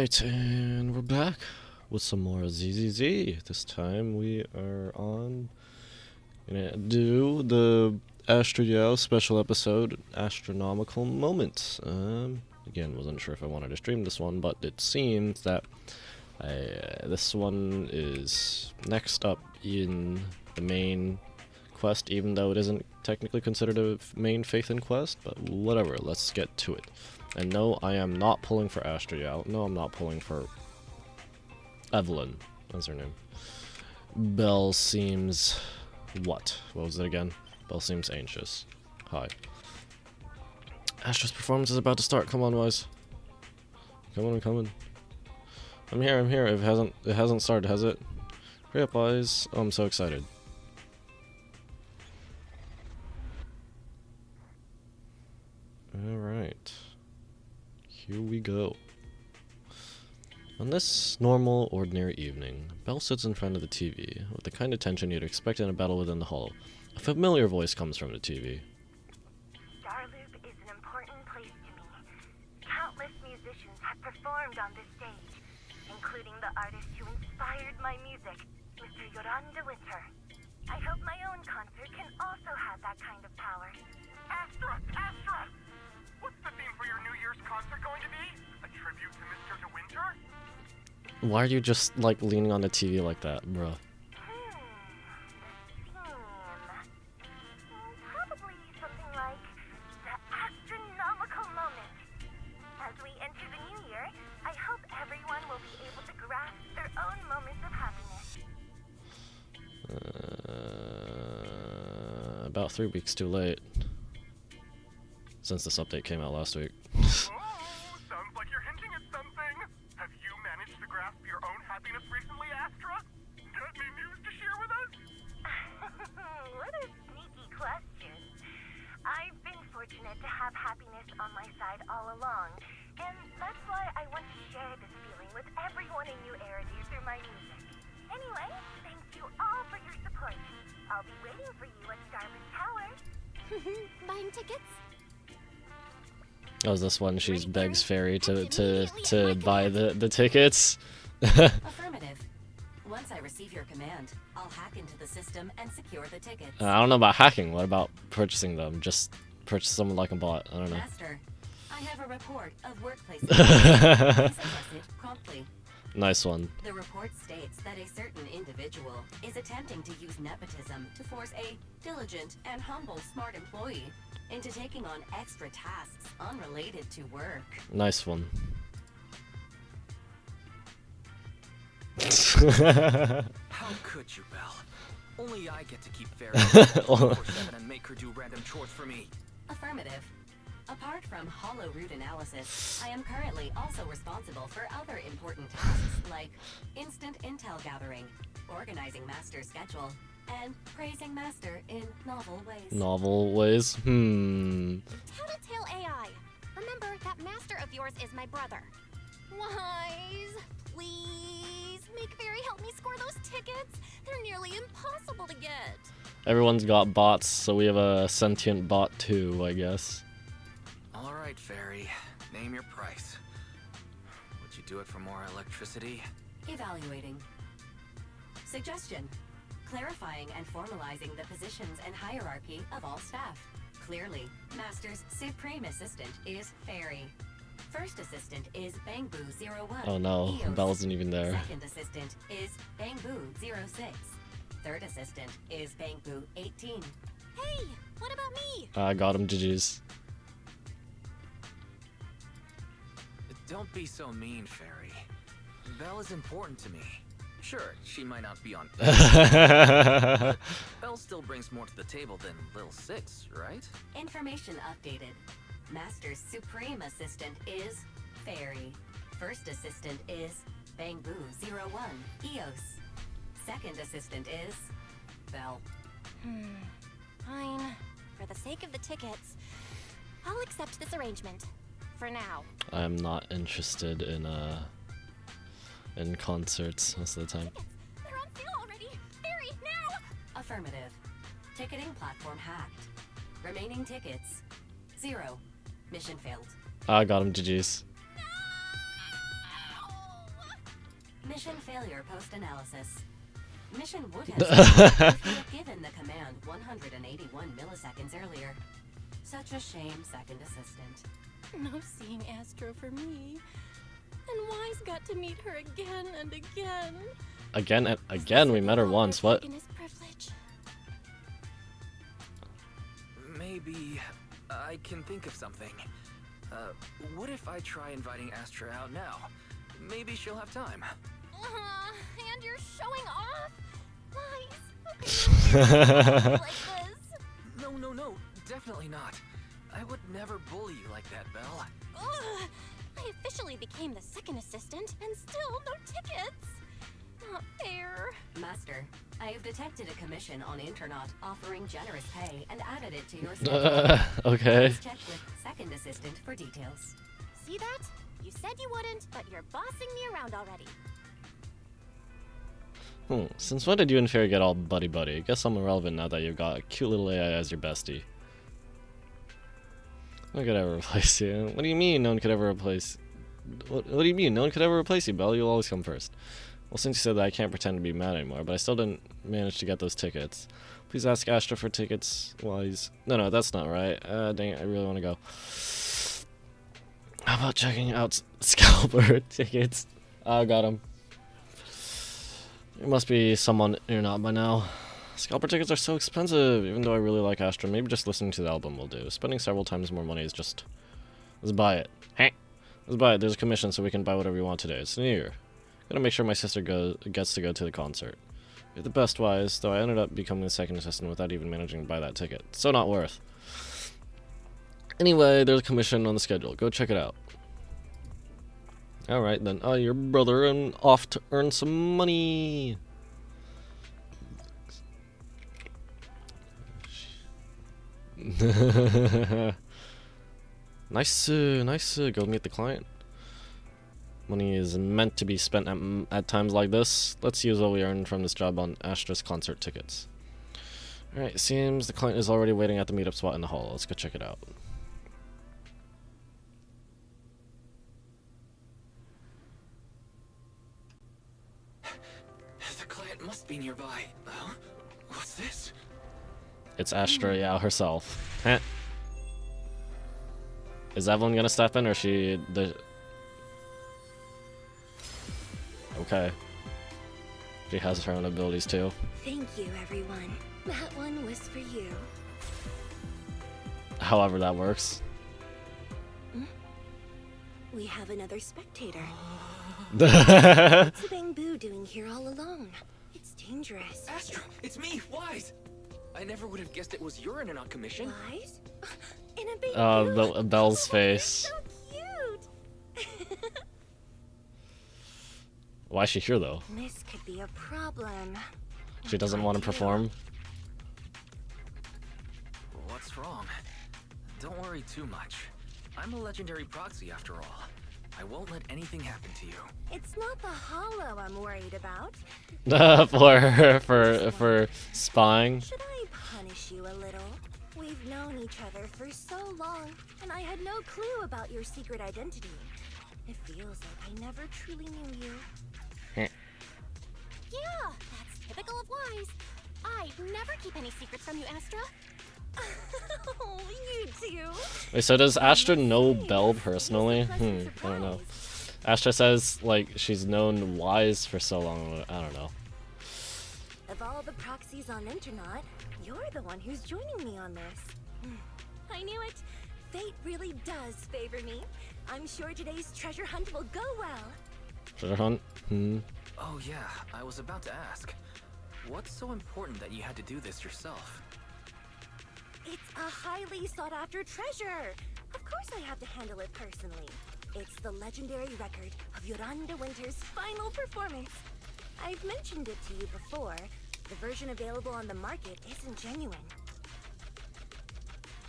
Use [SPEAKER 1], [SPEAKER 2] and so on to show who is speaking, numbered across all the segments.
[SPEAKER 1] Alright, and we're back with some more ZZZ. This time we are gonna do the Astra special episode, Astronomical Moments. Again, wasn't sure if I wanted to stream this one, but it seems that this one is next up in the main quest, even though it isn't technically considered a main Faith in quest, but whatever, let's get to it. And no, I am not pulling for Astra. No, I'm not pulling for Evelyn. That's her name. Belle seems... what? What was it again? Belle seems anxious. Hi. Astra's performance is about to start. Come on, Wise. Come on, I'm coming. I'm here, I'm here. It hasn't started, has it? Hurry up, Wise. Oh, I'm so excited. Alright. Here we go. On this normal, ordinary evening, Belle sits in front of the TV, with the kind of tension you'd expect in a battle within the hollow. A familiar voice comes from the TV.
[SPEAKER 2] Starloop is an important place to me. Countless musicians have performed on this stage, including the artist who inspired my music, Mr. Yoran de Winter. I hope my own concert can also have that kind of power.
[SPEAKER 3] Astra! Astra! What's the theme for your New Year's concert going to be? A tribute to Mr. De Winter?
[SPEAKER 1] Why are you just, like, leaning on the TV like that, bruh?
[SPEAKER 2] Probably something like the astronomical moment. As we enter the new year, I hope everyone will be able to grasp their own moments of happiness.
[SPEAKER 1] About 3 weeks too late. Since this update came out last week.
[SPEAKER 3] Oh, sounds like you're hinting at something. Have you managed to grasp your own happiness recently, Astra? Got any news to share with us?
[SPEAKER 2] What a sneaky question. I've been fortunate to have happiness on my side all along, and that's why I want to share this feeling with everyone in New Eridu through my music. Anyway, thank you all for your support. I'll be waiting for you at Starboard Tower.
[SPEAKER 4] Buying tickets?
[SPEAKER 1] Oh, is this one she begs Fairy to buy the tickets?
[SPEAKER 5] Affirmative. Once I receive your command, I'll hack into the system and secure the tickets.
[SPEAKER 1] I don't know about hacking. What about purchasing them? Just purchase them like a bot. I don't know.
[SPEAKER 5] Master, I have a report of workplace. Please address it promptly.
[SPEAKER 1] Nice one.
[SPEAKER 5] The report states that a certain individual is attempting to use nepotism to force a diligent and humble smart employee into taking on extra tasks unrelated to work.
[SPEAKER 1] Nice one.
[SPEAKER 6] How could you, Belle? Only I get to keep Fairy 24/7 and make her do random chores for me.
[SPEAKER 5] Affirmative. Apart from hollow root analysis, I am currently also responsible for other important tasks like instant intel gathering, organizing Master's schedule, and praising Master in novel ways.
[SPEAKER 1] Novel ways?
[SPEAKER 4] Tattletale AI. Remember, that master of yours is my brother. Wise, please, make Fairy help me score those tickets. They're nearly impossible to get.
[SPEAKER 1] Everyone's got bots, so we have a sentient bot too, I guess.
[SPEAKER 6] Alright, Fairy. Name your price. Would you do it for more electricity?
[SPEAKER 5] Evaluating. Suggestion. Clarifying and formalizing the positions and hierarchy of all staff. Clearly, Master's supreme assistant is Fairy. First assistant is Bangbu01.
[SPEAKER 1] Oh no,
[SPEAKER 5] Eos.
[SPEAKER 1] Belle isn't even there.
[SPEAKER 5] Second assistant is Bangbu06. Third assistant is Bangbu18.
[SPEAKER 4] Hey, what about me?
[SPEAKER 1] I got him, GG's.
[SPEAKER 6] Don't be so mean, Fairy. Belle is important to me. Sure, she might not be on. Belle still brings more to the table than Lil Six, right?
[SPEAKER 5] Information updated. Master's supreme assistant is Fairy. First assistant is Bangbu01, Eos. Second assistant is Belle.
[SPEAKER 4] Fine. For the sake of the tickets, I'll accept this arrangement. For now.
[SPEAKER 1] I'm not interested in concerts most of the time.
[SPEAKER 4] Tickets! They're on sale already! Fairy, now!
[SPEAKER 5] Affirmative. Ticketing platform hacked. Remaining tickets 0. Mission failed.
[SPEAKER 1] I got him, GG's.
[SPEAKER 4] No!
[SPEAKER 5] Mission failure post-analysis. Mission would have succeeded if you had given the command 181 milliseconds earlier. Such a shame, second assistant.
[SPEAKER 4] No seeing Astra for me. And Wise got to meet her again and again.
[SPEAKER 1] Again and again, we met her once. What?
[SPEAKER 4] Privilege.
[SPEAKER 6] Maybe I can think of something. What if I try inviting Astra out now? Maybe she'll have time.
[SPEAKER 4] And you're showing off? Wise, how can you like this?
[SPEAKER 6] No, definitely not. I would never bully you like that, Belle.
[SPEAKER 4] Ugh, I officially became the second assistant, and still no tickets. Not fair.
[SPEAKER 5] Master, I have detected a commission on Internaut offering generous pay and added it to your schedule.
[SPEAKER 1] Okay.
[SPEAKER 5] Please check with second assistant for details.
[SPEAKER 4] See that? You said you wouldn't, but you're bossing me around already.
[SPEAKER 1] Since when did you and Fairy get all buddy-buddy? Guess I'm irrelevant now that you've got a cute little AI as your bestie. No one could ever replace you. What do you mean no one could ever replace... What do you mean? No one could ever replace you, Belle. You'll always come first. Well, since you said that, I can't pretend to be mad anymore, but I still didn't manage to get those tickets. Please ask Astra for tickets while he's... No, that's not right. Dang it, I really want to go. How about checking out Scalper tickets? I got him. There must be someone you're not by now. Scalper tickets are so expensive, even though I really like Astra. Maybe just listening to the album will do. Spending several times more money is just... Let's buy it. Hey, let's buy it. There's a commission so we can buy whatever we want today. It's New Year. Gotta make sure my sister gets to go to the concert. You're the best, Wise, though I ended up becoming the second assistant without even managing to buy that ticket. So not worth. Anyway, there's a commission on the schedule. Go check it out. Alright then, your brother and off to earn some money. Nice, go meet the client. Money is meant to be spent at times like this. Let's use what we earned from this job on Astra's concert tickets. Alright, seems the client is already waiting at the meetup spot in the hall. Let's go check it out.
[SPEAKER 6] The client must be nearby. Huh? What's this?
[SPEAKER 1] It's Astra, yeah, herself. Heh. Is Evelyn gonna step in, or is she the... Okay. She has her own abilities too.
[SPEAKER 7] Thank you, everyone. That one was for you.
[SPEAKER 1] However that works.
[SPEAKER 7] We have another spectator.
[SPEAKER 1] Astra,
[SPEAKER 7] What's Bang Boo doing here all alone? It's dangerous.
[SPEAKER 6] Astra, it's me, Wise. I never would have guessed it was your Internaut commission.
[SPEAKER 7] Wise? In a Bang Boo?
[SPEAKER 1] Belle's face.
[SPEAKER 7] So cute!
[SPEAKER 1] Why is she here though?
[SPEAKER 7] This could be a problem.
[SPEAKER 1] She doesn't want to perform.
[SPEAKER 6] What's wrong? Don't worry too much. I'm a legendary proxy after all. I won't let anything happen to you.
[SPEAKER 7] It's not the hollow I'm worried about.
[SPEAKER 1] for spying.
[SPEAKER 7] Should I punish you a little? We've known each other for so long, and I had no clue about your secret identity. It feels like I never truly knew you.
[SPEAKER 4] Yeah, that's typical of Wise. I never keep any secrets from you, Astra.
[SPEAKER 7] Oh, you too.
[SPEAKER 1] Wait, so does Astra know Belle personally? I don't know. Astra says, like, she's known Wise for so long. I don't know.
[SPEAKER 7] Of all the proxies on Internaut, you're the one who's joining me on this. I knew it. Fate really does favor me. I'm sure today's treasure hunt will go well.
[SPEAKER 1] Treasure hunt?
[SPEAKER 6] Oh yeah, I was about to ask. What's so important that you had to do this yourself?
[SPEAKER 7] It's a highly sought-after treasure. Of course I have to handle it personally. It's the legendary record of Yolanda Winter's final performance. I've mentioned it to you before. The version available on the market isn't genuine.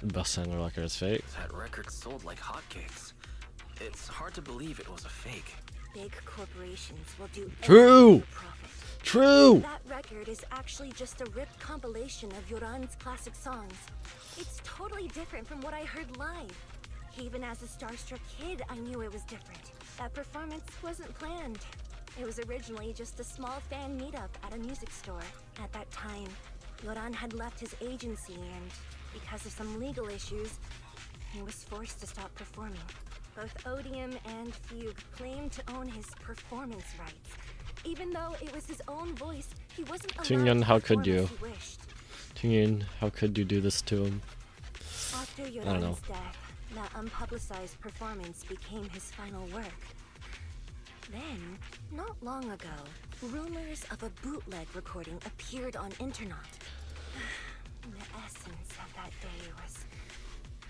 [SPEAKER 1] Bestseller record is fake.
[SPEAKER 6] That record sold like hotcakes. It's hard to believe it was a fake.
[SPEAKER 7] Big corporations will do
[SPEAKER 1] True!
[SPEAKER 7] anything for profit.
[SPEAKER 1] True!
[SPEAKER 7] That record is actually just a ripped compilation of Yoran's classic songs. It's totally different from what I heard live. Even as a starstruck kid, I knew it was different. That performance wasn't planned. It was originally just a small fan meetup at a music store. At that time, Yoran had left his agency and, because of some legal issues, he was forced to stop performing. Both Odium and Fugue claimed to own his performance rights. Even though it was his own voice, he wasn't allowed
[SPEAKER 1] Tingyan,
[SPEAKER 7] to
[SPEAKER 1] how
[SPEAKER 7] perform
[SPEAKER 1] could you?
[SPEAKER 7] as he wished.
[SPEAKER 1] Tingyan, how could you do this to him?
[SPEAKER 7] After
[SPEAKER 1] don't know.
[SPEAKER 7] Yoran's death, that unpublicized performance became his final work. Then, not long ago, rumors of a bootleg recording appeared on internet. The essence of that day was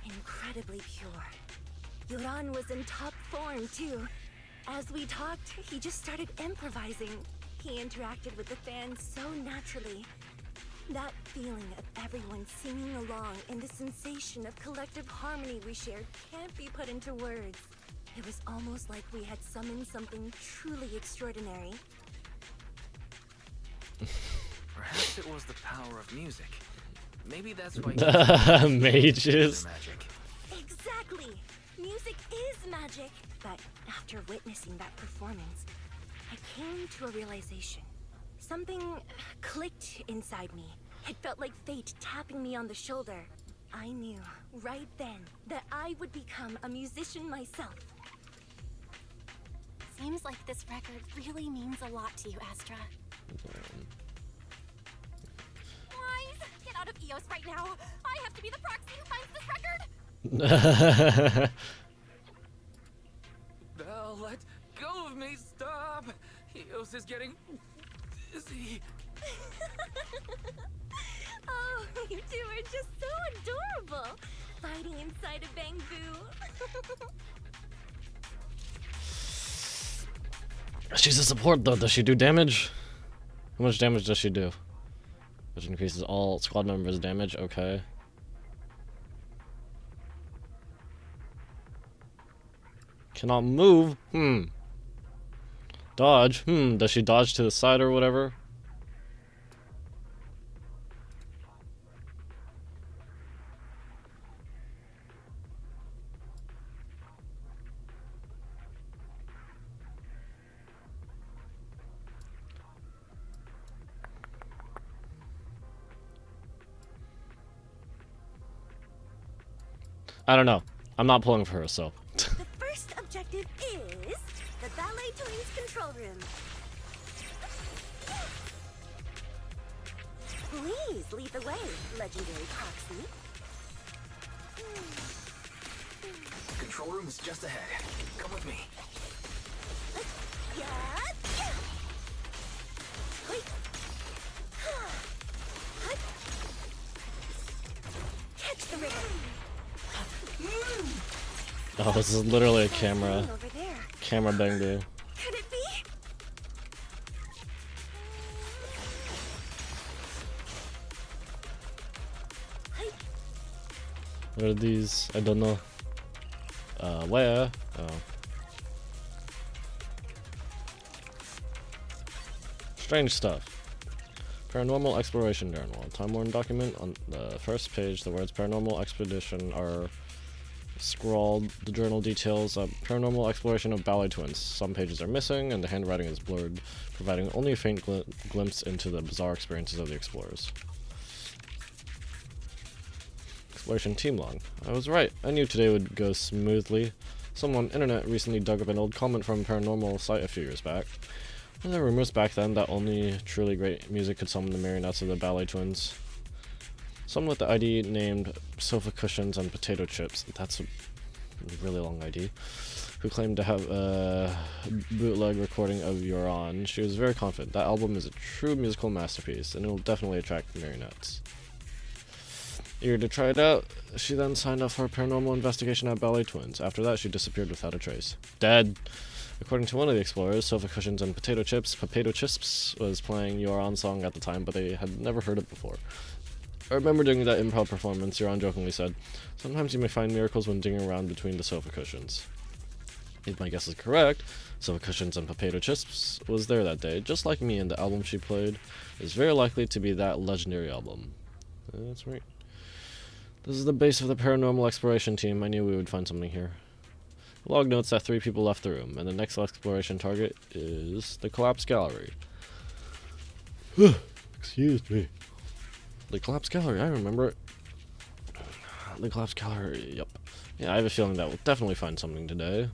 [SPEAKER 7] incredibly pure. Yoran was in top form too. As we talked, he just started improvising. He interacted with the fans so naturally. That feeling of everyone singing along and the sensation of collective harmony we shared can't be put into words. It was almost like we had summoned something truly extraordinary.
[SPEAKER 6] Perhaps it was the power of music. Maybe that's why
[SPEAKER 1] Mages.
[SPEAKER 6] magic.
[SPEAKER 7] Exactly! Music is magic! But after witnessing that performance, I came to a realization. Something clicked inside me. It felt like fate tapping me on the shoulder. I knew right then that I would become a musician myself.
[SPEAKER 4] Seems like this record really means a lot to you, Astra. Wise, get out of EOS right now. I have to be the proxy who finds this record.
[SPEAKER 6] Belle, let go of me! Stop! Eos is getting dizzy.
[SPEAKER 7] Oh, you two are just so adorable! Fighting inside a bamboo.
[SPEAKER 1] She's a support though. Does she do damage? How much damage does she do? Which increases all squad members' damage. Okay. Cannot move. Dodge. Does she dodge to the side or whatever? I don't know. I'm not pulling for her, so.
[SPEAKER 7] The first objective is the Ballet Twins control room. Please lead the way, legendary proxy.
[SPEAKER 6] Control room is just ahead. Come with me.
[SPEAKER 7] Yeah. Wait. Catch the rhythm.
[SPEAKER 1] Oh, this is literally a camera.
[SPEAKER 7] Over there.
[SPEAKER 1] Camera bango.
[SPEAKER 7] Could it be?
[SPEAKER 1] What are these? I don't know. Where? Oh. Strange stuff. Paranormal Exploration Journal. Time Worn document. On the first page, the words Paranormal Expedition are scrawled. The journal details a paranormal exploration of Ballet Twins. Some pages are missing, and the handwriting is blurred, providing only a faint glimpse into the bizarre experiences of the explorers. Exploration team log. I was right. I knew today would go smoothly. Someone on internet recently dug up an old comment from a paranormal site a few years back. There were rumors back then that only truly great music could summon the marionettes of the Ballet Twins. Someone with the ID named Sofa Cushions and Potato Chips, that's a really long ID, who claimed to have a bootleg recording of You're On. She was very confident that album is a true musical masterpiece, and it will definitely attract marionettes. Eager to try it out, she then signed up for a paranormal investigation at Ballet Twins. After that, she disappeared without a trace. Dead! According to one of the explorers, Sofa Cushions and Potato Chips was playing You're On song at the time, but they had never heard it before. I remember during that improv performance, You're On jokingly said, "Sometimes you may find miracles when digging around between the sofa cushions." If my guess is correct, Sofa Cushions and Potato Chips was there that day, just like me, and the album she played is very likely to be that legendary album. That's right. This is the base of the paranormal exploration team. I knew we would find something here. Log notes that 3 people left the room, and the next exploration target is the collapsed gallery. Excuse me. The collapsed gallery, I remember it. The collapsed gallery, yep. Yeah, I have a feeling that we'll definitely find something today.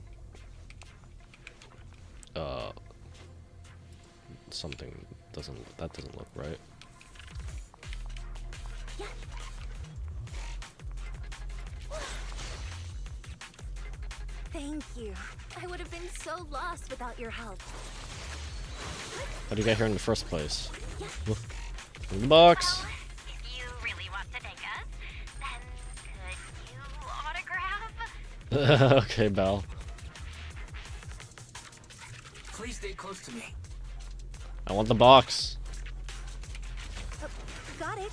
[SPEAKER 1] Something that doesn't look right.
[SPEAKER 7] Thank you. I would have been so lost without your help.
[SPEAKER 1] How'd you get here in the first place? In the box!
[SPEAKER 2] Well, if you really want to thank us, then could you autograph?
[SPEAKER 1] Okay, Belle.
[SPEAKER 6] Please stay close to me.
[SPEAKER 1] I want the box.
[SPEAKER 7] Got it.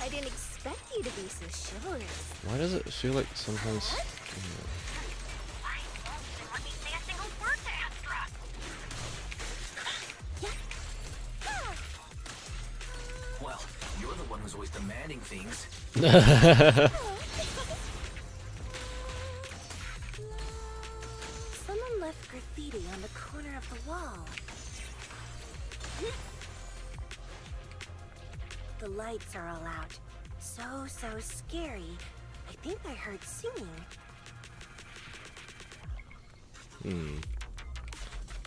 [SPEAKER 7] I didn't expect you to be so chivalrous.
[SPEAKER 1] Why does it feel like sometimes...
[SPEAKER 2] Why won't you let me say a single word to Astra?
[SPEAKER 6] Well, you're the one who's always demanding things.
[SPEAKER 7] Someone left graffiti on the corner of the wall. The lights are all out. So scary. I think I heard singing.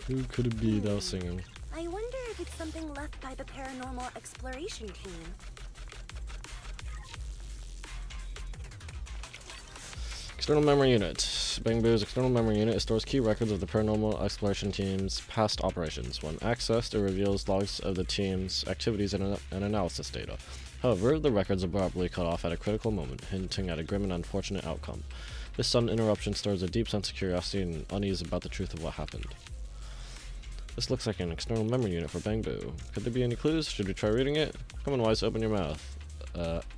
[SPEAKER 1] Who could it be that was singing?
[SPEAKER 7] I wonder if it's something left by the paranormal exploration team.
[SPEAKER 1] External memory unit. Bang Boo's external memory unit stores key records of the paranormal exploration team's past operations. When accessed, it reveals logs of the team's activities and analysis data. However, the records abruptly cut off at a critical moment, hinting at a grim and unfortunate outcome. This sudden interruption stirs a deep sense of curiosity and unease about the truth of what happened. This looks like an external memory unit for Bang Boo. Could there be any clues? Should we try reading it? Come on, Wise, open your mouth.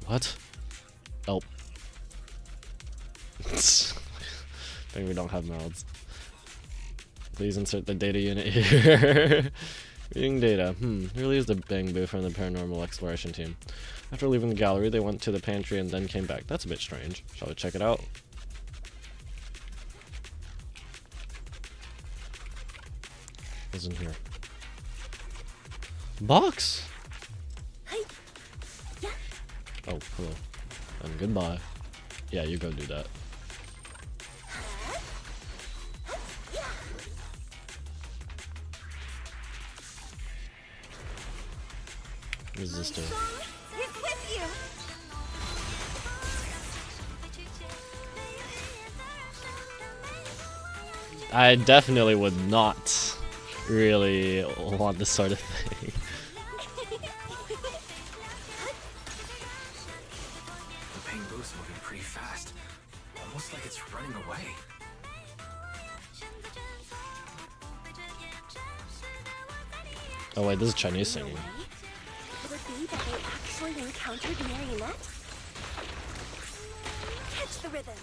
[SPEAKER 1] What? Help. Dang, we don't have mouths. Please insert the data unit here. Reading data. Really is the Bang Boo from the paranormal exploration team. After leaving the gallery, they went to the pantry and then came back. That's a bit strange. Shall we check it out? What's in here? Box! Oh, hello. And goodbye. Yeah, you go do that. What does this do?
[SPEAKER 7] It's with you.
[SPEAKER 1] I definitely would not really want this sort of thing.
[SPEAKER 6] The Bang Boo's moving pretty fast. Almost like it's running away.
[SPEAKER 1] Oh wait, this is Chinese singing.
[SPEAKER 7] Could it be that they actually encountered Marionette? Catch the rhythm.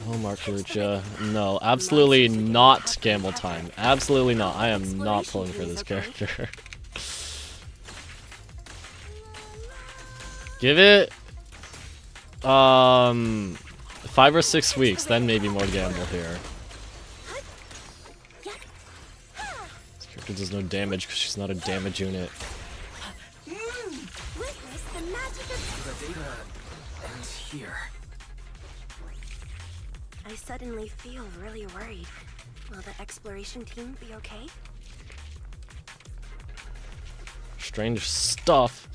[SPEAKER 1] Oh, Mark Lucha. No, absolutely not gamble time. Absolutely not. I am not pulling for this character. Give it 5 or 6 weeks, then maybe more gamble here. This character does no damage because she's not a damage unit.
[SPEAKER 7] Witness the magic of...
[SPEAKER 6] The data ends here.
[SPEAKER 7] I suddenly feel really worried. Will the exploration team be okay?
[SPEAKER 1] Strange stuff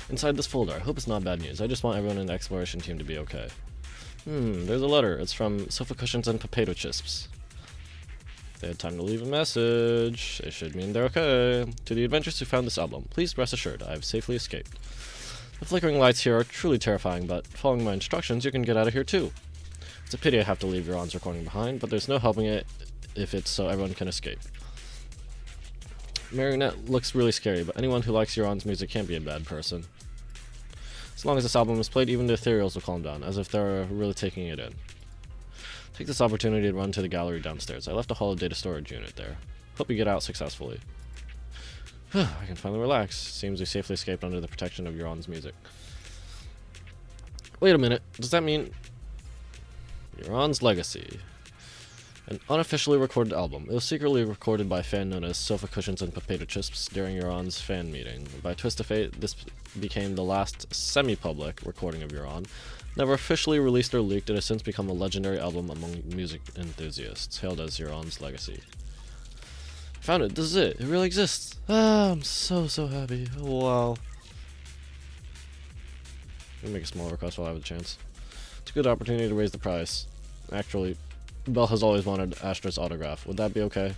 [SPEAKER 1] inside this folder. I hope it's not bad news. I just want everyone in the exploration team to be okay. There's a letter. It's from Sofa Cushions and Potato Chips. If they had time to leave a message, it should mean they're okay. To the adventurers who found this album, please rest assured I have safely escaped. The flickering lights here are truly terrifying, but following my instructions, you can get out of here too. It's a pity I have to leave your On's recording behind, but there's no helping it if it's so everyone can escape. Marionette looks really scary, but anyone who likes Euron's music can't be a bad person. As long as this album is played, even the ethereals will calm down, as if they're really taking it in. Take this opportunity to run to the gallery downstairs. I left a hollow data storage unit there. Hope you get out successfully. I can finally relax. Seems we safely escaped under the protection of Euron's music. Wait a minute. Does that mean... Euron's Legacy. An unofficially recorded album. It was secretly recorded by a fan known as Sofa Cushions and Potato Chips during Euron's fan meeting. By a twist of fate, this became the last semi-public recording of Euron. Never officially released or leaked, it has since become a legendary album among music enthusiasts, hailed as Euron's Legacy. Found it. This is it. It really exists. Ah, I'm so happy. Wow. Let me make a small request while I have the chance. It's a good opportunity to raise the price. Actually, Belle has always wanted Astra's autograph. Would that be okay?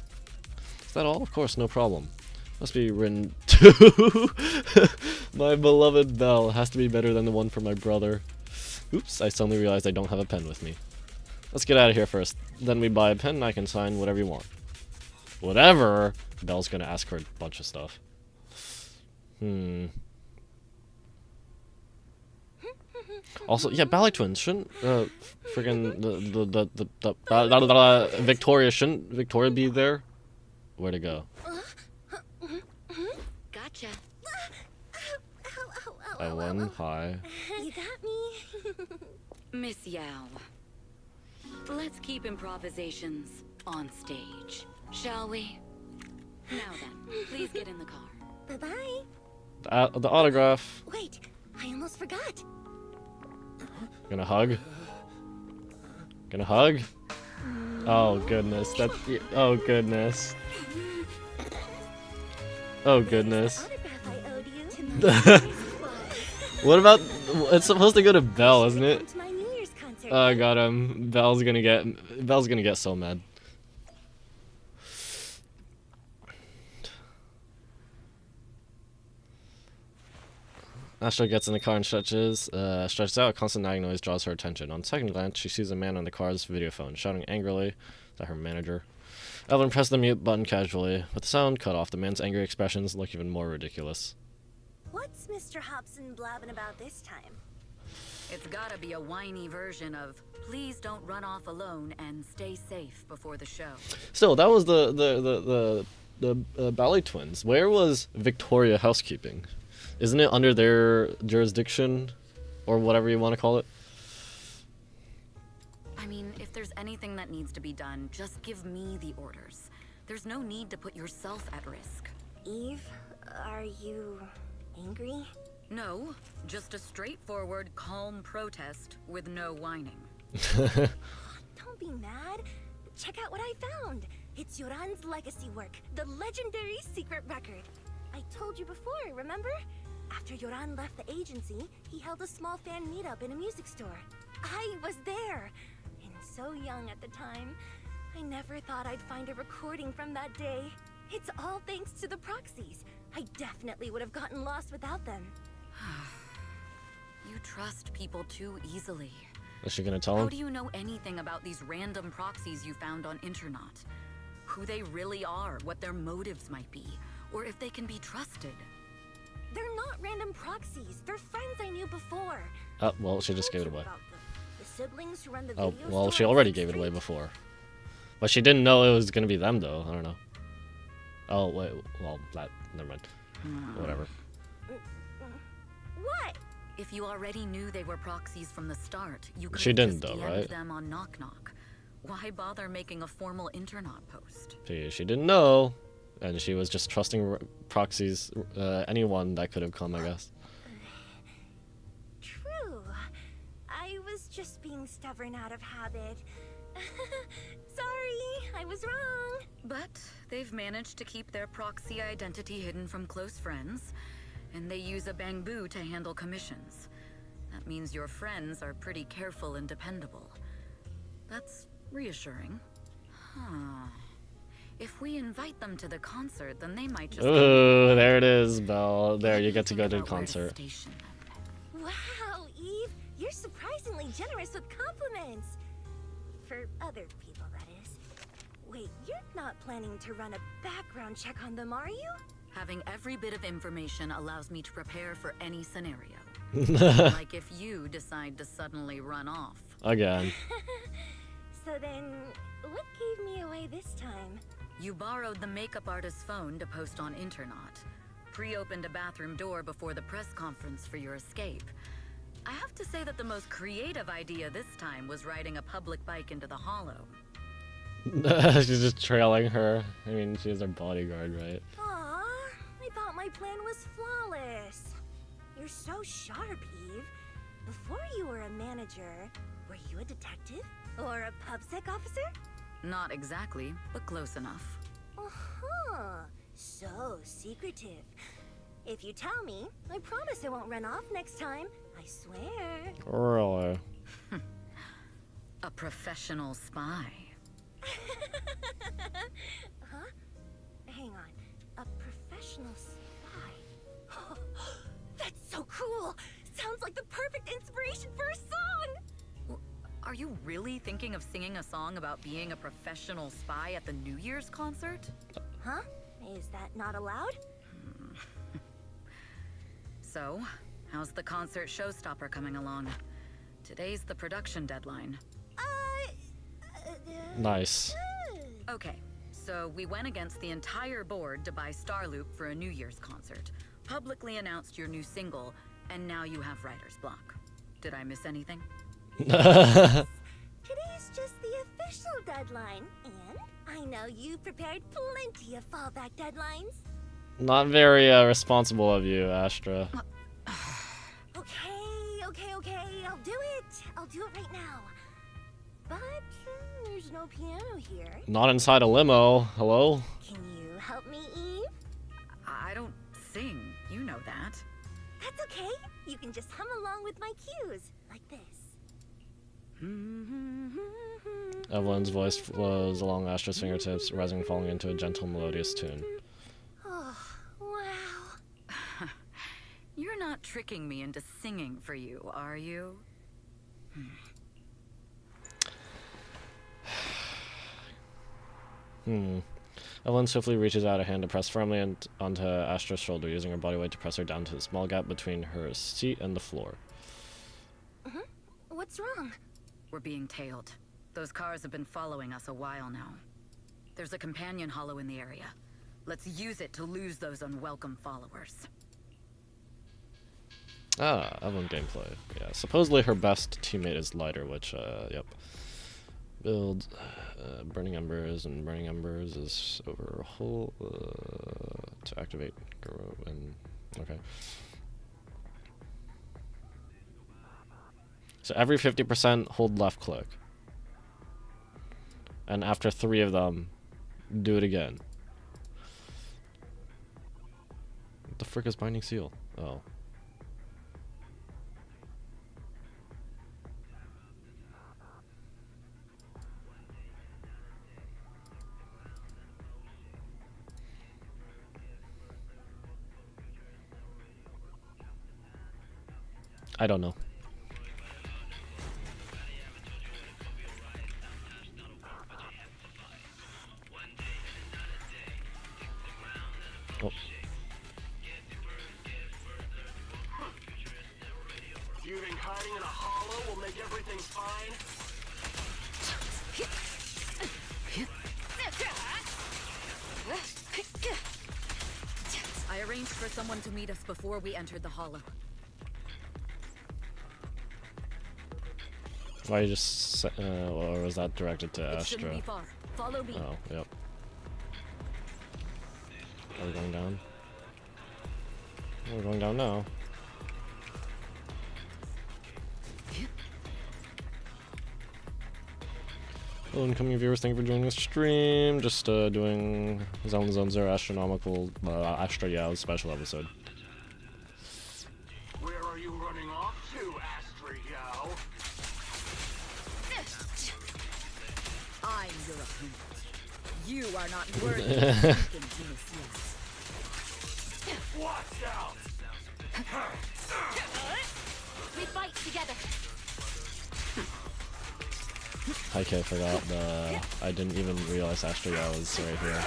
[SPEAKER 1] Is that all? Of course, no problem. Must be written to my beloved Belle. Has to be better than the one for my brother. Oops, I suddenly realized I don't have a pen with me. Let's get out of here first. Then we buy a pen and I can sign whatever you want. Whatever! Belle's gonna ask for a bunch of stuff. Also, yeah, Ballet Twins shouldn't friggin' Victoria, shouldn't Victoria be there? Where'd it go?
[SPEAKER 4] Gotcha.
[SPEAKER 1] I won. Hi.
[SPEAKER 7] You got me.
[SPEAKER 8] Miss Yao, let's keep improvisations on stage, shall we? Now then, please get in the car.
[SPEAKER 7] Bye-bye.
[SPEAKER 1] The autograph.
[SPEAKER 7] Wait, I almost forgot.
[SPEAKER 1] Gonna hug? Gonna hug? Oh goodness, that's oh goodness. Oh goodness.
[SPEAKER 7] Autograph I owed you.
[SPEAKER 1] What about, it's supposed to go to Belle, isn't it?
[SPEAKER 7] To my New Year's concert.
[SPEAKER 1] Oh, I got him. Belle's gonna get so mad. Astra gets in the car and stretches out. A constant nagging noise draws her attention. On second glance, she sees a man on the car's video phone, shouting angrily at her manager. Evelyn pressed the mute button casually. With the sound cut off, the man's angry expressions look even more ridiculous.
[SPEAKER 7] What's Mr. Hobson blabbing about this time?
[SPEAKER 8] It's gotta be a whiny version of "Please don't run off alone and stay safe before the show."
[SPEAKER 1] Still, that was the Ballet Twins. Where was Victoria Housekeeping? Isn't it under their jurisdiction, or whatever you want to call it?
[SPEAKER 8] I mean, if there's anything that needs to be done, just give me the orders. There's no need to put yourself at risk.
[SPEAKER 7] Eve, are you angry?
[SPEAKER 8] No, just a straightforward, calm protest with no whining.
[SPEAKER 7] Don't be mad. Check out what I found. It's Yoran's legacy work, the legendary secret record. I told you before, remember? After Yoran left the agency, he held a small fan meetup in a music store. I was there, and so young at the time. I never thought I'd find a recording from that day. It's all thanks to the proxies. I definitely would have gotten lost without them.
[SPEAKER 8] You trust people too easily.
[SPEAKER 1] Is she gonna tell him?
[SPEAKER 8] How do you know anything about these random proxies you found on Internet? Who they really are, what their motives might be, or if they can be trusted?
[SPEAKER 7] They're not random proxies. They're friends I knew before.
[SPEAKER 1] Oh, well, she just gave it away.
[SPEAKER 7] About the siblings who run the
[SPEAKER 1] Oh,
[SPEAKER 7] video
[SPEAKER 1] well,
[SPEAKER 7] store
[SPEAKER 1] she
[SPEAKER 7] on
[SPEAKER 1] already
[SPEAKER 7] Sixth
[SPEAKER 1] gave it away
[SPEAKER 7] Street.
[SPEAKER 1] before. But she didn't know it was gonna be them, though. I don't know. Oh, wait. Well, never mind. Whatever.
[SPEAKER 7] What?
[SPEAKER 8] If you already knew they were proxies from the start, you could
[SPEAKER 1] She
[SPEAKER 8] have
[SPEAKER 1] didn't,
[SPEAKER 8] just
[SPEAKER 1] though,
[SPEAKER 8] DM'd
[SPEAKER 1] right?
[SPEAKER 8] them on Knock Knock. Why bother making a formal Internet post?
[SPEAKER 1] She didn't know, and she was just trusting proxies, anyone that could have come, I guess.
[SPEAKER 7] True. I was just being stubborn out of habit. Sorry, I was wrong.
[SPEAKER 8] But they've managed to keep their proxy identity hidden from close friends, and they use a bamboo to handle commissions. That means your friends are pretty careful and dependable. That's reassuring. Huh. If we invite them to the concert, then they might just...
[SPEAKER 1] Ooh, there it is, Belle. There, you get to go to the
[SPEAKER 8] Think about where
[SPEAKER 1] concert.
[SPEAKER 8] station them.
[SPEAKER 7] Wow, Eve, you're surprisingly generous with compliments. For other people, that is. Wait, you're not planning to run a background check on them, are you?
[SPEAKER 8] Having every bit of information allows me to prepare for any scenario. Like if you decide to suddenly run off.
[SPEAKER 1] Again.
[SPEAKER 7] So then, what gave me away this time?
[SPEAKER 8] You borrowed the makeup artist's phone to post on Internet. Pre-opened a bathroom door before the press conference for your escape. I have to say that the most creative idea this time was riding a public bike into the hollow.
[SPEAKER 1] She's just trailing her. I mean, she's her bodyguard, right?
[SPEAKER 7] Aw, I thought my plan was flawless. You're so sharp, Eve. Before you were a manager, were you a detective? Or a PubSec officer?
[SPEAKER 8] Not exactly, but close enough.
[SPEAKER 7] Uh-huh. So secretive. If you tell me, I promise I won't run off next time. I swear.
[SPEAKER 1] Really?
[SPEAKER 8] A professional spy.
[SPEAKER 7] Huh? Hang on. A professional spy. That's so cool! Sounds like the perfect inspiration for a song!
[SPEAKER 8] Are you really thinking of singing a song about being a professional spy at the New Year's concert?
[SPEAKER 7] Huh? Is that not allowed?
[SPEAKER 8] So, how's the concert showstopper coming along? Today's the production deadline.
[SPEAKER 1] Nice.
[SPEAKER 8] Okay, so we went against the entire board to buy Starloop for a New Year's concert, publicly announced your new single, and now you have writer's block. Did I miss anything?
[SPEAKER 7] Today's just the official deadline, and I know you've prepared plenty of fallback deadlines.
[SPEAKER 1] Not very responsible of you, Astra.
[SPEAKER 7] Okay, I'll do it. I'll do it right now. But there's no piano here.
[SPEAKER 1] Not inside a limo. Hello?
[SPEAKER 7] Can you help me, Eve?
[SPEAKER 8] I don't sing, you know that.
[SPEAKER 7] That's okay. You can just hum along with my cues, like this.
[SPEAKER 1] Evelyn's voice flows along Astra's fingertips, rising and falling into a gentle melodious tune.
[SPEAKER 7] Oh, wow.
[SPEAKER 8] You're not tricking me into singing for you, are you?
[SPEAKER 1] Evelyn swiftly reaches out a hand to press firmly onto Astra's shoulder, using her body weight to press her down to the small gap between her seat and the floor.
[SPEAKER 7] What's wrong?
[SPEAKER 8] We're being tailed. Those cars have been following us a while now. There's a companion hollow in the area. Let's use it to lose those unwelcome followers.
[SPEAKER 1] Ah, Evelyn gameplay. Yeah, supposedly her best teammate is Lighter, which, yep. Build Burning Embers, and Burning Embers is over a whole, to activate, and, okay. So every 50% hold left click. And after 3 of them, do it again. What the frick is Binding Seal? Oh. I don't know. Oh.
[SPEAKER 3] Do you think hiding in a hollow will make everything fine?
[SPEAKER 8] I arranged for someone to meet us before we entered the hollow.
[SPEAKER 1] Why you just, or was that directed to
[SPEAKER 8] It
[SPEAKER 1] Astra?
[SPEAKER 8] shouldn't be far. Follow me.
[SPEAKER 1] Oh, yep. Are we going down? We're going down now. Hello, incoming viewers. Thank you for joining the stream. Just doing Zenless Zone Zero Astra-nomical, Astra special episode.
[SPEAKER 3] Where are you running off to, Astra-yo?
[SPEAKER 8] I'm your opponent. You are not worthy of speaking to Miss Yes.
[SPEAKER 3] Watch out!
[SPEAKER 4] We fight together.
[SPEAKER 1] Okay, I forgot I didn't even realize Astra was right here.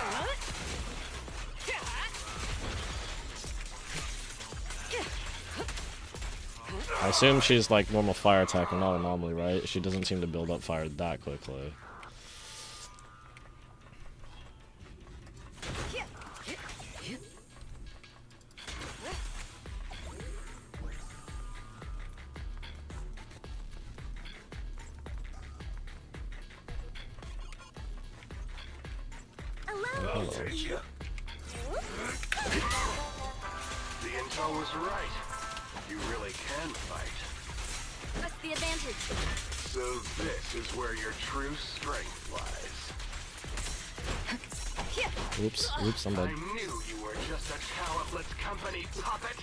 [SPEAKER 1] I assume she's like normal fire attack and not anomaly, right? She doesn't seem to build up fire that quickly. hello.
[SPEAKER 3] The intel was right. You really can fight.
[SPEAKER 4] What's the advantage?
[SPEAKER 3] So this is where your true strength lies.
[SPEAKER 1] Oops, oops, I'm
[SPEAKER 3] I
[SPEAKER 1] dead.
[SPEAKER 3] knew you were just a talentless company puppet.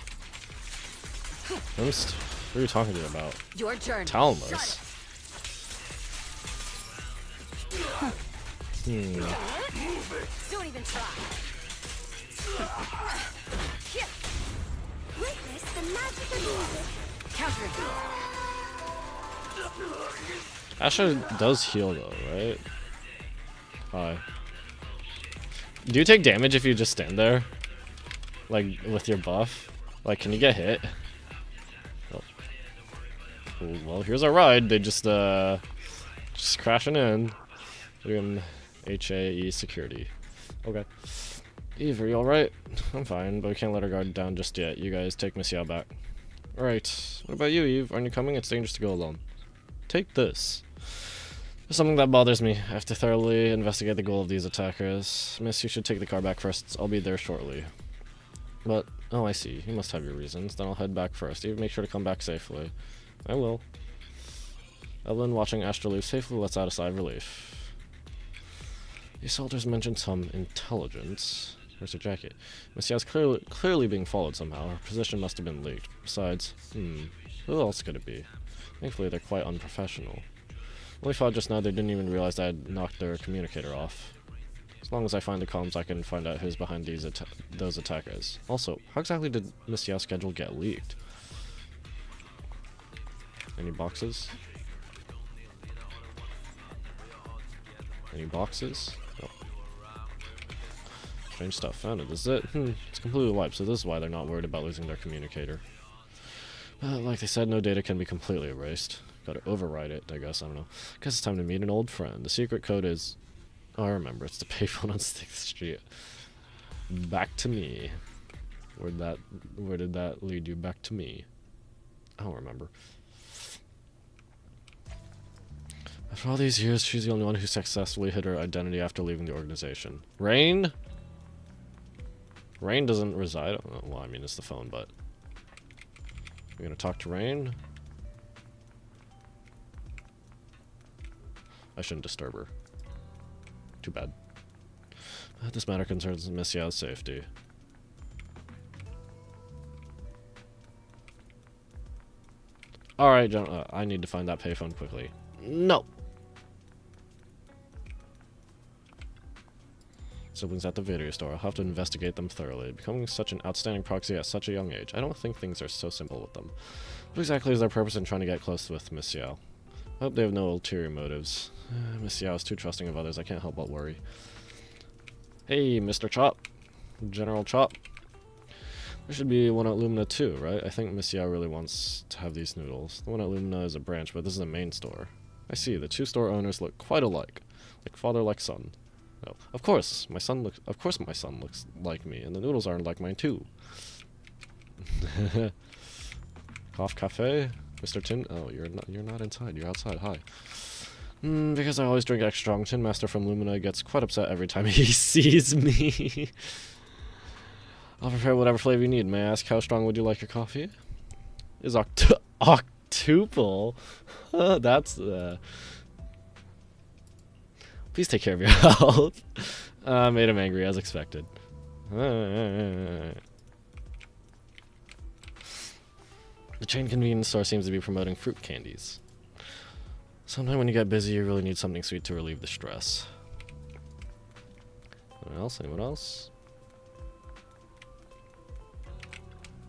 [SPEAKER 1] What are you talking to me about?
[SPEAKER 4] Your journey.
[SPEAKER 1] Talentless.
[SPEAKER 4] Don't even try. Witness the magic of music. Counter.
[SPEAKER 1] Astra does heal though, right? Hi. Do you take damage if you just stand there? Like, with your buff? Like, can you get hit? Oh. Cool. Well, here's our ride. They just crashing in. Look at him. HAE security. Okay. Eve, are you alright? I'm fine, but we can't let our guard down just yet. You guys take Miss Yao back. Alright. What about you, Eve? Aren't you coming? It's dangerous to go alone. Take this. There's something that bothers me. I have to thoroughly investigate the goal of these attackers. Miss, you should take the car back first. I'll be there shortly. But, oh, I see. You must have your reasons. Then I'll head back first. Eve, make sure to come back safely. I will. Evelyn, watching Astra leave safely, lets out a sigh of relief. These soldiers mentioned some intelligence. Where's her jacket? Miss Yao's clearly being followed somehow. Her position must have been leaked. Besides, who else could it be? Thankfully, they're quite unprofessional. When we fought just now, they didn't even realize that I had knocked their communicator off. As long as I find the comms, I can find out who's behind those attackers. Also, how exactly did Miss Yao's schedule get leaked? Any boxes? Any boxes? No. Strange stuff. Found it. This is it? It's completely wiped, so this is why they're not worried about losing their communicator. Like they said, no data can be completely erased. Gotta override it, I guess. I don't know. Guess it's time to meet an old friend. The secret code is... Oh, I remember. It's the payphone on 6th Street. Back to me. Where did that lead you? Back to me. I don't remember. After all these years, she's the only one who successfully hid her identity after leaving the organization. Rain? Rain doesn't reside... Well, I mean, it's the phone, but... We're gonna talk to Rain? I shouldn't disturb her. Too bad. This matter concerns Miss Yao's safety. Alright, John, I need to find that payphone quickly. No! Siblings at the video store. I'll have to investigate them thoroughly. Becoming such an outstanding proxy at such a young age, I don't think things are so simple with them. What exactly is their purpose in trying to get close with Miss Yao? I hope they have no ulterior motives. Miss Yao is too trusting of others, I can't help but worry. Hey, Mr. Chop. General Chop. There should be one at Lumina too, right? I think Miss Yao really wants to have these noodles. The one at Lumina is a branch, but this is a main store. I see, the two store owners look quite alike. Like father, like son. Oh, of course my son looks like me, and the noodles aren't like mine too. Cough Cafe? Mr. Tin? Oh, you're not inside, you're outside, hi. Because I always drink extra strong, Tin Master from Lumina gets quite upset every time he sees me. I'll prepare whatever flavor you need. May I ask how strong would you like your coffee? Is octuple? That's Please take care of your health. Made him angry as expected. The chain convenience store seems to be promoting fruit candies. Sometime when you get busy, you really need something sweet to relieve the stress. Anyone else? Anyone else?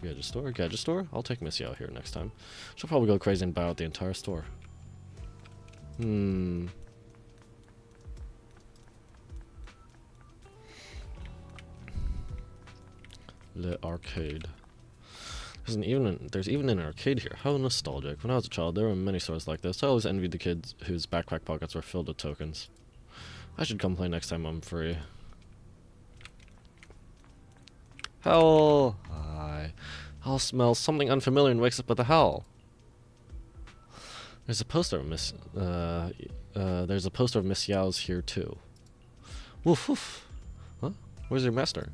[SPEAKER 1] Gadget store? Gadget store? I'll take Missy out here next time. She'll probably go crazy and buy out the entire store. The arcade. There's even an arcade here. How nostalgic. When I was a child, there were many stores like this. I always envied the kids whose backpack pockets were filled with tokens. I should come play next time I'm free. Hell. Hi. Hal smells something unfamiliar and wakes up with a howl. There's a poster of Miss Yao's here too. Woof woof. Huh? Where's your master?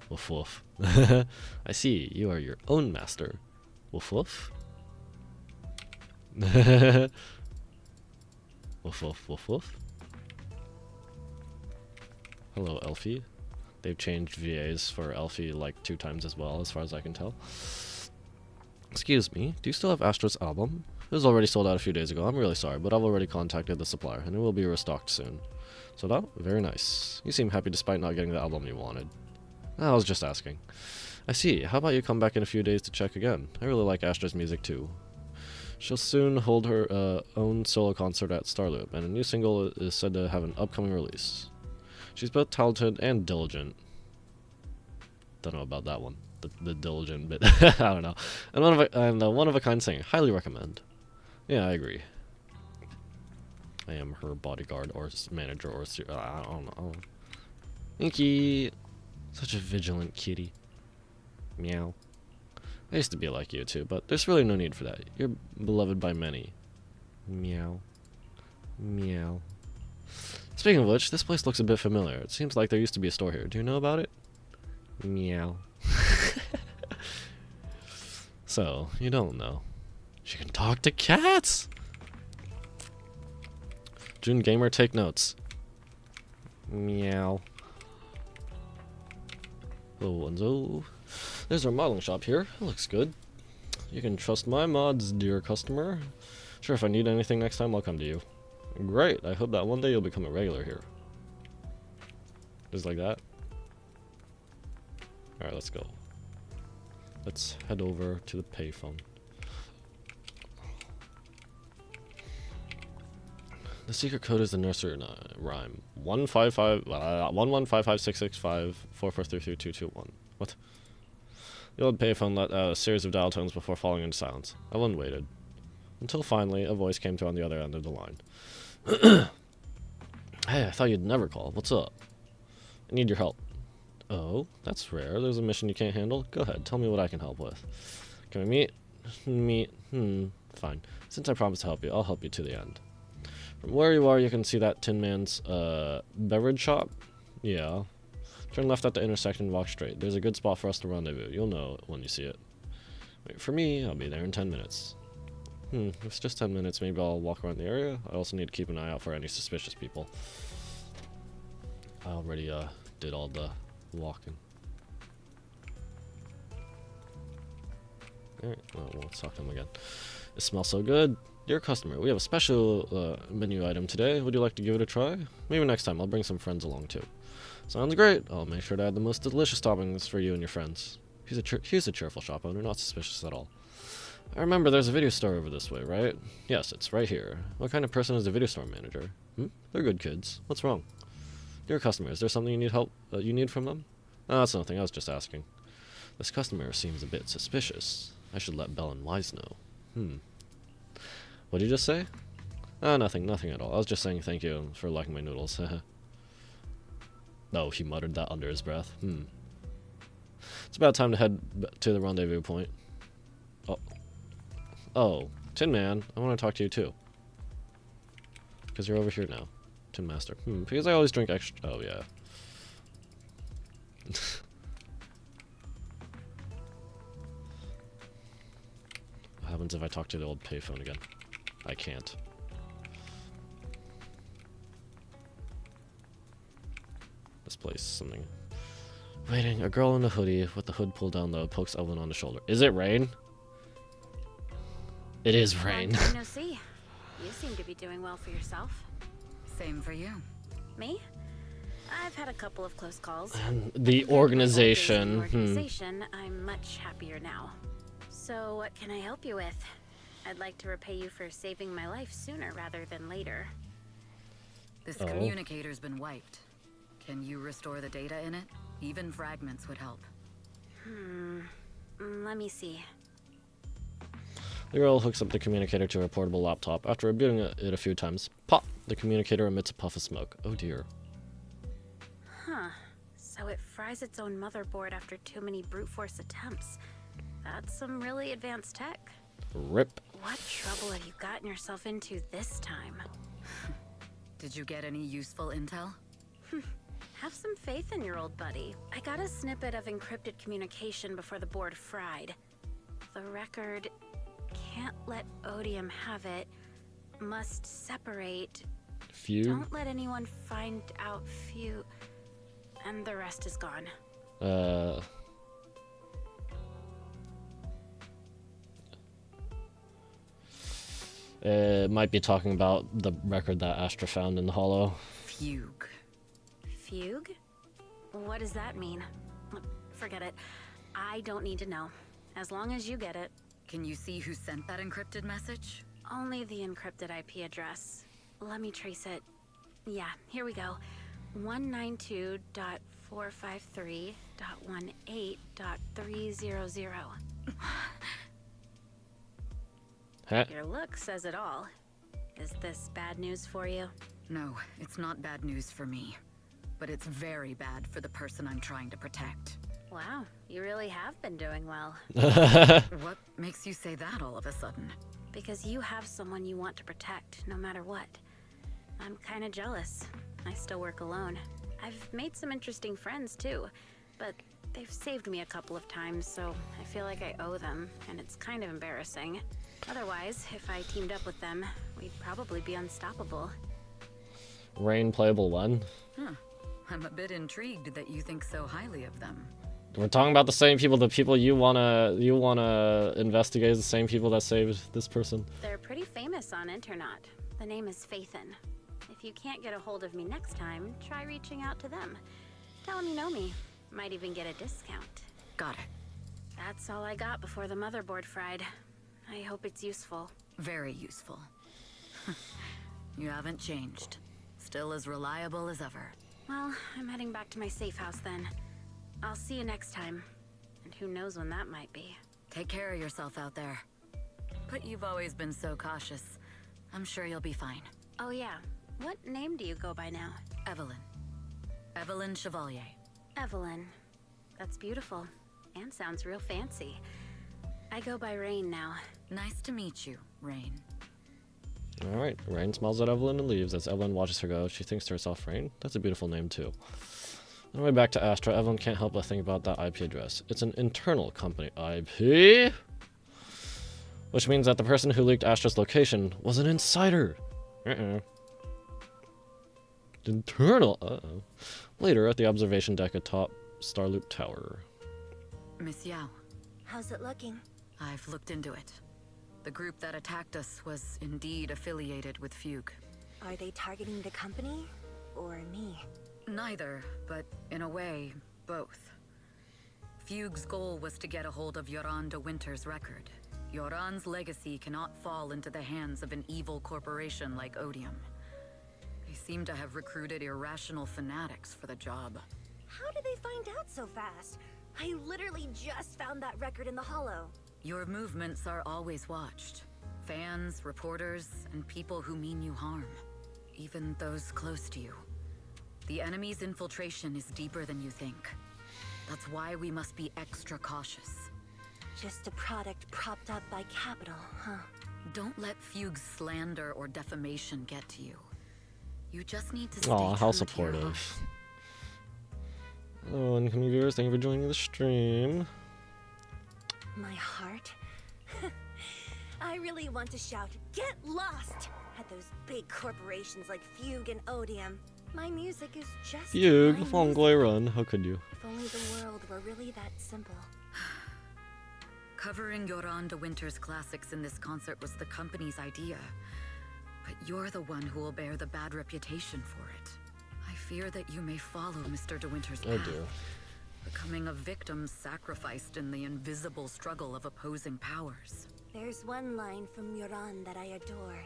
[SPEAKER 1] Woof woof. I see, you are your own master. Woof woof. Woof woof woof woof. Hello, Elfie. They've changed VAs for Elfie like 2 times as well, as far as I can tell. Excuse me, do you still have Astra's album? It was already sold out a few days ago. I'm really sorry, but I've already contacted the supplier, and it will be restocked soon. Sold out? Very nice. You seem happy despite not getting the album you wanted. I was just asking. I see. How about you come back in a few days to check again? I really like Astra's music too. She'll soon hold her own solo concert at Starloop, and a new single is said to have an upcoming release. She's both talented and diligent. Don't know about that one. The diligent bit. I don't know. And one of a kind singer. Highly recommend. Yeah, I agree. I am her bodyguard or manager or I don't know. Inky, such a vigilant kitty. Meow. I used to be like you too, but there's really no need for that. You're beloved by many. Meow. Meow. Speaking of which, this place looks a bit familiar. It seems like there used to be a store here. Do you know about it? Meow. So, you don't know. She can talk to cats! June Gamer, take notes. Meow. Hello, Enzo. There's our modeling shop here. It looks good. You can trust my mods, dear customer. Sure, if I need anything next time, I'll come to you. Great. I hope that one day you'll become a regular here. Just like that. Alright, let's go. Let's head over to the payphone. The secret code is the nursery rhyme. 115566544332221. What? The old payphone let out a series of dial tones before falling into silence. Ellen waited. Until finally, a voice came through on the other end of the line. Hey, I thought you'd never call. What's up? I need your help. Oh, that's rare. There's a mission you can't handle? Go ahead, tell me what I can help with. Can we meet? Fine. Since I promised to help you, I'll help you to the end. From where you are, you can see that Tin Man's, beverage shop? Yeah. Turn left at the intersection and walk straight. There's a good spot for us to rendezvous. You'll know it when you see it. Wait for me, I'll be there in 10 minutes. If it's just 10 minutes, maybe I'll walk around the area. I also need to keep an eye out for any suspicious people. I already, did all the walking. Alright, well, let's talk to him again. It smells so good. Dear customer, we have a special menu item today. Would you like to give it a try? Maybe next time. I'll bring some friends along too. Sounds great. I'll make sure to add the most delicious toppings for you and your friends. He's a cheerful shop owner, not suspicious at all. I remember there's a video store over this way, right? Yes, it's right here. What kind of person is the video store manager? They're good kids. What's wrong? Dear customer, is there something you need you need from them? Oh, that's nothing. I was just asking. This customer seems a bit suspicious. I should let Bell and Wise know. What did you just say? Ah, nothing at all. I was just saying thank you for liking my noodles. Oh, he muttered that under his breath. It's about time to head to the rendezvous point. Oh, Tin Man, I want to talk to you too. Because you're over here now. Tin Master. Because I always drink extra. Oh, yeah. What happens if I talk to the old payphone again? I can't. This place, something. Waiting, a girl in a hoodie with the hood pulled down low pokes Evelyn on the shoulder. Is it Rain? It is Rain.
[SPEAKER 4] Long time no see. You seem to be doing well for yourself.
[SPEAKER 8] Same for you.
[SPEAKER 4] Me? I've had a couple of close calls.
[SPEAKER 1] The organization.
[SPEAKER 4] I'm much happier now. So what can I help you with? I'd like to repay you for saving my life sooner rather than later.
[SPEAKER 8] This communicator's been wiped. Can you restore the data in it? Even fragments would help.
[SPEAKER 4] Let me see.
[SPEAKER 1] The girl hooks up the communicator to her portable laptop. After rebooting it a few times, pop! The communicator emits a puff of smoke. Oh dear.
[SPEAKER 4] Huh. So it fries its own motherboard after too many brute force attempts. That's some really advanced tech.
[SPEAKER 1] Rip.
[SPEAKER 4] What trouble have you gotten yourself into this time?
[SPEAKER 8] Did you get any useful intel?
[SPEAKER 9] Have some faith in your old buddy. I got a snippet of encrypted communication before the board fried. The record can't let Odium have it. Must separate.
[SPEAKER 1] Few?
[SPEAKER 9] Don't let anyone find out few. And the rest is gone.
[SPEAKER 1] It might be talking about the record that Astra found in the hollow.
[SPEAKER 8] Fugue.
[SPEAKER 9] Fugue? What does that mean? Forget it. I don't need to know. As long as you get it.
[SPEAKER 8] Can you see who sent that encrypted message?
[SPEAKER 9] Only the encrypted IP address. Let me trace it. Yeah, here we go. 192.453.18.300.
[SPEAKER 1] Huh?
[SPEAKER 9] Your look says it all. Is this bad news for you?
[SPEAKER 8] No, it's not bad news for me. But it's very bad for the person I'm trying to protect.
[SPEAKER 9] Wow, you really have been doing well.
[SPEAKER 8] What makes you say that all of a sudden?
[SPEAKER 9] Because you have someone you want to protect, no matter what. I'm kinda jealous. I still work alone. I've made some interesting friends, too. But they've saved me a couple of times, so I feel like I owe them, and it's kind of embarrassing. Otherwise, if I teamed up with them, we'd probably be unstoppable.
[SPEAKER 1] Rain playable one.
[SPEAKER 8] Huh. I'm a bit intrigued that you think so highly of them.
[SPEAKER 1] We're talking about the same people. The people you wanna investigate is the same people that saved this person.
[SPEAKER 9] They're pretty famous on Internet. The name is Faithin. If you can't get a hold of me next time, try reaching out to them. Tell them you know me. Might even get a discount.
[SPEAKER 8] Got it.
[SPEAKER 9] That's all I got before the motherboard fried. I hope it's useful.
[SPEAKER 8] Very useful. You haven't changed. Still as reliable as ever.
[SPEAKER 9] Well, I'm heading back to my safe house then. I'll see you next time. And who knows when that might be.
[SPEAKER 8] Take care of yourself out there. But you've always been so cautious. I'm sure you'll be fine.
[SPEAKER 9] Oh yeah, what name do you go by now?
[SPEAKER 8] Evelyn. Evelyn Chevalier.
[SPEAKER 9] Evelyn. That's beautiful. And sounds real fancy. I go by Rain now.
[SPEAKER 8] Nice to meet you, Rain.
[SPEAKER 1] Alright, Rain smiles at Evelyn and leaves. As Evelyn watches her go, she thinks to herself, Rain? That's a beautiful name too. On the way back to Astra, Evelyn can't help but think about that IP address. It's an internal company IP? Which means that the person who leaked Astra's location was an insider. Internal? Later, at the observation deck atop Starloop Tower.
[SPEAKER 8] Miss Yao.
[SPEAKER 7] How's it looking?
[SPEAKER 8] I've looked into it. The group that attacked us was indeed affiliated with Fugue.
[SPEAKER 7] Are they targeting the company or me?
[SPEAKER 8] Neither, but in a way, both. Fugue's goal was to get a hold of Yoran de Winter's record. Yoran's legacy cannot fall into the hands of an evil corporation like Odium. They seem to have recruited irrational fanatics for the job.
[SPEAKER 7] How did they find out so fast? I literally just found that record in the hollow.
[SPEAKER 8] Your movements are always watched. Fans, reporters, and people who mean you harm. Even those close to you. The enemy's infiltration is deeper than you think. That's why we must be extra cautious.
[SPEAKER 7] Just a product propped up by capital, huh?
[SPEAKER 8] Don't let Fugue's slander or defamation get to you. You just need to stay
[SPEAKER 1] Aw, how
[SPEAKER 8] true to your
[SPEAKER 1] supportive.
[SPEAKER 8] heart.
[SPEAKER 1] Hello, incoming viewers. Thank you for joining the stream.
[SPEAKER 7] My heart? I really want to shout, "Get lost!" at those big corporations like Fugue and Odium. My music is just
[SPEAKER 1] Fugue,
[SPEAKER 7] my
[SPEAKER 1] long
[SPEAKER 7] music.
[SPEAKER 1] way run. How could you?
[SPEAKER 7] If only the world were really that simple.
[SPEAKER 8] Covering Yoran de Winter's classics in this concert was the company's idea. But you're the one who will bear the bad reputation for it. I fear that you may follow Mr. de Winter's path.
[SPEAKER 1] Oh dear.
[SPEAKER 8] Becoming a victim sacrificed in the invisible struggle of opposing powers.
[SPEAKER 7] There's one line from Yoran that I adore.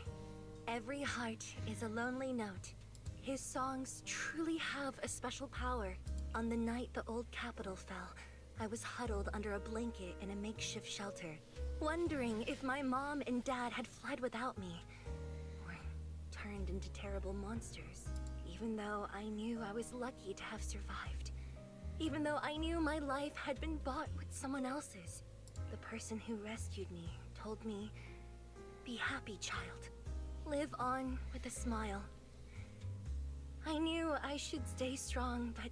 [SPEAKER 7] Every heart is a lonely note. His songs truly have a special power. On the night the old capital fell, I was huddled under a blanket in a makeshift shelter, wondering if my mom and dad had fled without me, or turned into terrible monsters. Even though I knew I was lucky to have survived. Even though I knew my life had been bought with someone else's. The person who rescued me told me, "Be happy, child. Live on with a smile." I knew I should stay strong, but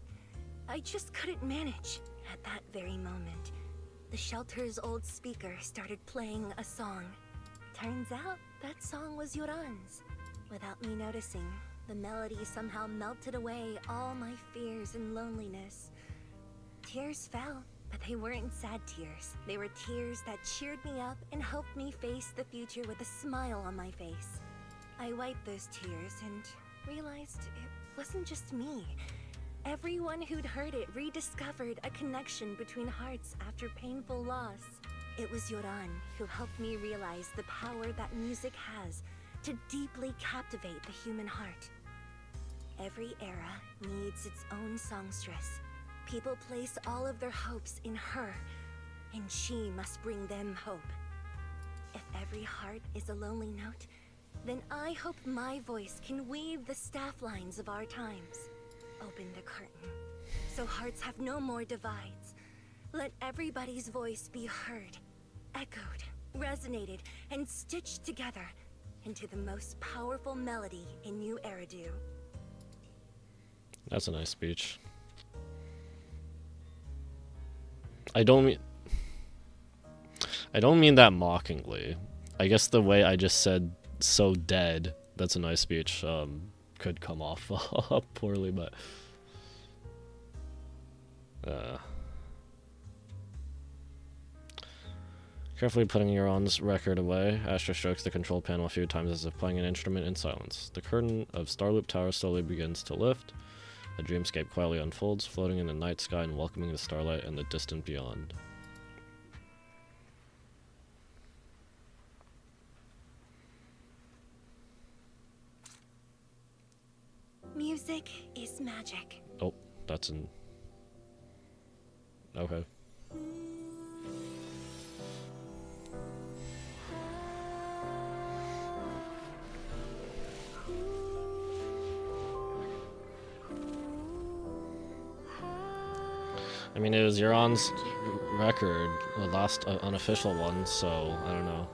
[SPEAKER 7] I just couldn't manage. At that very moment, the shelter's old speaker started playing a song. Turns out, that song was Yoran's. Without me noticing, the melody somehow melted away all my fears and loneliness. Tears fell, but they weren't sad tears. They were tears that cheered me up and helped me face the future with a smile on my face. I wiped those tears and realized it wasn't just me. Everyone who'd heard it rediscovered a connection between hearts after painful loss. It was Yoran who helped me realize the power that music has to deeply captivate the human heart. Every era needs its own songstress. People place all of their hopes in her, and she must bring them hope. If every heart is a lonely note, then I hope my voice can weave the staff lines of our times. Open the curtain, so hearts have no more divides. Let everybody's voice be heard, echoed, resonated, and stitched together into the most powerful melody in New Eridu.
[SPEAKER 1] That's a nice speech. I don't mean that mockingly. I guess the way I just said "so dead," that's a nice speech, could come off poorly, but carefully putting Euron's record away, Astra strokes the control panel a few times as if playing an instrument in silence. The curtain of Starloop Tower slowly begins to lift. A dreamscape quietly unfolds, floating in the night sky and welcoming the starlight and the distant beyond.
[SPEAKER 7] Music is magic.
[SPEAKER 1] Oh, that's an... Okay. I mean, it was Euron's record, the last unofficial one, so I don't know.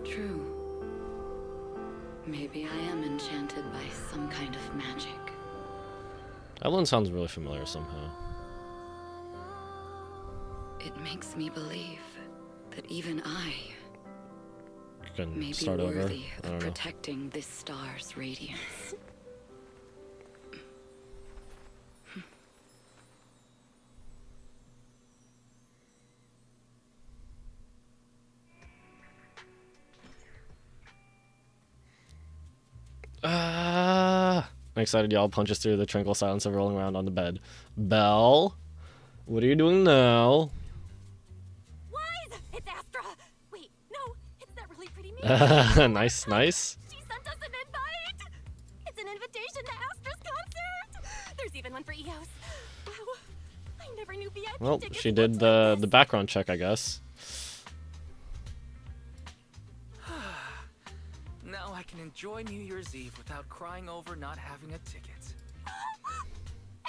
[SPEAKER 8] True. Maybe I am enchanted by some kind of magic.
[SPEAKER 1] That one sounds really familiar somehow.
[SPEAKER 8] It makes me believe that even I
[SPEAKER 1] Can
[SPEAKER 8] may be
[SPEAKER 1] start over.
[SPEAKER 8] worthy
[SPEAKER 1] I
[SPEAKER 8] of
[SPEAKER 1] don't know.
[SPEAKER 8] protecting this star's radiance.
[SPEAKER 1] I'm excited y'all punches through the tranquil silence of rolling around on the bed. Belle? What are you doing now?
[SPEAKER 4] Wise! It's Astra! Wait, no, it's that really pretty man.
[SPEAKER 1] Nice, nice.
[SPEAKER 4] She sent us an invite! It's an invitation to Astra's concert! There's even one for EOS. Wow, I never knew VIP
[SPEAKER 1] Well,
[SPEAKER 4] tickets
[SPEAKER 1] she did
[SPEAKER 4] looked like
[SPEAKER 1] the background check, I guess.
[SPEAKER 6] Now I can enjoy New Year's Eve without crying over not having a ticket.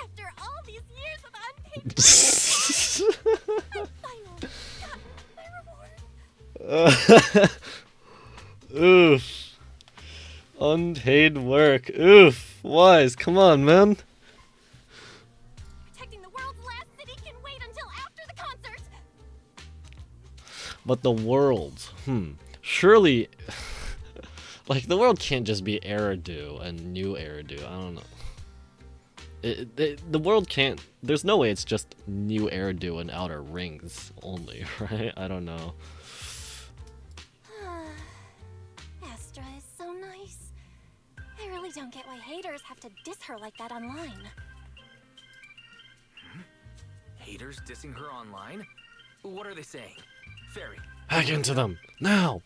[SPEAKER 4] After all these years of unpaid I finally got my reward.
[SPEAKER 1] Oof. Unpaid work. Oof. Wise, come on, man.
[SPEAKER 4] Protecting the world's last city can wait until after the concert.
[SPEAKER 1] But the world, surely, like, the world can't just be Eridu and New Eridu. I don't know. The world can't. There's no way it's just New Eridu and Outer Rings only, right? I don't know.
[SPEAKER 4] Astra is so nice. I really don't get why haters have to diss her like that online.
[SPEAKER 6] Haters dissing her online? What are they saying? Fairy.
[SPEAKER 1] Hack into them now.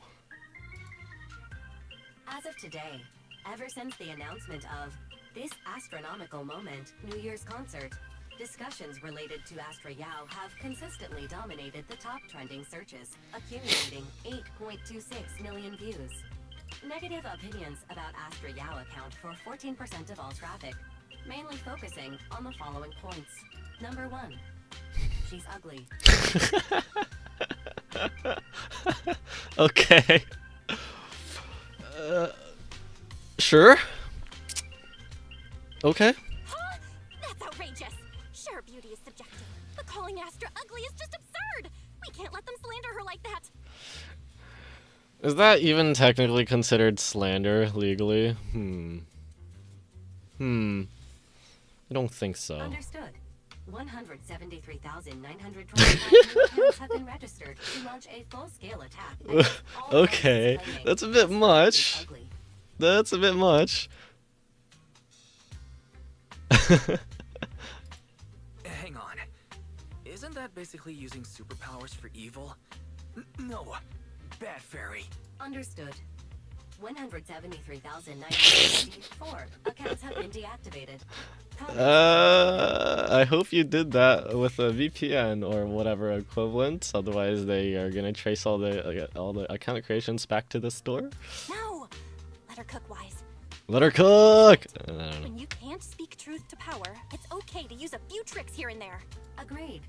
[SPEAKER 5] As of today, ever since the announcement of this astronomical moment New Year's concert, discussions related to Astra Yao have consistently dominated the top trending searches, accumulating 8.26 million views. Negative opinions about Astra Yao account for 14% of all traffic, mainly focusing on the following points. Number 1. she's ugly.
[SPEAKER 1] Okay. Sure. Okay.
[SPEAKER 4] Huh? That's outrageous. Sure, beauty is subjective, but calling Astra ugly is just absurd. We can't let them slander her like that.
[SPEAKER 1] Is that even technically considered slander legally? I don't think so.
[SPEAKER 5] Understood. 173,925 new accounts have been registered to launch a full-scale attack against all
[SPEAKER 1] Okay,
[SPEAKER 5] claiming
[SPEAKER 1] that's a bit
[SPEAKER 5] Astra
[SPEAKER 1] much.
[SPEAKER 5] is ugly.
[SPEAKER 1] That's a bit much.
[SPEAKER 6] Hang on. Isn't that basically using superpowers for evil? No. Bad fairy.
[SPEAKER 5] Understood. 173,994 accounts have been deactivated.
[SPEAKER 1] I hope you did that with a VPN or whatever equivalent. Otherwise, they are gonna trace all the account creations back to the store.
[SPEAKER 4] No! Let her cook, Wise.
[SPEAKER 1] Let her cook.
[SPEAKER 4] When you can't speak truth to power, it's okay to use a few tricks here and there.
[SPEAKER 5] Agreed.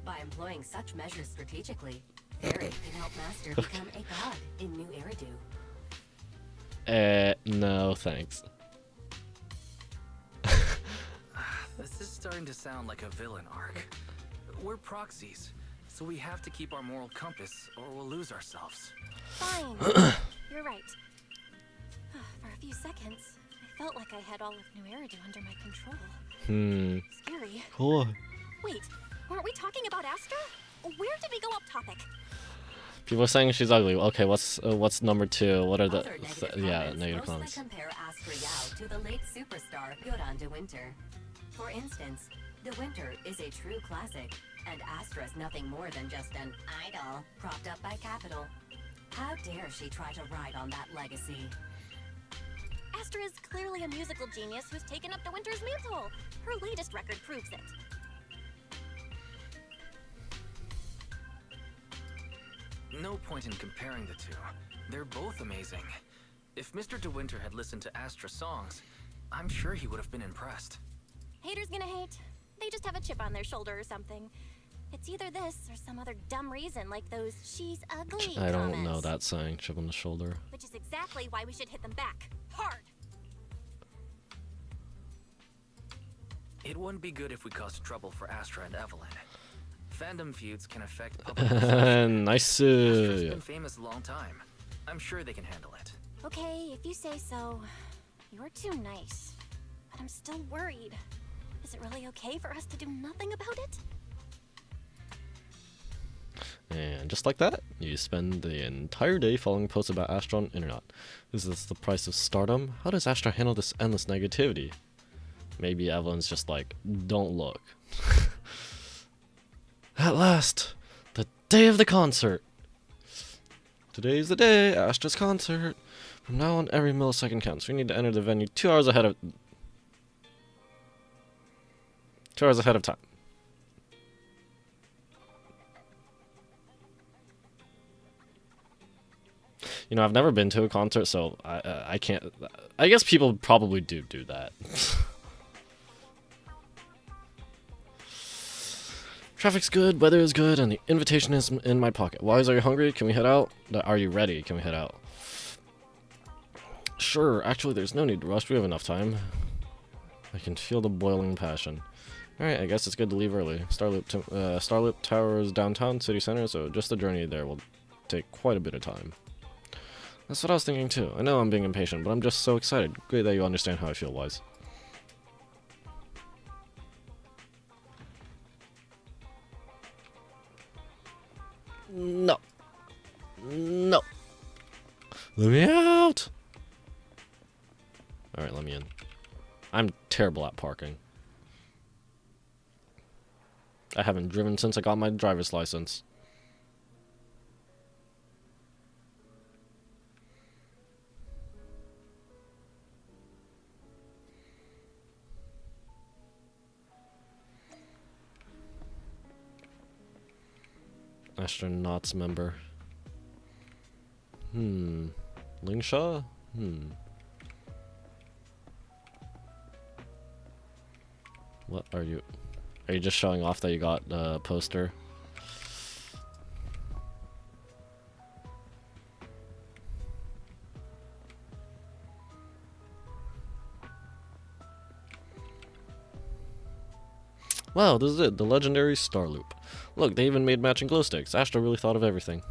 [SPEAKER 5] By employing such measures strategically, Fairy can help Master become a god in New Eridu.
[SPEAKER 1] No, thanks.
[SPEAKER 6] This is starting to sound like a villain arc. We're proxies, so we have to keep our moral compass or we'll lose ourselves.
[SPEAKER 4] Fine. You're right. For a few seconds, I felt like I had all of New Eridu under my control. Scary.
[SPEAKER 1] Cool.
[SPEAKER 4] Wait, weren't we talking about Astra? Where did we go off topic?
[SPEAKER 1] People are saying she's ugly. Okay, what's number 2? What are the
[SPEAKER 5] Other negative
[SPEAKER 1] negative
[SPEAKER 5] comments
[SPEAKER 1] comments?
[SPEAKER 5] mostly compare Astra Yao to the late superstar Yoran de Winter. For instance, De Winter is a true classic, and Astra's nothing more than just an idol propped up by capital. How dare she try to ride on that legacy?
[SPEAKER 4] Astra is clearly a musical genius who's taken up the Winter's mantle. Her latest record proves it.
[SPEAKER 6] No point in comparing the two. They're both amazing. If Mr. De Winter had listened to Astra songs, I'm sure he would have been impressed.
[SPEAKER 4] Haters gonna hate. They just have a chip on their shoulder or something. It's either this or some other dumb reason like those "she's ugly"
[SPEAKER 1] I don't
[SPEAKER 4] comments.
[SPEAKER 1] know that saying. Chip on the shoulder.
[SPEAKER 4] Which is exactly why we should hit them back. Hard!
[SPEAKER 6] It wouldn't be good if we caused trouble for Astra and Evelyn. Fandom feuds can affect public perception.
[SPEAKER 1] Nice.
[SPEAKER 6] Astra's been famous a long time. I'm sure they can handle it.
[SPEAKER 4] Okay, if you say so. You're too nice. But I'm still worried. Is it really okay for us to do nothing about it?
[SPEAKER 1] And just like that, you spend the entire day following posts about Astra on the internet. Is this the price of stardom? How does Astra handle this endless negativity? Maybe Evelyn's just like, don't look. At last, the day of the concert. Today's the day, Astra's concert. From now on, every millisecond counts. We need to enter the venue 2 hours ahead of... 2 hours ahead of time. You know, I've never been to a concert, so I can't... I guess people probably do that. Traffic's good, weather is good, and the invitation is in my pocket. Wise, are you hungry? Can we head out? Are you ready? Can we head out? Sure, actually there's no need to rush. We have enough time. I can feel the boiling passion. Alright, I guess it's good to leave early. Starloop Tower is downtown, city center, so just the journey there will take quite a bit of time. That's what I was thinking too. I know I'm being impatient, but I'm just so excited. Great that you understand how I feel, Wise. No. No. Let me out! Alright, let me in. I'm terrible at parking. I haven't driven since I got my driver's license. Astronauts member. Lingshaw? What are you? Are you just showing off that you got the poster? Wow, this is it, the legendary Star Loop. Look, they even made matching glow sticks. Astra really thought of everything.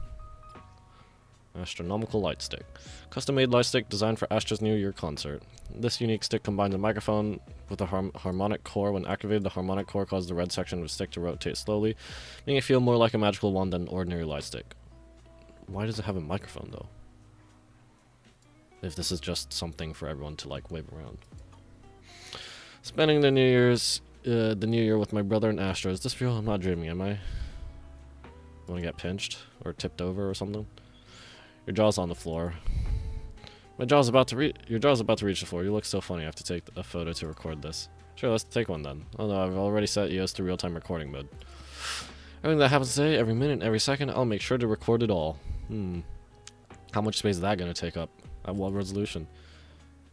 [SPEAKER 1] Astra-nomical light stick. Custom-made light stick designed for Astra's New Year concert. This unique stick combines a microphone with a harmonic core. When activated, the harmonic core causes the red section of the stick to rotate slowly, making it feel more like a magical wand than an ordinary light stick. Why does it have a microphone, though? If this is just something for everyone to, like, wave around. Spending the New Year with my brother and Astra. Is this real? I'm not dreaming, am I? Want to get pinched? Or tipped over or something? Your jaw's on the floor. Your jaw's about to reach the floor. You look so funny. I have to take a photo to record this. Sure, let's take one then. Oh no, I've already set EOS to real-time recording mode. Everything that happens today, every minute, every second, I'll make sure to record it all. How much space is that going to take up? At what resolution?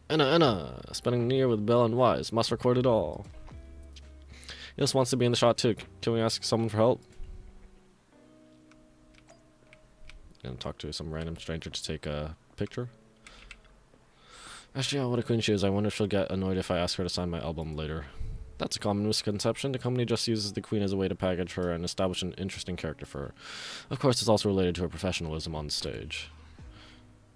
[SPEAKER 1] Anna! Spending the New Year with Belle and Wise. Must record it all. EOS wants to be in the shot too. Can we ask someone for help? And talk to some random stranger to take a picture. Actually, what a queen she is. I wonder if she'll get annoyed if I ask her to sign my album later. That's a common misconception. The company just uses the queen as a way to package her and establish an interesting character for her. Of course, it's also related to her professionalism on stage.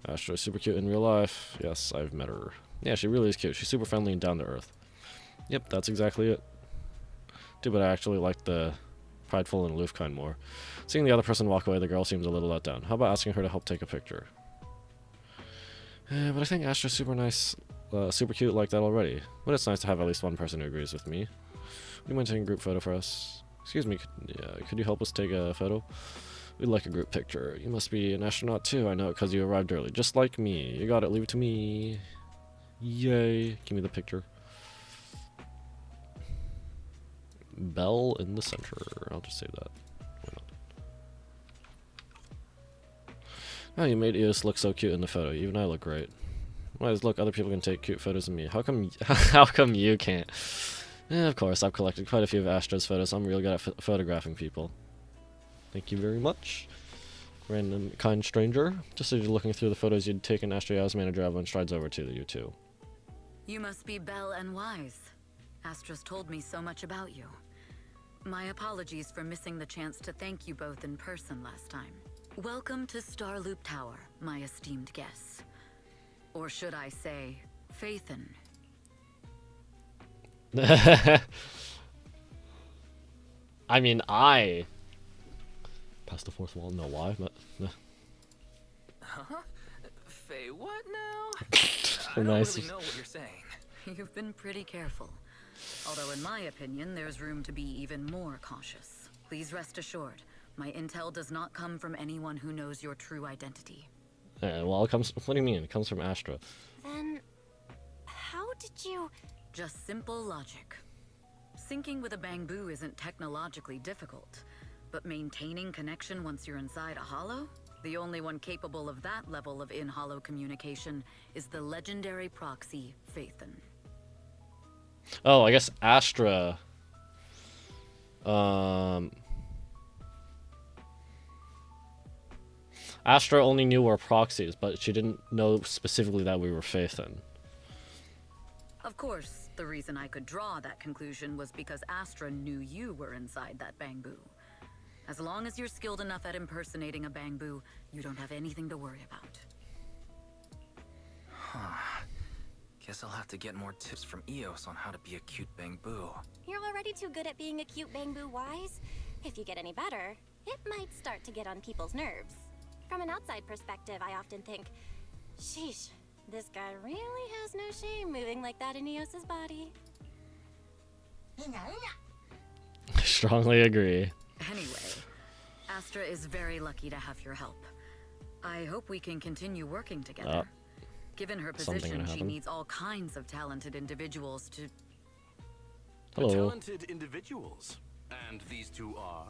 [SPEAKER 1] Astra is super cute in real life. Yes, I've met her. Yeah, she really is cute. She's super friendly and down to earth. Yep, that's exactly it. Dude, but I actually like the prideful and aloof kind more. Seeing the other person walk away, the girl seems a little let down. How about asking her to help take a picture? But I think Astra's super nice, super cute like that already. But it's nice to have at least one person who agrees with me. Would you mind taking a group photo for us? Excuse me, could you help us take a photo? We'd like a group picture. You must be an astronaut too, I know it because you arrived early. Just like me. You got it, leave it to me. Yay. Give me the picture. Belle in the center. I'll just say that. Oh, you made EOS look so cute in the photo. Even I look great. Why, look, other people can take cute photos of me. How come how come you can't? Of course, I've collected quite a few of Astra's photos. I'm real good at photographing people. Thank you very much. Random kind stranger. Just as you're looking through the photos you'd taken, Astra manager Evelyn strides over to you two.
[SPEAKER 8] You must be Belle and Wise. Astra's told me so much about you. My apologies for missing the chance to thank you both in person last time. Welcome to Starloop Tower, my esteemed guests. Or should I say, Faithen.
[SPEAKER 1] I mean, I passed the fourth wall. No, why? But,
[SPEAKER 6] Huh? Faye, what now? I
[SPEAKER 1] Nice.
[SPEAKER 6] don't really know what you're saying.
[SPEAKER 8] You've been pretty careful. Although in my opinion, there's room to be even more cautious. Please rest assured, my intel does not come from anyone who knows your true identity.
[SPEAKER 1] well, it comes. What do you mean? It comes from Astra.
[SPEAKER 4] Then, how did you...
[SPEAKER 8] Just simple logic. Syncing with a bamboo isn't technologically difficult, but maintaining connection once you're inside a hollow? The only one capable of that level of in-hollow communication is the legendary proxy, Faithen.
[SPEAKER 1] Oh, I guess Astra. Astra only knew our proxies, but she didn't know specifically that we were Faithen.
[SPEAKER 8] Of course, the reason I could draw that conclusion was because Astra knew you were inside that bamboo. As long as you're skilled enough at impersonating a bamboo, you don't have anything to worry about.
[SPEAKER 6] Guess I'll have to get more tips from EOS on how to be a cute bamboo.
[SPEAKER 4] You're already too good at being a cute bamboo, Wise. If you get any better, it might start to get on people's nerves. From an outside perspective, I often think, sheesh, this guy really has no shame moving like that in EOS's body.
[SPEAKER 1] I strongly agree.
[SPEAKER 8] Anyway, Astra is very lucky to have your help. I hope we can continue working together. Given her position, she needs all kinds of talented individuals to...
[SPEAKER 1] Hello.
[SPEAKER 10] Talented individuals. And these two are?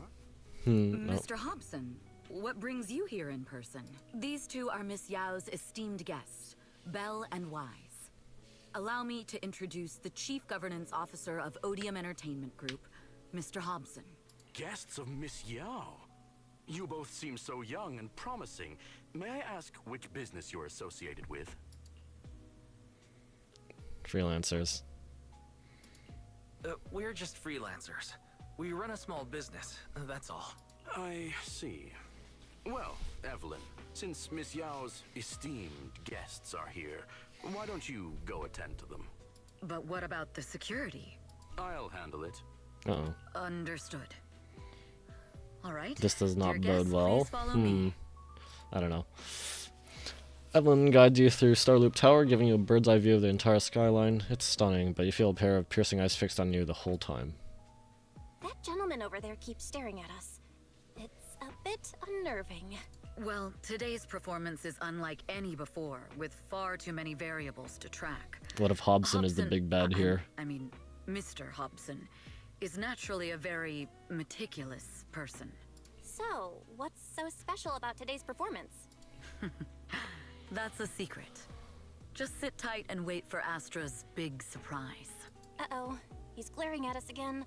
[SPEAKER 8] Mr. Hobson, what brings you here in person? These two are Miss Yao's esteemed guests, Belle and Wise. Allow me to introduce the Chief Governance Officer of Odium Entertainment Group, Mr. Hobson.
[SPEAKER 10] Guests of Miss Yao. You both seem so young and promising. May I ask which business you're associated with?
[SPEAKER 1] Freelancers.
[SPEAKER 6] We're just freelancers. We run a small business, that's all.
[SPEAKER 10] I see. Well, Evelyn, since Miss Yao's esteemed guests are here, why don't you go attend to them?
[SPEAKER 8] But what about the security?
[SPEAKER 10] I'll handle it.
[SPEAKER 1] Uh-oh.
[SPEAKER 8] Understood. All right.
[SPEAKER 1] This does not
[SPEAKER 8] Dear
[SPEAKER 1] bode
[SPEAKER 8] guests,
[SPEAKER 1] well.
[SPEAKER 8] please follow me.
[SPEAKER 1] I don't know. Evelyn guides you through Starloop Tower, giving you a bird's eye view of the entire skyline. It's stunning, but you feel a pair of piercing eyes fixed on you the whole time.
[SPEAKER 4] That gentleman over there keeps staring at us. It's a bit unnerving.
[SPEAKER 8] Well, today's performance is unlike any before, with far too many variables to track.
[SPEAKER 1] What if Hobson is the big bad here?
[SPEAKER 8] I mean, Mr. Hobson is naturally a very meticulous person.
[SPEAKER 4] So, what's so special about today's performance?
[SPEAKER 8] That's a secret. Just sit tight and wait for Astra's big surprise.
[SPEAKER 4] Uh-oh, he's glaring at us again.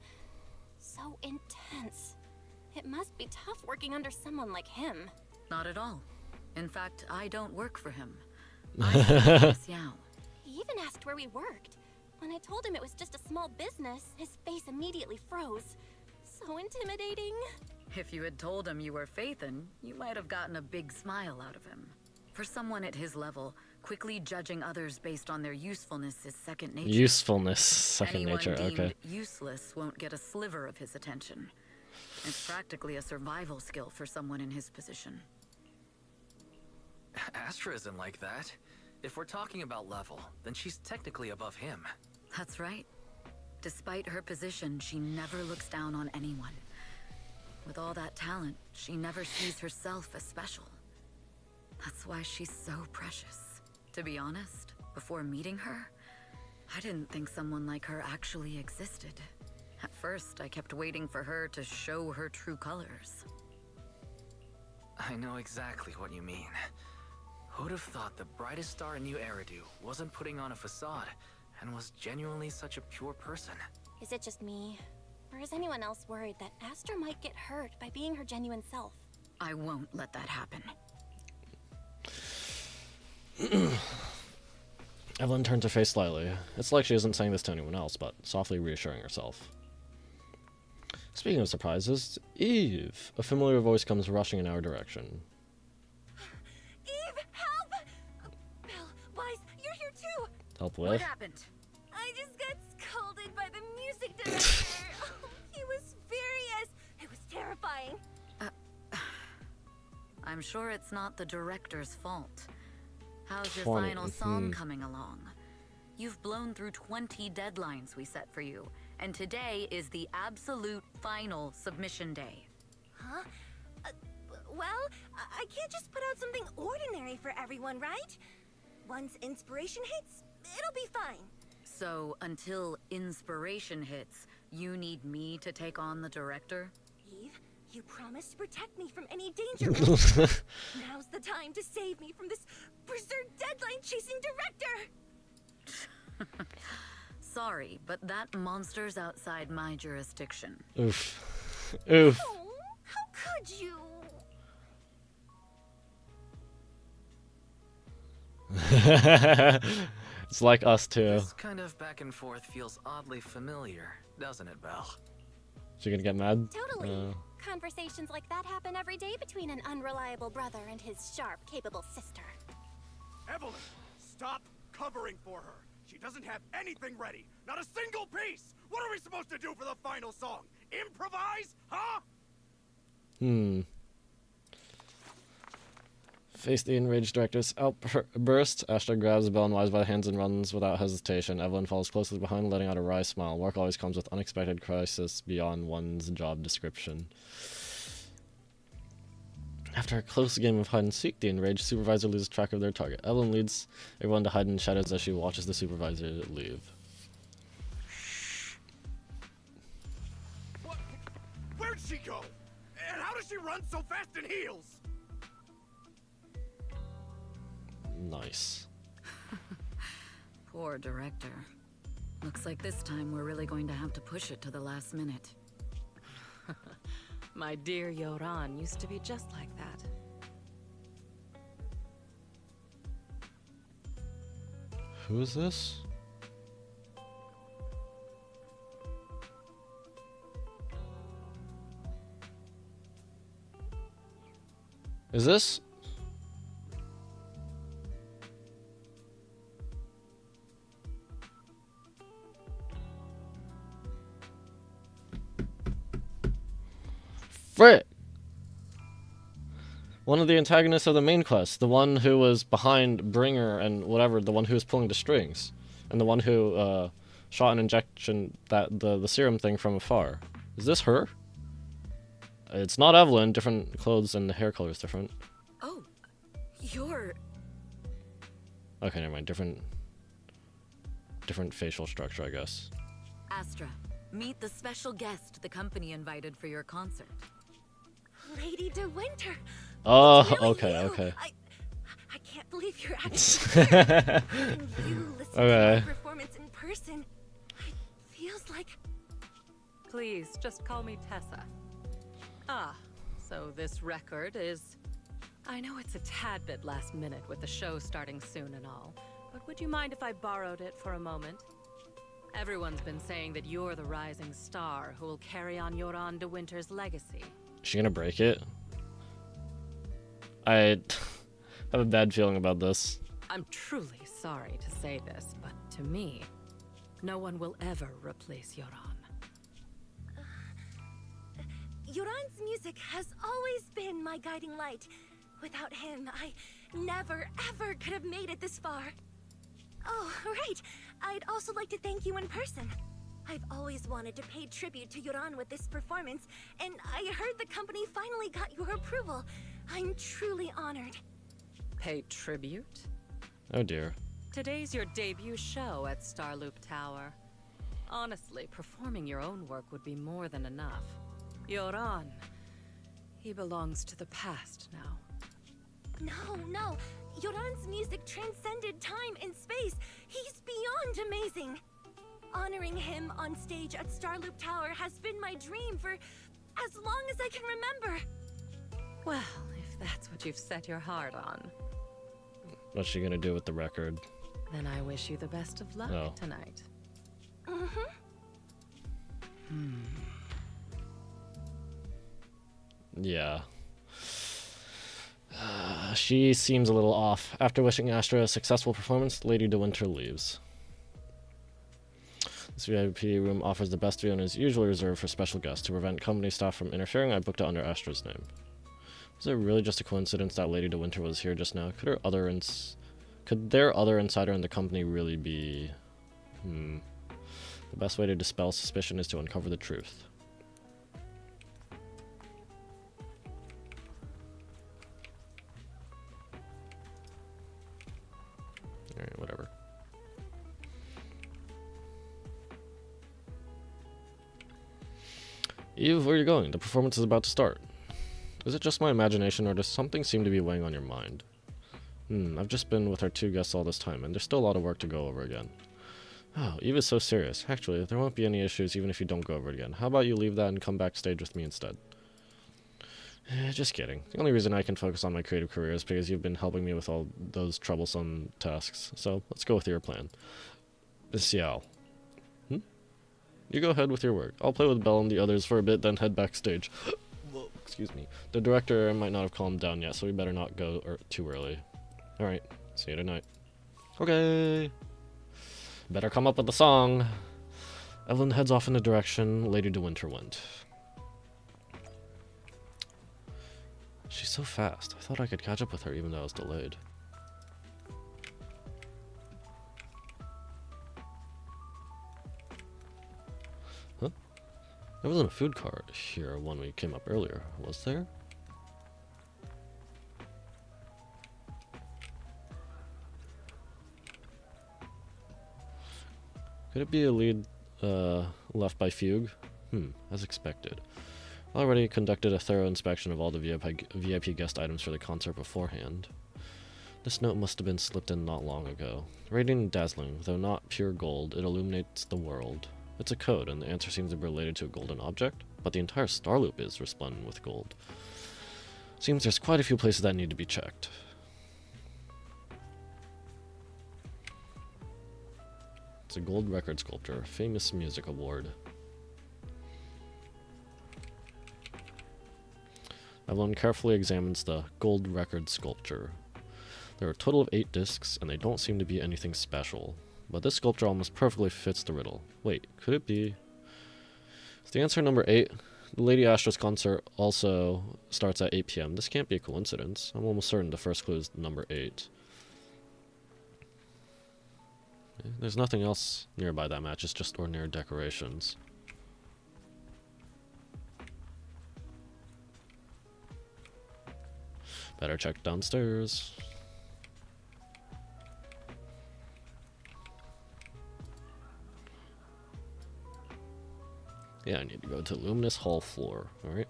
[SPEAKER 4] So intense. It must be tough working under someone like him.
[SPEAKER 8] Not at all. In fact, I don't work for him. I work for Miss Yao.
[SPEAKER 4] He even asked where we worked. When I told him it was just a small business, his face immediately froze. So intimidating.
[SPEAKER 8] If you had told him you were Phaethon, you might have gotten a big smile out of him. For someone at his level, quickly judging others based on their usefulness is second nature.
[SPEAKER 1] Usefulness, second nature,
[SPEAKER 8] Anyone deemed
[SPEAKER 1] okay.
[SPEAKER 8] useless won't get a sliver of his attention. It's practically a survival skill for someone in his position.
[SPEAKER 6] Astra isn't like that. If we're talking about level, then she's technically above him.
[SPEAKER 8] That's right. Despite her position, she never looks down on anyone. With all that talent, she never sees herself as special. That's why she's so precious. To be honest, before meeting her, I didn't think someone like her actually existed. At first, I kept waiting for her to show her true colors.
[SPEAKER 6] I know exactly what you mean. Who'd have thought the brightest star in New Eridu wasn't putting on a facade and was genuinely such a pure person?
[SPEAKER 4] Is it just me? Or is anyone else worried that Astra might get hurt by being her genuine self?
[SPEAKER 8] I won't let that happen.
[SPEAKER 1] Evelyn turns her face slightly. It's like she isn't saying this to anyone else, but softly reassuring herself. Speaking of surprises, Eve! A familiar voice comes rushing in our direction.
[SPEAKER 7] Eve, help! Belle, Wise, you're here too!
[SPEAKER 1] Help
[SPEAKER 8] What
[SPEAKER 1] with?
[SPEAKER 8] happened?
[SPEAKER 7] I just got scolded by the music director. Oh, he was furious. It was terrifying.
[SPEAKER 8] I'm sure it's not the director's fault. How's your
[SPEAKER 1] Funny,
[SPEAKER 8] final song coming along? You've blown through 20 deadlines we set for you, and today is the absolute final submission day.
[SPEAKER 7] Huh? Well, I can't just put out something ordinary for everyone, right? Once inspiration hits, it'll be fine.
[SPEAKER 8] So, until inspiration hits, you need me to take on the director?
[SPEAKER 7] Eve, you promised to protect me from any danger. Right? Now's the time to save me from this berserk deadline-chasing director!
[SPEAKER 8] Sorry, but that monster's outside my jurisdiction.
[SPEAKER 1] Oof. Oof.
[SPEAKER 7] Oh, how could you?
[SPEAKER 1] It's like us too.
[SPEAKER 6] This kind of back and forth feels oddly familiar, doesn't it, Belle?
[SPEAKER 1] She gonna get mad?
[SPEAKER 4] Totally. Conversations like that happen every day between an unreliable brother and his sharp, capable sister.
[SPEAKER 3] Evelyn, stop covering for her. She doesn't have anything ready. Not a single piece. What are we supposed to do for the final song? Improvise? Huh?
[SPEAKER 1] Face the enraged director's outburst. Astra grabs Belle and Wise by the hands and runs without hesitation. Evelyn follows closely behind, letting out a wry smile. Work always comes with unexpected crisis beyond one's job description. After a close game of hide-and-seek, the enraged supervisor loses track of their target. Evelyn leads everyone to hide in shadows as she watches the supervisor leave.
[SPEAKER 3] What? Where'd she go? And how does she run so fast in heels?
[SPEAKER 1] Nice.
[SPEAKER 8] Poor director. Looks like this time we're really going to have to push it to the last minute.
[SPEAKER 11] My dear Yoran used to be just like that.
[SPEAKER 1] Who is this? Is this? Frick! One of the antagonists of the main quest, the one who was behind Bringer and whatever, the one who was pulling the strings, and the one who shot an injection, that the serum thing from afar. Is this her? It's not Evelyn. Different clothes and the hair color is different.
[SPEAKER 8] Oh, you're...
[SPEAKER 1] Okay, never mind. Different facial structure, I guess.
[SPEAKER 8] Astra, meet the special guest the company invited for your concert.
[SPEAKER 7] Lady De Winter.
[SPEAKER 1] Oh,
[SPEAKER 7] It's really
[SPEAKER 1] okay,
[SPEAKER 7] you.
[SPEAKER 1] okay.
[SPEAKER 7] I can't believe you're actually here. And you listen to
[SPEAKER 1] Okay.
[SPEAKER 7] my performance in person. It feels like...
[SPEAKER 11] Please, just call me Tessa. Ah, so this record is... I know it's a tad bit last minute with the show starting soon and all, but would you mind if I borrowed it for a moment? Everyone's been saying that you're the rising star who will carry on Yoran De Winter's legacy.
[SPEAKER 1] Is she gonna break it? I have a bad feeling about this.
[SPEAKER 11] I'm truly sorry to say this, but to me, no one will ever replace Yoran.
[SPEAKER 7] Yoran's music has always been my guiding light. Without him, I never, ever could have made it this far. Oh, right. I'd also like to thank you in person. I've always wanted to pay tribute to Yoran with this performance, and I heard the company finally got your approval. I'm truly honored.
[SPEAKER 11] Pay tribute?
[SPEAKER 1] Oh dear.
[SPEAKER 11] Today's your debut show at Starloop Tower. Honestly, performing your own work would be more than enough. Yoran, he belongs to the past now.
[SPEAKER 7] No. Yoran's music transcended time and space. He's beyond amazing. Honoring him on stage at Starloop Tower has been my dream for as long as I can remember.
[SPEAKER 11] Well, if that's what you've set your heart on,
[SPEAKER 1] What's she gonna do with the record?
[SPEAKER 11] then I wish you the best of luck
[SPEAKER 1] Oh.
[SPEAKER 11] tonight.
[SPEAKER 1] Yeah. She seems a little off. After wishing Astra a successful performance, Lady De Winter leaves. This VIP room offers the best view and is usually reserved for special guests. To prevent company staff from interfering, I booked it under Astra's name. Was it really just a coincidence that Lady De Winter was here just now? Could their other insider in the company really be... The best way to dispel suspicion is to uncover the truth. Alright, whatever. Eve, where are you going? The performance is about to start. Is it just my imagination, or does something seem to be weighing on your mind? I've just been with our two guests all this time, and there's still a lot of work to go over again. Oh, Eve is so serious. Actually, there won't be any issues even if you don't go over it again. How about you leave that and come backstage with me instead? Just kidding. The only reason I can focus on my creative career is because you've been helping me with all those troublesome tasks. So, let's go with your plan. Xiao. You go ahead with your work. I'll play with Belle and the others for a bit, then head backstage. Whoa, excuse me. The director might not have calmed down yet, so we better not go too early. Alright, see you tonight. Okay. Better come up with a song. Evelyn heads off in the direction Lady De Winter went. She's so fast. I thought I could catch up with her even though I was delayed. Huh? There wasn't a food cart here when we came up earlier, was there? Could it be a lead left by Fugue? As expected. I already conducted a thorough inspection of all the VIP guest items for the concert beforehand. This note must have been slipped in not long ago. Radiant and dazzling, though not pure gold, it illuminates the world. It's a code, and the answer seems to be related to a golden object, but the entire star loop is resplendent with gold. Seems there's quite a few places that need to be checked. It's a gold record sculpture, famous music award. Evelyn carefully examines the gold record sculpture. There are a total of 8 discs, and they don't seem to be anything special. But this sculpture almost perfectly fits the riddle. Wait, could it be? Is the answer number 8? The Lady Astra's concert also starts at 8 p.m. This can't be a coincidence. I'm almost certain the first clue is number 8. There's nothing else nearby that matches, just ordinary decorations. Better check downstairs. Yeah, I need to go to Luminous Hall floor, alright?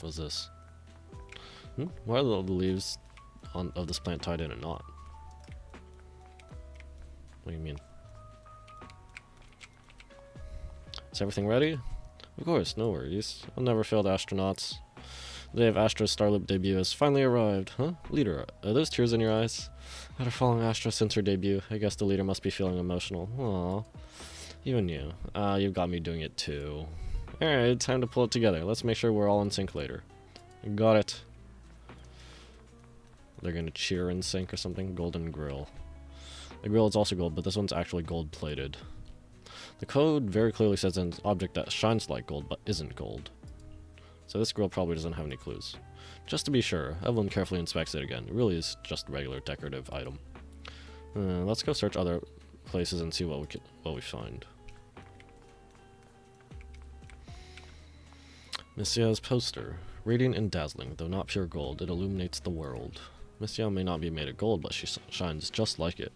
[SPEAKER 1] What's this? Why are the leaves of this plant tied in a knot? What do you mean? Is everything ready? Of course, no worries. I'll never fail the astronauts. The day of Astra's Starloop debut has finally arrived. Huh? Leader, are those tears in your eyes? After following Astra since her debut, I guess the leader must be feeling emotional. Aww. Even you. You've got me doing it too. Alright, time to pull it together. Let's make sure we're all in sync later. Got it. They're gonna cheer in sync or something. Golden grill. The grill is also gold, but this one's actually gold plated. The code very clearly says an object that shines like gold but isn't gold. So this grill probably doesn't have any clues. Just to be sure, Evelyn carefully inspects it again. It really is just a regular decorative item. Let's go search other places and see what we find. Miss Yao's poster. Radiant and dazzling, though not pure gold, it illuminates the world. Miss Yao may not be made of gold, but she shines just like it.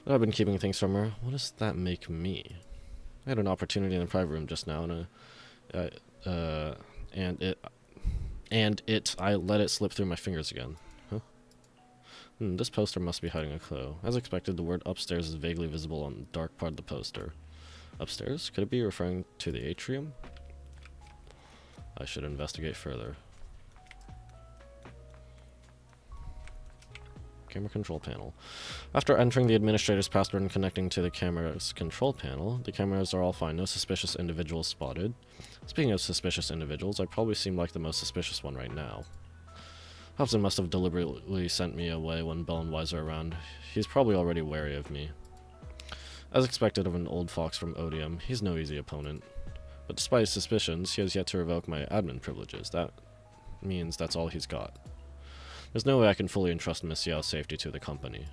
[SPEAKER 1] But I've been keeping things from her. What does that make me? I had an opportunity in the private room just now, and I let it slip through my fingers again. Huh? This poster must be hiding a clue. As expected, the word upstairs is vaguely visible on the dark part of the poster. Upstairs? Could it be referring to the atrium? I should investigate further. Camera control panel. After entering the administrator's password and connecting to the camera's control panel, the cameras are all fine. No suspicious individuals spotted. Speaking of suspicious individuals, I probably seem like the most suspicious one right now. Hobson must have deliberately sent me away when Bell and Wise are around. He's probably already wary of me. As expected of an old fox from Odium, he's no easy opponent. But despite his suspicions, he has yet to revoke my admin privileges. That means that's all he's got. There's no way I can fully entrust Miss Yao's safety to the company.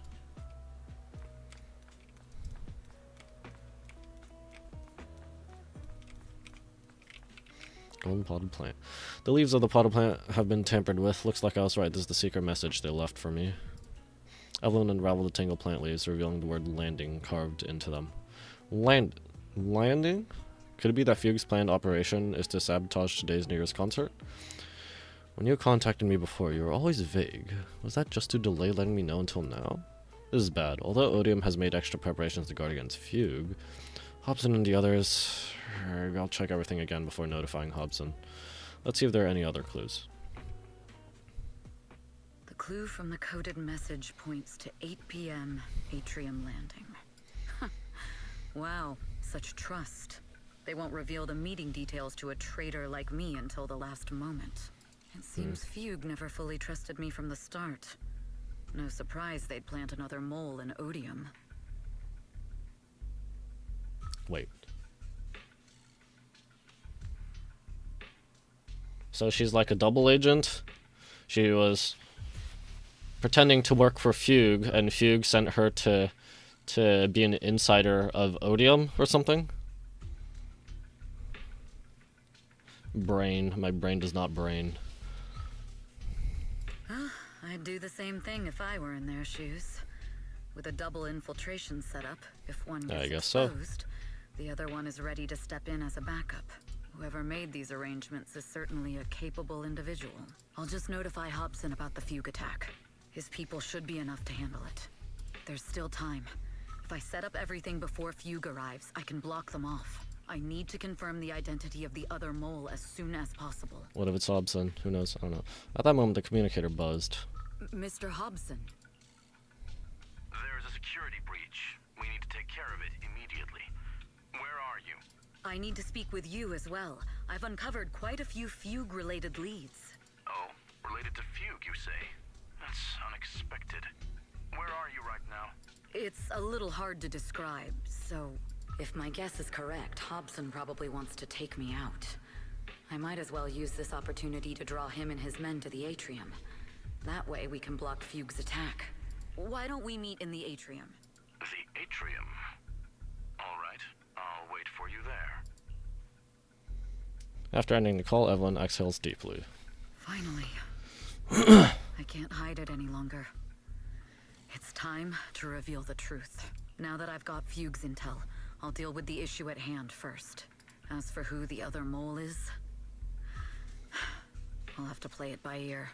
[SPEAKER 1] Golden potted plant. The leaves of the potted plant have been tampered with. Looks like I was right. This is the secret message they left for me. Evelyn unraveled the tangled plant leaves, revealing the word landing carved into them. Landing? Could it be that Fugue's planned operation is to sabotage today's New Year's concert? When you contacted me before, you were always vague. Was that just to delay letting me know until now? This is bad. Although Odium has made extra preparations to guard against Fugue, Hobson and the others... I'll check everything again before notifying Hobson. Let's see if there are any other clues.
[SPEAKER 8] The clue from the coded message points to 8 p.m. Atrium Landing. Wow, such trust. They won't reveal the meeting details to a traitor like me until the last moment. It seems Fugue never fully trusted me from the start. No surprise they'd plant another mole in Odium.
[SPEAKER 1] Wait. So she's like a double agent? She was pretending to work for Fugue, and Fugue sent her to be an insider of Odium or something? Brain. My brain does not brain.
[SPEAKER 8] I'd do the same thing if I were in their shoes. With a double infiltration setup, if one gets exposed, the other one is ready to step in as a backup. Whoever made these arrangements is certainly a capable individual. I'll just notify Hobson about the Fugue attack. His people should be enough to handle it. There's still time. If I set up everything before Fugue arrives, I can block them off. I need to confirm the identity of the other mole as soon as possible.
[SPEAKER 1] What if it's Hobson? Who knows? I don't know. At that moment, the communicator buzzed.
[SPEAKER 8] Mr. Hobson.
[SPEAKER 10] There's a security breach. We need to take care of it immediately. Where are you?
[SPEAKER 8] I need to speak with you as well. I've uncovered quite a few Fugue-related leads.
[SPEAKER 10] Oh, related to Fugue, you say? That's unexpected. Where are you right now?
[SPEAKER 8] It's a little hard to describe, so... If my guess is correct, Hobson probably wants to take me out. I might as well use this opportunity to draw him and his men to the atrium. That way we can block Fugue's attack. Why don't we meet in the atrium?
[SPEAKER 10] The atrium? All right, I'll wait for you there.
[SPEAKER 1] After ending the call, Evelyn exhales deeply.
[SPEAKER 8] Finally. I can't hide it any longer. It's time to reveal the truth. Now that I've got Fugue's intel, I'll deal with the issue at hand first. As for who the other mole is, I'll have to play it by ear.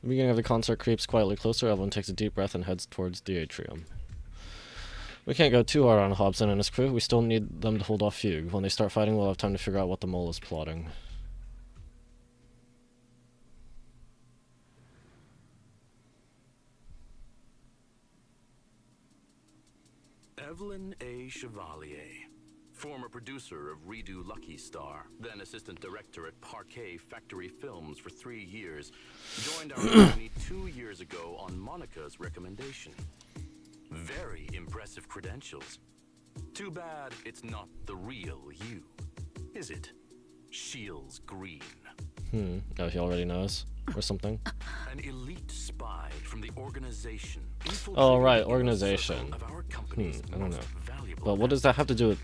[SPEAKER 1] The beginning of the concert creeps quietly closer. Evelyn takes a deep breath and heads towards the atrium. We can't go too hard on Hobson and his crew. We still need them to hold off Fugue. When they start fighting, we'll have time to figure out what the mole is plotting.
[SPEAKER 10] Evelyn A. Chevalier, former producer of Redo Lucky Star, then assistant director at Parquet Factory Films for 3 years, joined our company 2 years ago on Monica's recommendation. Very impressive credentials. Too bad it's not the real you, is it? Shields Green.
[SPEAKER 1] Oh, he already knows? Or something?
[SPEAKER 10] An elite spy from the organization.
[SPEAKER 1] Oh, right, organization. I don't know. But what does that have to do with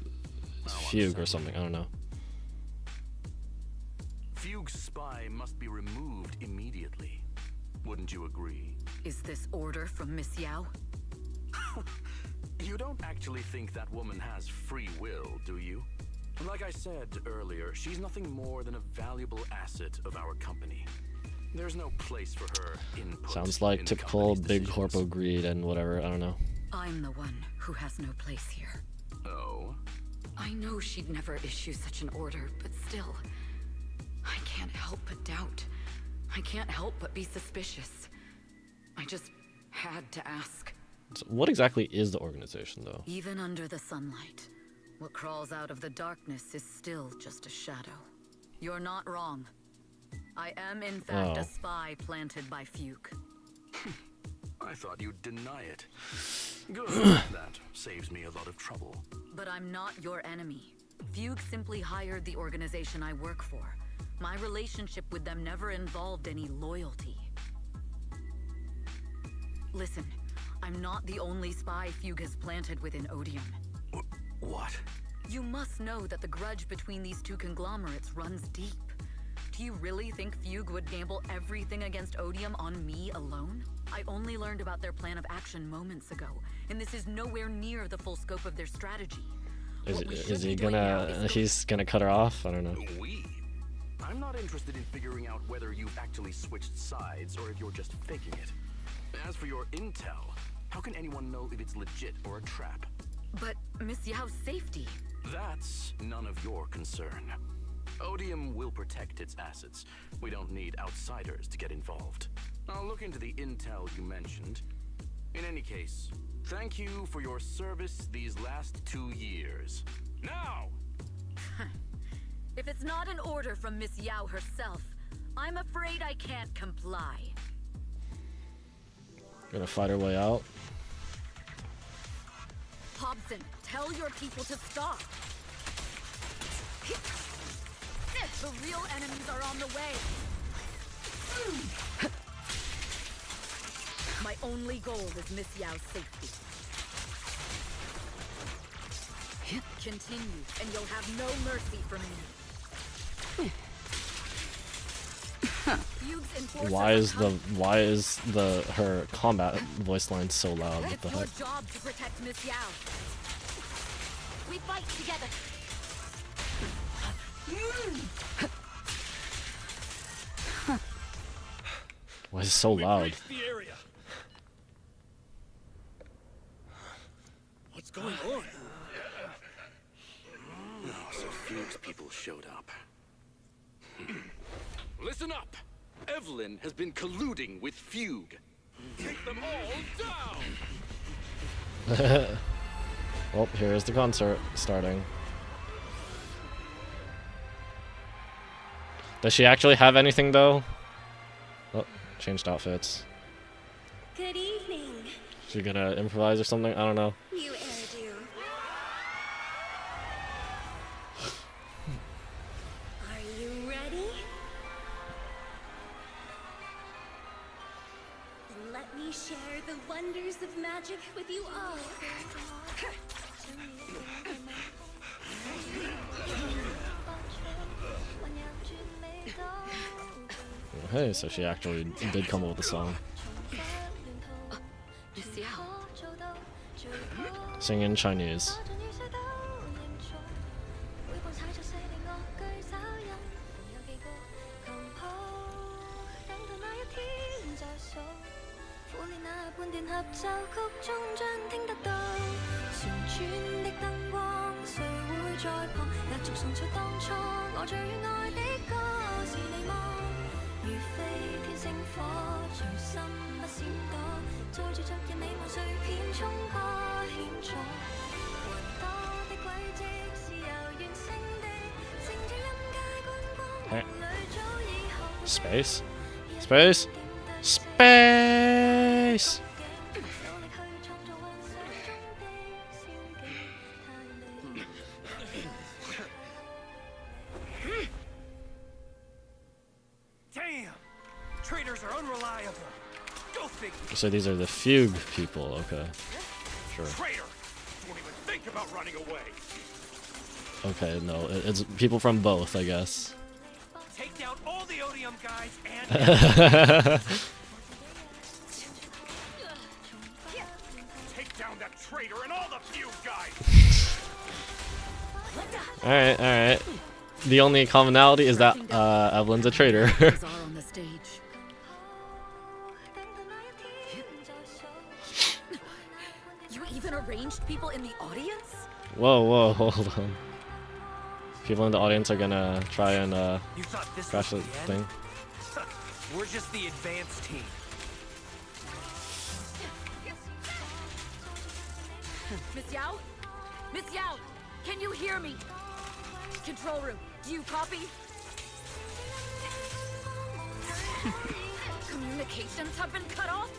[SPEAKER 1] Fugue or something? I don't know.
[SPEAKER 10] Fugue's spy must be removed immediately. Wouldn't you agree?
[SPEAKER 8] Is this order from Miss Yao?
[SPEAKER 10] You don't actually think that woman has free will, do you? Like I said earlier, she's nothing more than a valuable asset of our company. There's no place for her input.
[SPEAKER 1] Sounds like typical big corpo greed and whatever, I don't know.
[SPEAKER 8] I'm the one who has no place here.
[SPEAKER 10] Oh?
[SPEAKER 8] I know she'd never issue such an order, but still, I can't help but doubt. I can't help but be suspicious. I just had to ask.
[SPEAKER 1] So what exactly is the organization, though?
[SPEAKER 8] Even under the sunlight, what crawls out of the darkness is still just a shadow. You're not wrong. I am, in fact, a spy planted by Fugue.
[SPEAKER 10] I thought you'd deny it. Good. That saves me a lot of trouble.
[SPEAKER 8] But I'm not your enemy. Fugue simply hired the organization I work for. My relationship with them never involved any loyalty. Listen, I'm not the only spy Fugue has planted within Odium.
[SPEAKER 10] What?
[SPEAKER 8] You must know that the grudge between these two conglomerates runs deep. Do you really think Fugue would gamble everything against Odium on me alone? I only learned about their plan of action moments ago, and this is nowhere near the full scope of their strategy.
[SPEAKER 1] Is he gonna... he's gonna cut her off? I don't know.
[SPEAKER 10] I'm not interested in figuring out whether you've actually switched sides or if you're just faking it. As for your intel, how can anyone know if it's legit or a trap?
[SPEAKER 8] But Miss Yao's safety...
[SPEAKER 10] That's none of your concern. Odium will protect its assets. We don't need outsiders to get involved. I'll look into the intel you mentioned. In any case, thank you for your service these last 2 years. Now!
[SPEAKER 8] If it's not an order from Miss Yao herself, I'm afraid I can't comply.
[SPEAKER 1] Gonna fight her way out.
[SPEAKER 8] Hobson, tell your people to stop. The real enemies are on the way. My only goal is Miss Yao's safety. Continue, and you'll have no mercy from me.
[SPEAKER 1] Why is her combat voice line so loud? What the heck?
[SPEAKER 8] It's your job to protect Miss Yao. We fight together.
[SPEAKER 1] Why is it so loud?
[SPEAKER 3] Reached the area. What's going on?
[SPEAKER 10] Oh, so Fuchs people showed up. Listen up! Evelyn has been colluding with Fugue. Take them all down!
[SPEAKER 1] Well, here's the concert starting. Does she actually have anything though? Oh, changed outfits.
[SPEAKER 7] Good evening,
[SPEAKER 1] She gonna improvise or something? I don't know.
[SPEAKER 7] you Eridu. Are you ready? Then let me share the wonders of magic with you all.
[SPEAKER 1] Hey, so she actually did come up with a song. Sing in Chinese. Hey. Space? Space? Space!
[SPEAKER 3] Damn! Traitors are unreliable. Go figure.
[SPEAKER 1] So these are the Fugue people, okay. Sure.
[SPEAKER 3] Traitor! Don't even think about running away.
[SPEAKER 1] Okay, no, it's people from both, I guess.
[SPEAKER 3] Take down all the Odium guys and take down that traitor and all the Fugue guys.
[SPEAKER 1] Alright, alright. The only commonality is that Evelyn's a traitor.
[SPEAKER 8] Are on the stage. You even arranged people in the audience?
[SPEAKER 1] Whoa, whoa, hold on. People in the audience are gonna try and
[SPEAKER 3] You thought this
[SPEAKER 1] crash the
[SPEAKER 3] was the
[SPEAKER 1] thing.
[SPEAKER 3] end? We're just the advanced team.
[SPEAKER 8] Miss Yao? Miss Yao, can you hear me? Control room, do you copy? Communications have been cut off?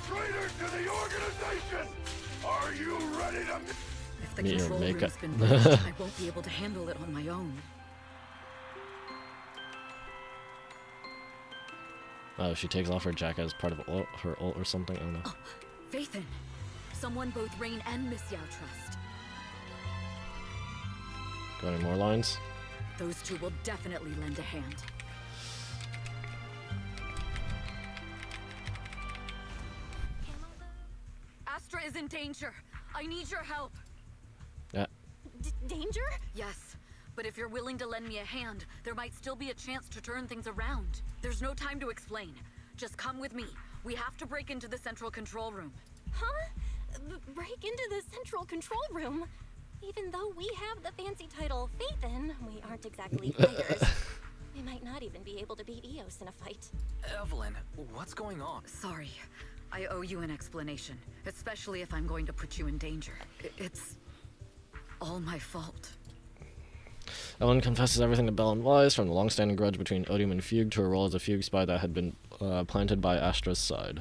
[SPEAKER 3] Traitor to the organization! Are you ready to...
[SPEAKER 8] If the
[SPEAKER 1] Meet your
[SPEAKER 8] control
[SPEAKER 1] makeup.
[SPEAKER 8] room's been breached, I won't be able to handle it on my own.
[SPEAKER 1] Oh, she takes off her jacket as part of her ult or something, I don't know.
[SPEAKER 8] Oh, Faithin, someone both Rain and Miss Yao trust.
[SPEAKER 1] Got any more lines?
[SPEAKER 8] Those two will definitely lend a hand. Astra is in danger. I need your help.
[SPEAKER 1] Yeah.
[SPEAKER 4] Danger?
[SPEAKER 8] Yes, but if you're willing to lend me a hand, there might still be a chance to turn things around. There's no time to explain. Just come with me. We have to break into the central control room.
[SPEAKER 4] Huh? Break into the central control room? Even though we have the fancy title Faithin, we aren't exactly fighters. We might not even be able to beat Eos in a fight.
[SPEAKER 6] Evelyn, what's going on?
[SPEAKER 8] Sorry. I owe you an explanation, especially if I'm going to put you in danger. It's all my fault.
[SPEAKER 1] Evelyn confesses everything to Bell and Wise, from the long-standing grudge between Odium and Fugue to her role as a Fugue spy that had been planted by Astra's side.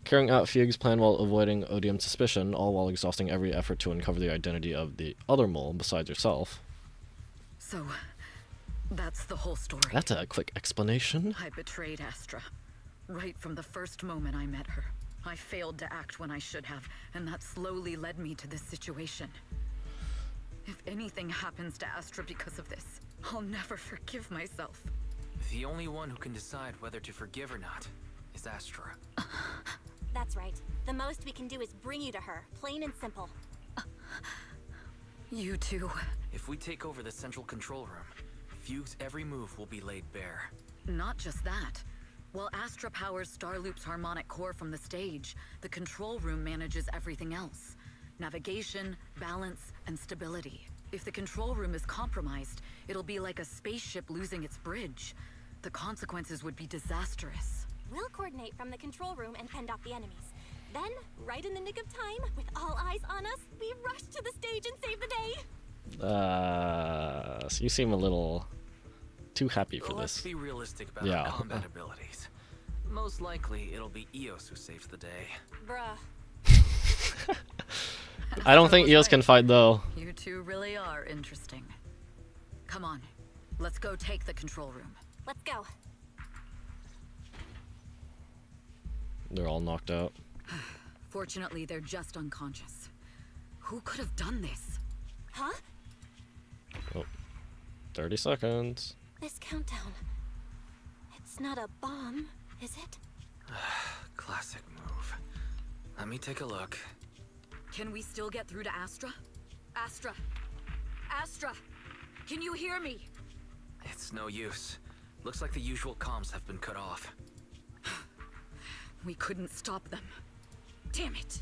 [SPEAKER 1] Carrying out Fugue's plan while avoiding Odium's suspicion, all while exhausting every effort to uncover the identity of the other mole besides herself.
[SPEAKER 8] So, that's the whole story.
[SPEAKER 1] That's a quick explanation.
[SPEAKER 8] I betrayed Astra. Right from the first moment I met her. I failed to act when I should have, and that slowly led me to this situation. If anything happens to Astra because of this, I'll never forgive myself.
[SPEAKER 6] The only one who can decide whether to forgive or not is Astra.
[SPEAKER 4] That's right. The most we can do is bring you to her, plain and simple.
[SPEAKER 8] You too.
[SPEAKER 6] If we take over the central control room, Fugue's every move will be laid bare.
[SPEAKER 8] Not just that. While Astra powers Starloop's harmonic core from the stage, the control room manages everything else. Navigation, balance, and stability. If the control room is compromised, it'll be like a spaceship losing its bridge. The consequences would be disastrous.
[SPEAKER 4] We'll coordinate from the control room and fend off the enemies. Then, right in the nick of time, with all eyes on us, we rush to the stage and save the day.
[SPEAKER 1] So you seem a little too happy for
[SPEAKER 6] Let's
[SPEAKER 1] this.
[SPEAKER 6] be realistic about
[SPEAKER 1] Yeah.
[SPEAKER 6] our combat abilities. Most likely, it'll be Eos who saves the day.
[SPEAKER 4] Bruh.
[SPEAKER 1] I don't think Eos can fight though.
[SPEAKER 8] You two really are interesting. Come on, let's go take the control room.
[SPEAKER 4] Let's go.
[SPEAKER 1] They're all knocked out.
[SPEAKER 8] Fortunately, they're just unconscious. Who could have done this?
[SPEAKER 4] Huh?
[SPEAKER 1] Oh, 30 seconds.
[SPEAKER 4] This countdown. It's not a bomb, is it?
[SPEAKER 6] Classic move. Let me take a look.
[SPEAKER 8] Can we still get through to Astra? Astra! Astra! Can you hear me?
[SPEAKER 6] It's no use. Looks like the usual comms have been cut off.
[SPEAKER 8] We couldn't stop them. Damn it!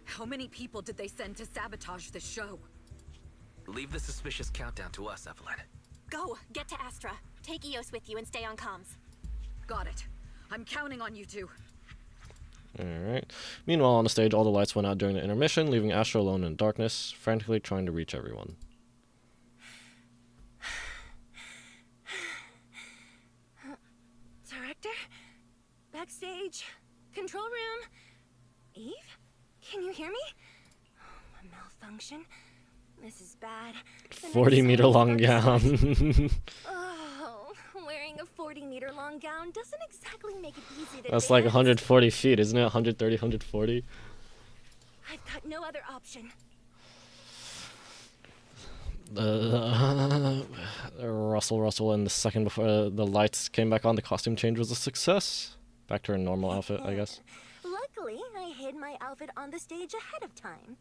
[SPEAKER 8] How many people did they send to sabotage this show?
[SPEAKER 6] Leave the suspicious countdown to us, Evelyn.
[SPEAKER 4] Go! Get to Astra. Take Eos with you and stay on comms.
[SPEAKER 8] Got it. I'm counting on you two.
[SPEAKER 1] Alright. Meanwhile, on the stage, all the lights went out during the intermission, leaving Astra alone in darkness, frantically trying to reach everyone.
[SPEAKER 7] Director? Backstage? Control room? Eve? Can you hear me? A malfunction? This is bad. The next
[SPEAKER 1] 40-meter
[SPEAKER 7] song
[SPEAKER 1] long
[SPEAKER 7] is about to start.
[SPEAKER 1] gown.
[SPEAKER 7] Oh, wearing a 40-meter long gown doesn't exactly make it easy to
[SPEAKER 1] That's like
[SPEAKER 7] dance.
[SPEAKER 1] 140 feet, isn't it? 130, 140?
[SPEAKER 7] I've got no other option.
[SPEAKER 1] Russell, and the second before the lights came back on, the costume change was a success. Back to her normal outfit, I guess.
[SPEAKER 7] Luckily, I hid my outfit on the stage ahead of time.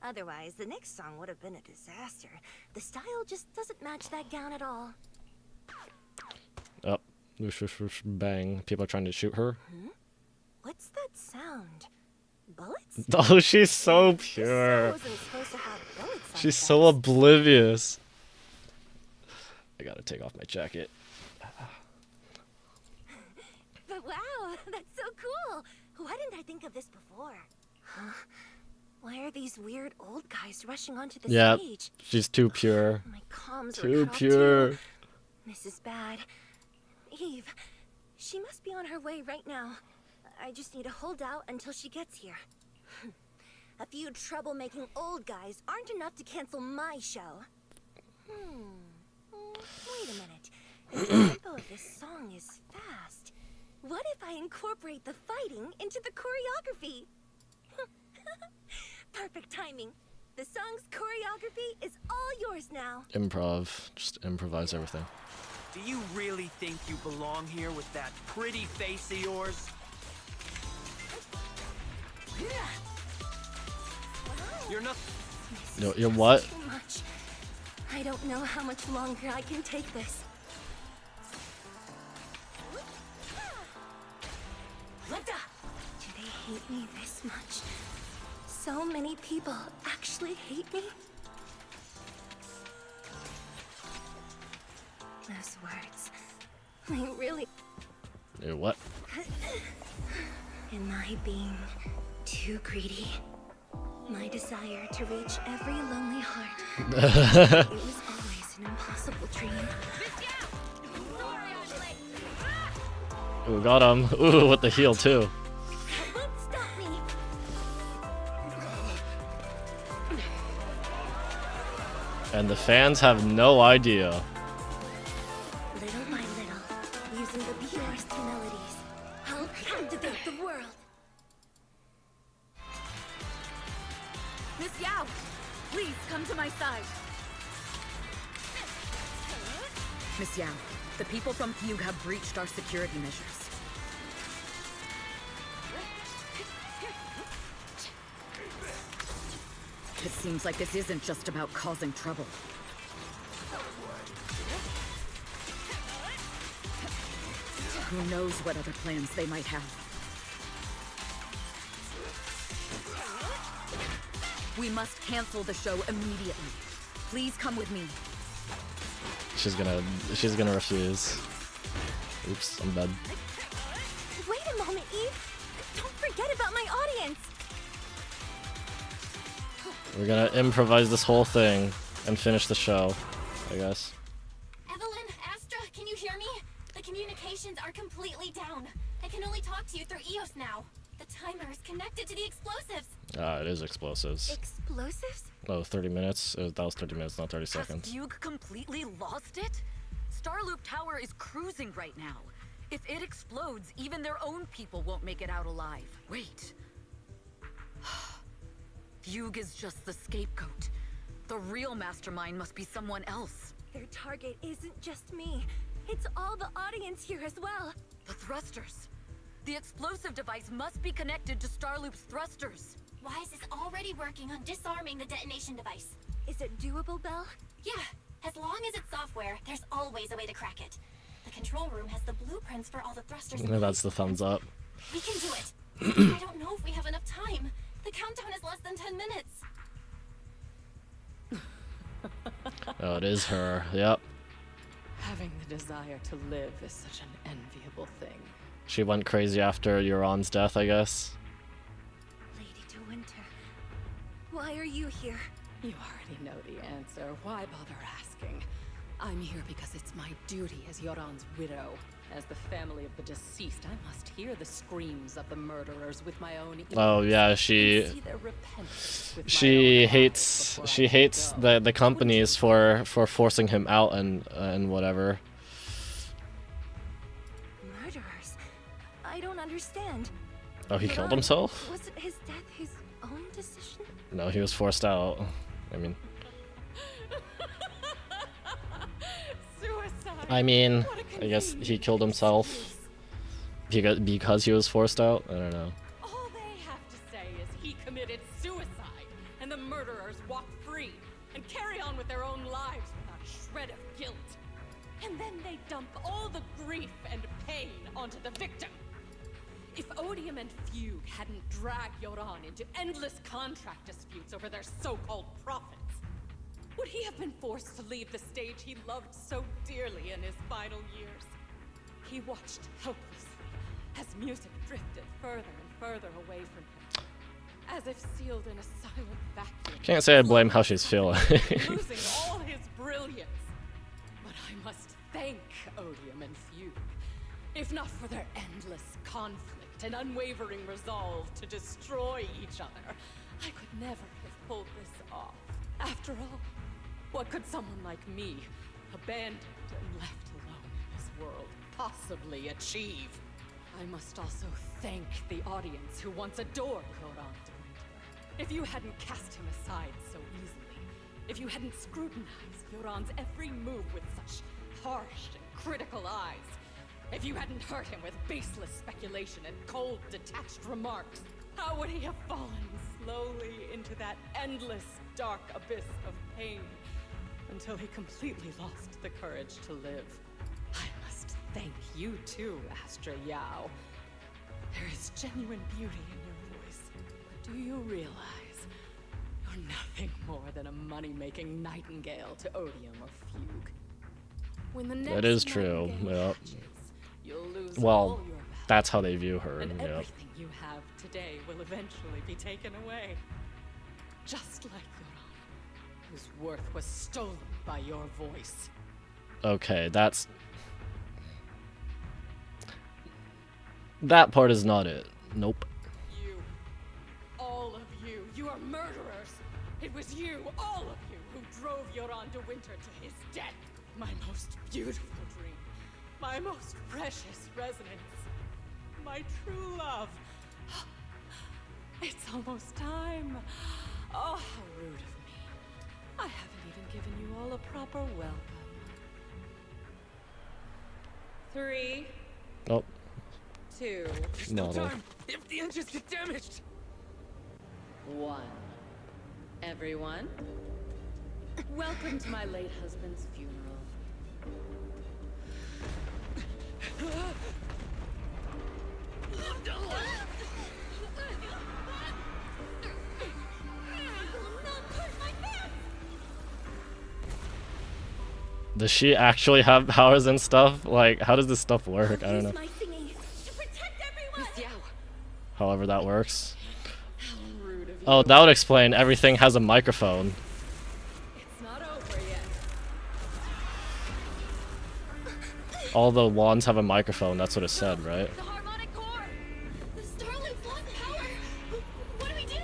[SPEAKER 7] Otherwise, the next song would have been a disaster. The style just doesn't match that gown at all.
[SPEAKER 1] Oh, whoosh, whoosh, whoosh, bang. People are trying to shoot her.
[SPEAKER 7] What's that sound? Bullets?
[SPEAKER 1] Oh, she's so
[SPEAKER 7] This
[SPEAKER 1] pure.
[SPEAKER 7] song wasn't supposed to have bullets on
[SPEAKER 1] She's
[SPEAKER 7] it.
[SPEAKER 1] so oblivious. I gotta take off my jacket.
[SPEAKER 7] But wow, that's so cool. Why didn't I think of this before? Huh? Why are these weird old guys rushing onto the
[SPEAKER 1] Yeah,
[SPEAKER 7] stage?
[SPEAKER 1] she's too pure.
[SPEAKER 7] My comms were
[SPEAKER 1] Too
[SPEAKER 7] cut off
[SPEAKER 1] pure.
[SPEAKER 7] too. This is bad. Eve, she must be on her way right now. I just need to hold out until she gets here. A few troublemaking old guys aren't enough to cancel my show. Wait a minute. If the tempo of this song is fast, what if I incorporate the fighting into the choreography? Perfect timing. The song's choreography is all yours now.
[SPEAKER 1] Improv. Just improvise everything.
[SPEAKER 12] Do you really think you belong here with that pretty face of yours? You're not.
[SPEAKER 1] You're what?
[SPEAKER 7] Too much. I don't know how much longer I can take this. Do they hate me this much? So many people actually hate me? Those words, they really...
[SPEAKER 1] You're what?
[SPEAKER 7] Am I being too greedy? My desire to reach every lonely heart. It was always an impossible dream.
[SPEAKER 1] Ooh, got him. Ooh, with the heel too.
[SPEAKER 7] That won't stop me.
[SPEAKER 1] And the fans have no idea.
[SPEAKER 7] Little by little, using the purest melodies, I'll captivate the world.
[SPEAKER 8] Miss Yao, please come to my side. Miss Yao, the people from Fugue have breached our security measures. It seems like this isn't just about causing trouble. Who knows what other plans they might have. We must cancel the show immediately. Please come with me.
[SPEAKER 1] She's gonna refuse. Oops, I'm dead.
[SPEAKER 7] Wait a moment, Eve. Don't forget about my audience.
[SPEAKER 1] We're gonna improvise this whole thing and finish the show, I guess.
[SPEAKER 4] Evelyn, Astra, can you hear me? The communications are completely down. I can only talk to you through EOS now. The timer is connected to the explosives.
[SPEAKER 1] It is explosives.
[SPEAKER 7] Explosives?
[SPEAKER 1] Oh, 30 minutes? That was 30 minutes, not 30 seconds.
[SPEAKER 8] Has Fugue completely lost it? Starloop Tower is cruising right now. If it explodes, even their own people won't make it out alive. Wait. Fugue is just the scapegoat. The real mastermind must be someone else.
[SPEAKER 7] Their target isn't just me. It's all the audience here as well.
[SPEAKER 8] The thrusters. The explosive device must be connected to Starloop's thrusters.
[SPEAKER 4] Wise is already working on disarming the detonation device.
[SPEAKER 7] Is it doable, Belle?
[SPEAKER 4] Yeah, as long as it's software, there's always a way to crack it. The control room has the blueprints for all the thrusters.
[SPEAKER 1] Yeah, that's the thumbs up.
[SPEAKER 4] We can do it. I don't know if we have enough time. The countdown is less than 10 minutes.
[SPEAKER 1] Oh, it is her. Yep.
[SPEAKER 11] Having the desire to live is such an enviable thing.
[SPEAKER 1] She went crazy after Euron's death, I guess.
[SPEAKER 7] Lady De Winter, why are you here?
[SPEAKER 11] You already know the answer. Why bother asking? I'm here because it's my duty as Yoran's widow. As the family of the deceased, I must hear the screams of the murderers with my own ears.
[SPEAKER 1] Oh yeah, she hates the companies for forcing him out and whatever.
[SPEAKER 7] Murderers? I don't understand.
[SPEAKER 1] Oh, he killed himself?
[SPEAKER 7] Wasn't his death his own decision?
[SPEAKER 1] No, he was forced out. I mean, I guess he killed himself because he was forced out. I don't know.
[SPEAKER 11] All they have to say is he committed suicide, and the murderers walk free and carry on with their own lives without a shred of guilt. And then they dump all the grief and pain onto the victim. If Odium and Fugue hadn't dragged Yoran into endless contract disputes over their so-called profits, would he have been forced to leave the stage he loved so dearly in his final years? He watched helplessly as music drifted further and further away from him, as if sealed in a silent vacuum.
[SPEAKER 1] Can't say I blame how she's feeling.
[SPEAKER 11] Losing all his brilliance. But I must thank Odium and Fugue, if not for their endless conflict and unwavering resolve to destroy each other, I could never have pulled this off. After all, what could someone like me, abandoned and left alone in this world, possibly achieve? I must also thank the audience who once adored Yoran de Winter. If you hadn't cast him aside so easily, if you hadn't scrutinized Yoran's every move with such harsh and critical eyes, if you hadn't hurt him with baseless speculation and cold, detached remarks, how would he have fallen slowly into that endless, dark abyss of pain until he completely lost the courage to live? I must thank you too, Astra Yao. There is genuine beauty in your voice. But do you realize you're nothing more than a money-making nightingale to Odium or Fugue? When the next
[SPEAKER 1] That is true.
[SPEAKER 11] nightingale
[SPEAKER 1] Yep.
[SPEAKER 11] hatches, you'll lose all
[SPEAKER 1] Well,
[SPEAKER 11] your value,
[SPEAKER 1] that's how they view her.
[SPEAKER 11] and
[SPEAKER 1] Yep.
[SPEAKER 11] everything you have today will eventually be taken away. Just like Yoran, whose worth was stolen by your voice.
[SPEAKER 1] Okay, that part is not it. Nope.
[SPEAKER 11] You, all of you, you are murderers. It was you, all of you, who drove Yoran de Winter to his death. My most beautiful dream, my most precious resonance, my true love. It's almost time. Oh, how rude of me. I haven't even given you all a proper welcome. 3,
[SPEAKER 1] Oh,
[SPEAKER 11] 2,
[SPEAKER 1] model.
[SPEAKER 12] If the engines get damaged!
[SPEAKER 11] 1. Everyone, welcome to my late husband's funeral.
[SPEAKER 1] Does she actually have powers and stuff? Like, how does this stuff work? I don't know.
[SPEAKER 7] My singing to protect everyone.
[SPEAKER 8] Miss Yao,
[SPEAKER 1] However that works.
[SPEAKER 8] how rude of you.
[SPEAKER 1] Oh, that would explain everything has a microphone.
[SPEAKER 8] It's not over yet.
[SPEAKER 1] All the wands have a microphone, that's what it said, right?
[SPEAKER 4] The harmonic core! The Starloop's lost power! What do we do?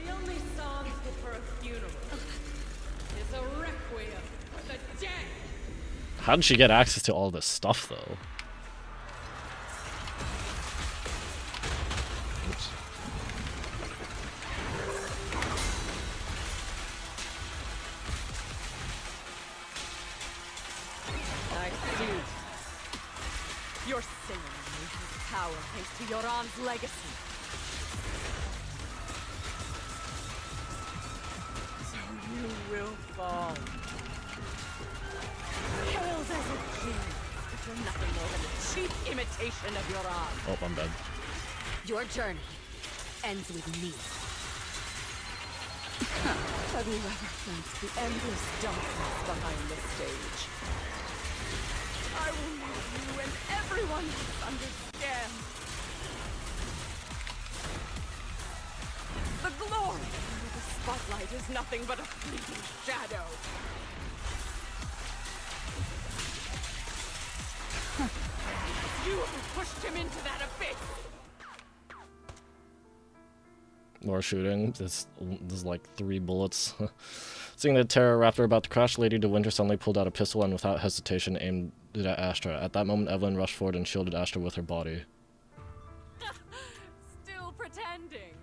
[SPEAKER 11] The only song fit for a funeral is a requiem for the dead.
[SPEAKER 1] How did she get access to all this stuff, though? Oops.
[SPEAKER 11] I see. Your singing uses power thanks to Yoran's legacy. So you will fall. Hailed as a king, but you're nothing more than a cheap imitation of Yoran.
[SPEAKER 1] Oh, I'm dead.
[SPEAKER 8] Your journey ends with me.
[SPEAKER 11] Have you ever felt the endless darkness behind the stage? I will make you and everyone else understand. The glory under the spotlight is nothing but a fleeting shadow. You have pushed him into that abyss.
[SPEAKER 1] More shooting. There's like 3 bullets. Seeing the Terroraptor about to crash, Lady De Winter suddenly pulled out a pistol and without hesitation aimed it at Astra. At that moment, Evelyn rushed forward and shielded Astra with her body.
[SPEAKER 11] Still pretending.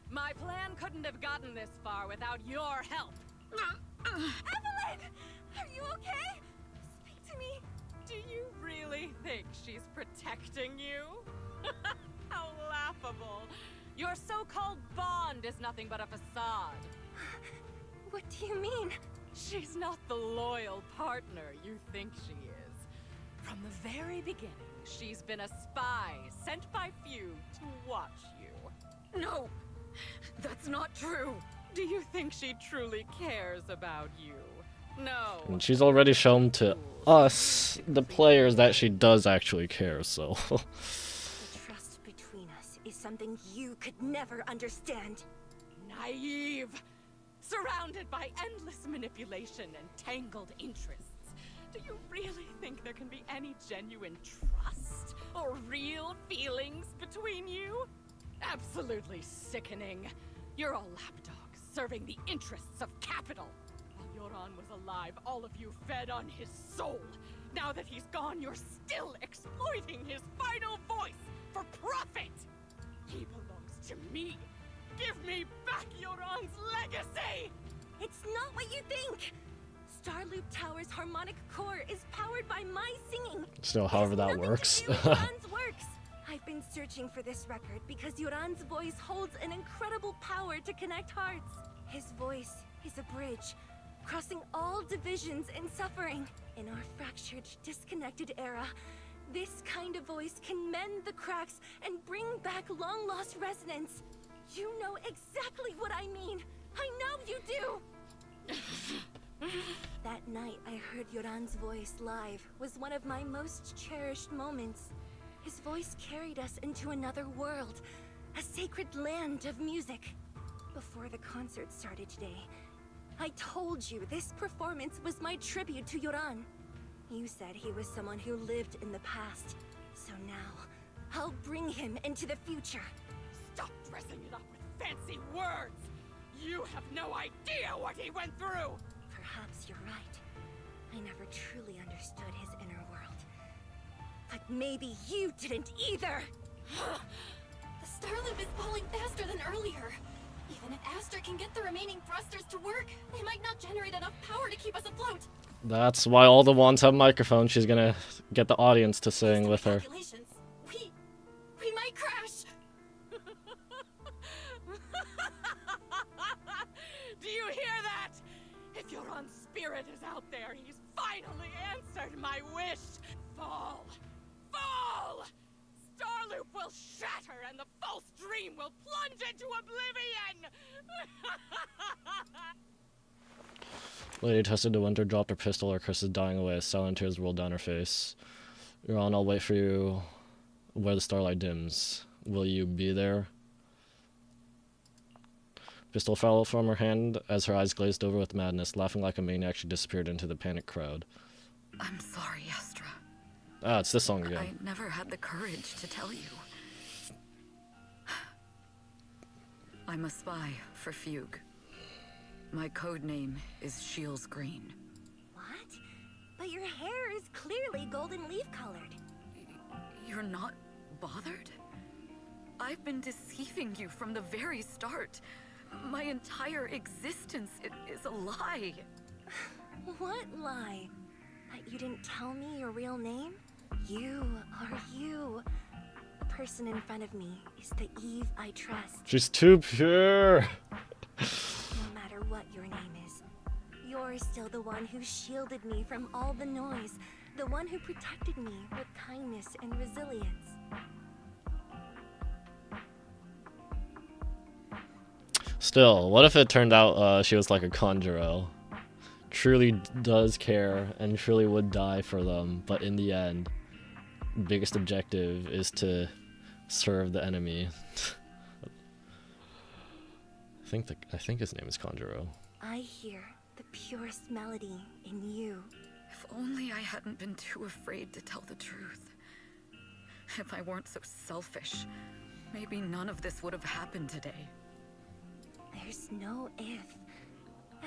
[SPEAKER 11] My plan couldn't have gotten this far without your help.
[SPEAKER 7] Evelyn! Are you okay? Speak to me.
[SPEAKER 11] Do you really think she's protecting you? How laughable. Your so-called bond is nothing but a facade.
[SPEAKER 7] What do you mean?
[SPEAKER 11] She's not the loyal partner you think she is. From the very beginning, she's been a spy sent by few to watch you.
[SPEAKER 8] No, that's not true.
[SPEAKER 11] Do you think she truly cares about you? No.
[SPEAKER 1] And she's already shown to us, the players, that she does actually care, so...
[SPEAKER 7] The trust between us is something you could never understand.
[SPEAKER 11] Naive. Surrounded by endless manipulation and tangled interests. Do you really think there can be any genuine trust or real feelings between you? Absolutely sickening. You're all lapdogs serving the interests of capital. While Yoran was alive, all of you fed on his soul. Now that he's gone, you're still exploiting his final voice for profit. He belongs to me. Give me back Yoran's legacy!
[SPEAKER 7] It's not what you think! Starloop Tower's harmonic core is powered by my singing.
[SPEAKER 1] Still, however that
[SPEAKER 7] Nothing
[SPEAKER 1] works.
[SPEAKER 7] to do with Yoran's works. I've been searching for this record because Yoran's voice holds an incredible power to connect hearts. His voice is a bridge, crossing all divisions and suffering. In our fractured, disconnected era, this kind of voice can mend the cracks and bring back long-lost resonance. You know exactly what I mean. I know you do. That night I heard Yoran's voice live was one of my most cherished moments. His voice carried us into another world, a sacred land of music. Before the concert started today, I told you this performance was my tribute to Yoran. You said he was someone who lived in the past. So now, I'll bring him into the future.
[SPEAKER 11] Stop dressing it up with fancy words! You have no idea what he went through!
[SPEAKER 7] Perhaps you're right. I never truly understood his inner world. But maybe you didn't either!
[SPEAKER 4] The Starloop is falling faster than earlier. Even if Astra can get the remaining thrusters to work, they might not generate enough power to keep us afloat.
[SPEAKER 1] That's why all the wands have microphones. She's gonna get the audience to sing with her.
[SPEAKER 4] Calculations. We might crash.
[SPEAKER 11] Do you hear that? If Yoran's spirit is out there, he's finally answered my wish. Fall! Fall! Starloop loop will shatter and the false dream will plunge into oblivion!
[SPEAKER 1] Lady Tessa de Winter dropped her pistol, her curse is dying away as silent tears rolled down her face. You're on, I'll wait for you where the starlight dims. Will you be there? Pistol fell from her hand as her eyes glazed over with madness. Laughing like a maniac, she disappeared into the panicked crowd.
[SPEAKER 8] I'm sorry, Astra.
[SPEAKER 1] Ah, it's this song
[SPEAKER 8] I
[SPEAKER 1] again.
[SPEAKER 8] never had the courage to tell you. I'm a spy for Fugue. My code name is Shields Green.
[SPEAKER 7] What? But your hair is clearly golden leaf colored.
[SPEAKER 8] You're not bothered? I've been deceiving you from the very start. My entire existence is a lie.
[SPEAKER 7] What lie? That you didn't tell me your real name? You are you. The person in front of me is the Eve I trust.
[SPEAKER 1] She's too pure.
[SPEAKER 7] No matter what your name is, you're still the one who shielded me from all the noise. The one who protected me with kindness and resilience.
[SPEAKER 1] Still, what if it turned out she was like a conjurer? Truly does care and truly would die for them, but in the end, biggest objective is to serve the enemy. I think his name is Conjuro.
[SPEAKER 7] I hear the purest melody in you.
[SPEAKER 8] If only I hadn't been too afraid to tell the truth. If I weren't so selfish, maybe none of this would have happened today.
[SPEAKER 7] There's no if.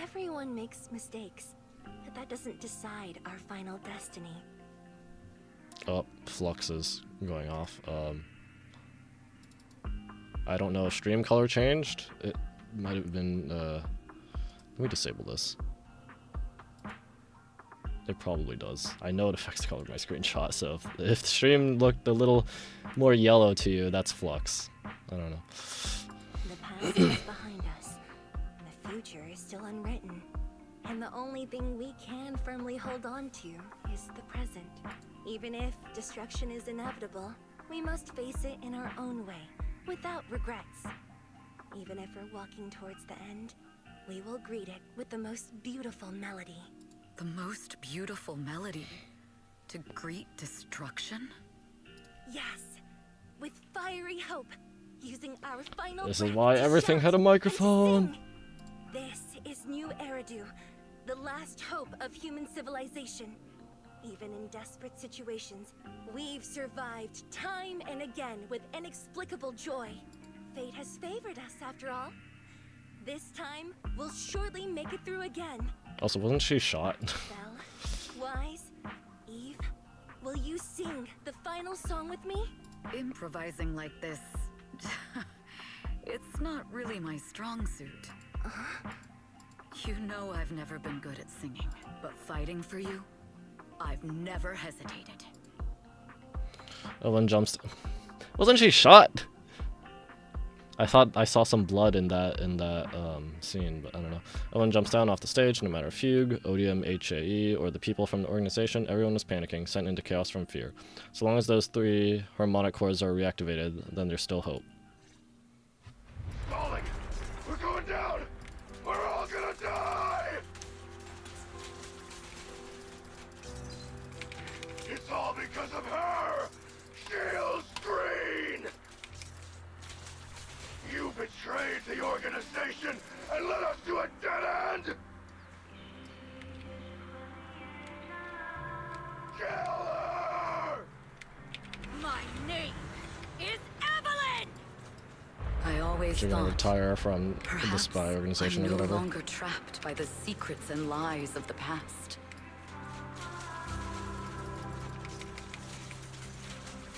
[SPEAKER 7] Everyone makes mistakes, but that doesn't decide our final destiny.
[SPEAKER 1] Oh, Flux is going off. I don't know if stream color changed. It might have been, let me disable this. It probably does. I know it affects the color of my screenshot, so if the stream looked a little more yellow to you, that's Flux. I don't know.
[SPEAKER 7] The past is behind us. The future is still unwritten. And the only thing we can firmly hold on to is the present. Even if destruction is inevitable, we must face it in our own way, without regrets. Even if we're walking towards the end, we will greet it with the most beautiful melody.
[SPEAKER 8] The most beautiful melody? To greet destruction?
[SPEAKER 7] Yes, with fiery hope, using our final
[SPEAKER 1] This is
[SPEAKER 7] breath
[SPEAKER 1] why
[SPEAKER 7] to
[SPEAKER 1] everything
[SPEAKER 7] shout
[SPEAKER 1] had a
[SPEAKER 7] and
[SPEAKER 1] microphone.
[SPEAKER 7] sing. This is New Eridu, the last hope of human civilization. Even in desperate situations, we've survived time and again with inexplicable joy. Fate has favored us after all. This time, we'll surely make it through again.
[SPEAKER 1] Also, wasn't she shot?
[SPEAKER 7] Belle, Wise, Eve, will you sing the final song with me?
[SPEAKER 8] Improvising like this... it's not really my strong suit. You know I've never been good at singing, but fighting for you, I've never hesitated.
[SPEAKER 1] Owen jumps. Wasn't she shot? I thought I saw some blood in that scene, but I don't know. Owen jumps down off the stage. No matter Fugue, Odium, HAE, or the people from the organization, everyone is panicking, sent into chaos from fear. So long as those 3 harmonic chords are reactivated, then there's still hope.
[SPEAKER 3] Falling! We're going down! We're all gonna die! It's all because of her! Shields Green! You betrayed the organization and led us to a dead end! Kill her!
[SPEAKER 11] My name is Evelyn!
[SPEAKER 8] I always
[SPEAKER 1] You're gonna
[SPEAKER 8] thought
[SPEAKER 1] retire from the
[SPEAKER 8] perhaps
[SPEAKER 1] spy organization
[SPEAKER 8] I'm
[SPEAKER 1] or
[SPEAKER 8] no
[SPEAKER 1] whatever.
[SPEAKER 8] longer trapped by the secrets and lies of the past.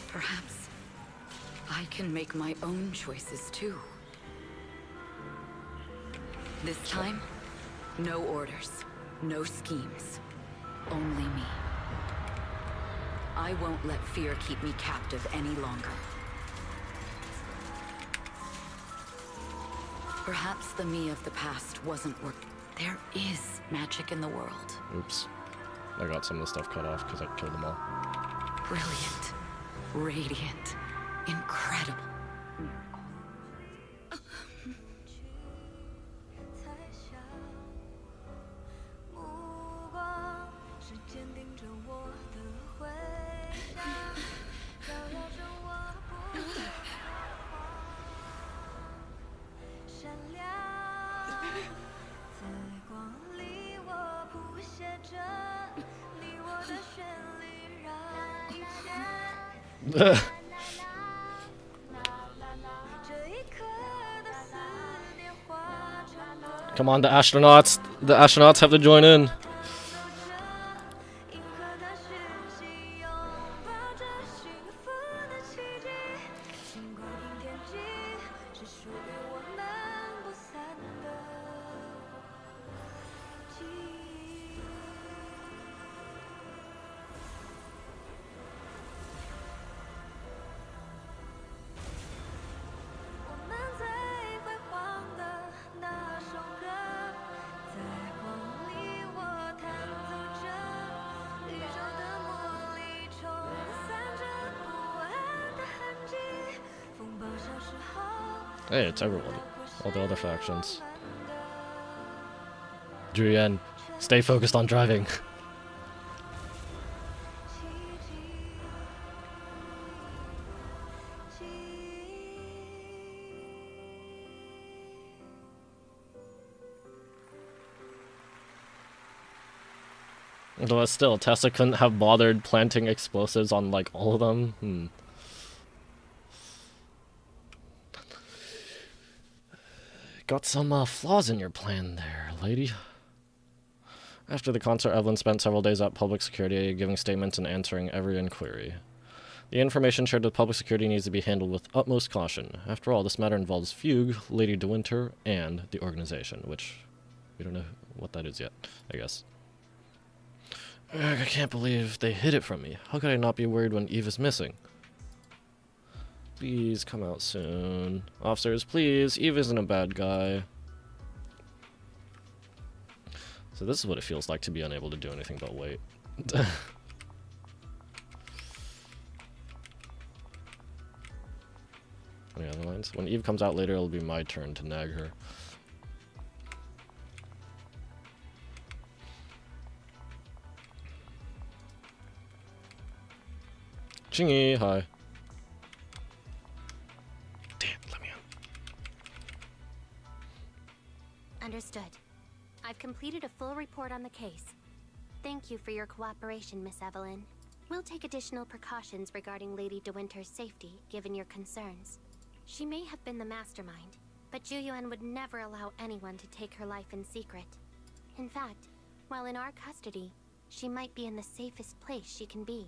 [SPEAKER 8] Perhaps I can make my own choices too. This time, no orders, no schemes, only me. I won't let fear keep me captive any longer. Perhaps the me of the past wasn't work. There is magic in the world.
[SPEAKER 1] Oops. I got some of the stuff cut off because I killed them all.
[SPEAKER 8] Brilliant, radiant, incredible.
[SPEAKER 1] Come on, the astronauts! The astronauts have to join in. Hey, it's everyone. All the other factions. Julian, stay focused on driving. Though still, Tessa couldn't have bothered planting explosives on like all of them. Got some flaws in your plan there, lady. After the concert, Evelyn spent several days at public security, giving statements and answering every inquiry. The information shared with public security needs to be handled with utmost caution. After all, this matter involves Fugue, Lady De Winter, and the organization, which we don't know what that is yet, I guess. I can't believe they hid it from me. How could I not be worried when Eve is missing? Please come out soon. Officers, please. Eve isn't a bad guy. So this is what it feels like to be unable to do anything but wait. Any other lines? When Eve comes out later, it'll be my turn to nag her. Chingy, hi. Damn, let me in.
[SPEAKER 4] Understood. I've completed a full report on the case. Thank you for your cooperation, Miss Evelyn. We'll take additional precautions regarding Lady De Winter's safety, given your concerns. She may have been the mastermind, but Juyuan would never allow anyone to take her life in secret. In fact, while in our custody, she might be in the safest place she can be.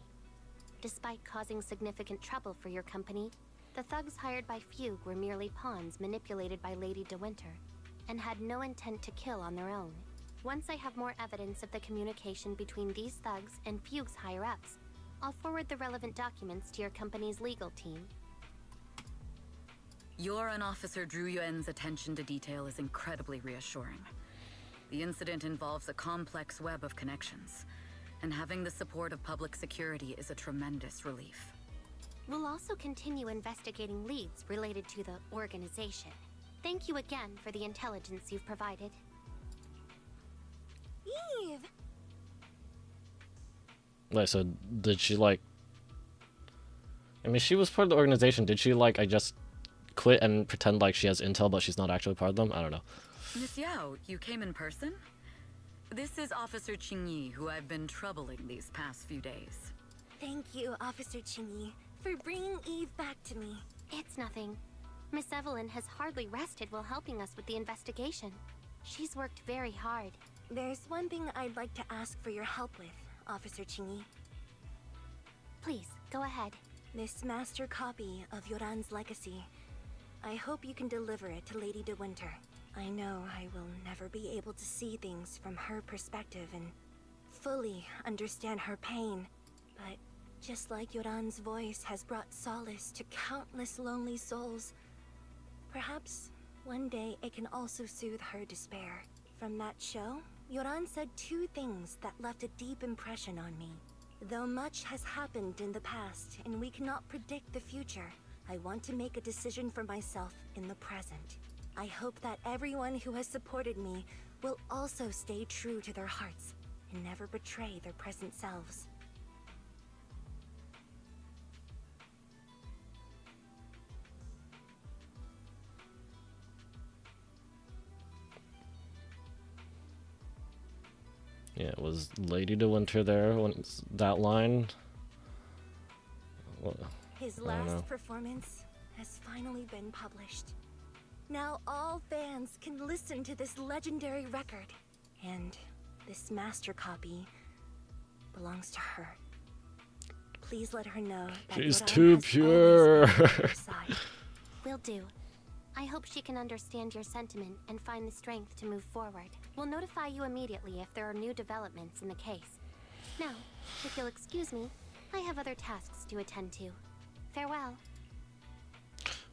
[SPEAKER 4] Despite causing significant trouble for your company, the thugs hired by Fugue were merely pawns manipulated by Lady De Winter, and had no intent to kill on their own. Once I have more evidence of the communication between these thugs and Fugue's higher-ups, I'll forward the relevant documents to your company's legal team.
[SPEAKER 8] Your and Officer Zhu Yuan's attention to detail is incredibly reassuring. The incident involves a complex web of connections, and having the support of public security is a tremendous relief.
[SPEAKER 4] We'll also continue investigating leads related to the organization. Thank you again for the intelligence you've provided.
[SPEAKER 7] Eve!
[SPEAKER 1] Like, so did she like... I mean, she was part of the organization. Did she like, I just quit and pretend like she has intel, but she's not actually part of them? I don't know.
[SPEAKER 8] Miss Yao, you came in person? This is Officer Qingyi, who I've been troubling these past few days.
[SPEAKER 7] Thank you, Officer Qingyi, for bringing Eve back to me.
[SPEAKER 4] It's nothing. Miss Evelyn has hardly rested while helping us with the investigation. She's worked very hard.
[SPEAKER 7] There's one thing I'd like to ask for your help with, Officer Qingyi.
[SPEAKER 4] Please, go ahead.
[SPEAKER 7] This master copy of Yoran's legacy. I hope you can deliver it to Lady De Winter. I know I will never be able to see things from her perspective and fully understand her pain, but just like Yoran's voice has brought solace to countless lonely souls, perhaps one day it can also soothe her despair. From that show, Yoran said two things that left a deep impression on me. Though much has happened in the past and we cannot predict the future, I want to make a decision for myself in the present. I hope that everyone who has supported me will also stay true to their hearts and never betray their present selves.
[SPEAKER 1] Yeah, was Lady de Winter there when it's that line? Well,
[SPEAKER 7] His
[SPEAKER 1] I don't know.
[SPEAKER 7] last performance has finally been published. Now all fans can listen to this legendary record. And this master copy belongs to her. Please let her know that
[SPEAKER 1] She's
[SPEAKER 7] Yoran
[SPEAKER 1] too
[SPEAKER 7] has
[SPEAKER 1] pure.
[SPEAKER 7] always been on her side.
[SPEAKER 4] Will do. I hope she can understand your sentiment and find the strength to move forward. We'll notify you immediately if there are new developments in the case. Now, if you'll excuse me, I have other tasks to attend to. Farewell.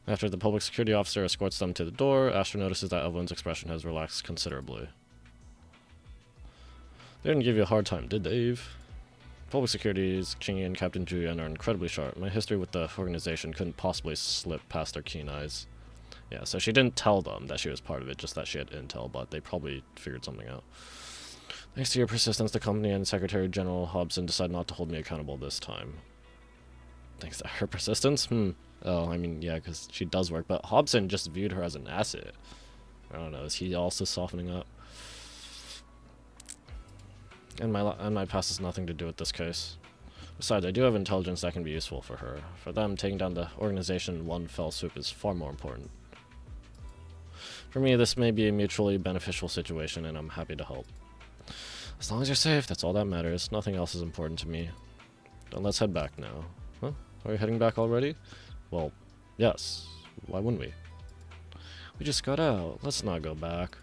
[SPEAKER 1] After the public security officer escorts them to the door, Astra notices that Evelyn's expression has relaxed considerably. They didn't give you a hard time, did they, Eve? Public security's Chingy and Captain Julian are incredibly sharp. My history with the organization couldn't possibly slip past their keen eyes. Yeah, so she didn't tell them that she was part of it, just that she had intel, but they probably figured something out. Thanks to your persistence, the company and Secretary General Hobson decided not to hold me accountable this time. Thanks to her persistence? Oh, I mean, yeah, because she does work, but Hobson just viewed her as an asset. I don't know, is he also softening up? And my past has nothing to do with this case. Besides, I do have intelligence that can be useful for her. For them, taking down the organization in one fell swoop is far more important. For me, this may be a mutually beneficial situation, and I'm happy to help. As long as you're safe, that's all that matters. Nothing else is important to me. Then let's head back now. Huh? Are you heading back already? Well, yes. Why wouldn't we? We just got out. Let's not go back.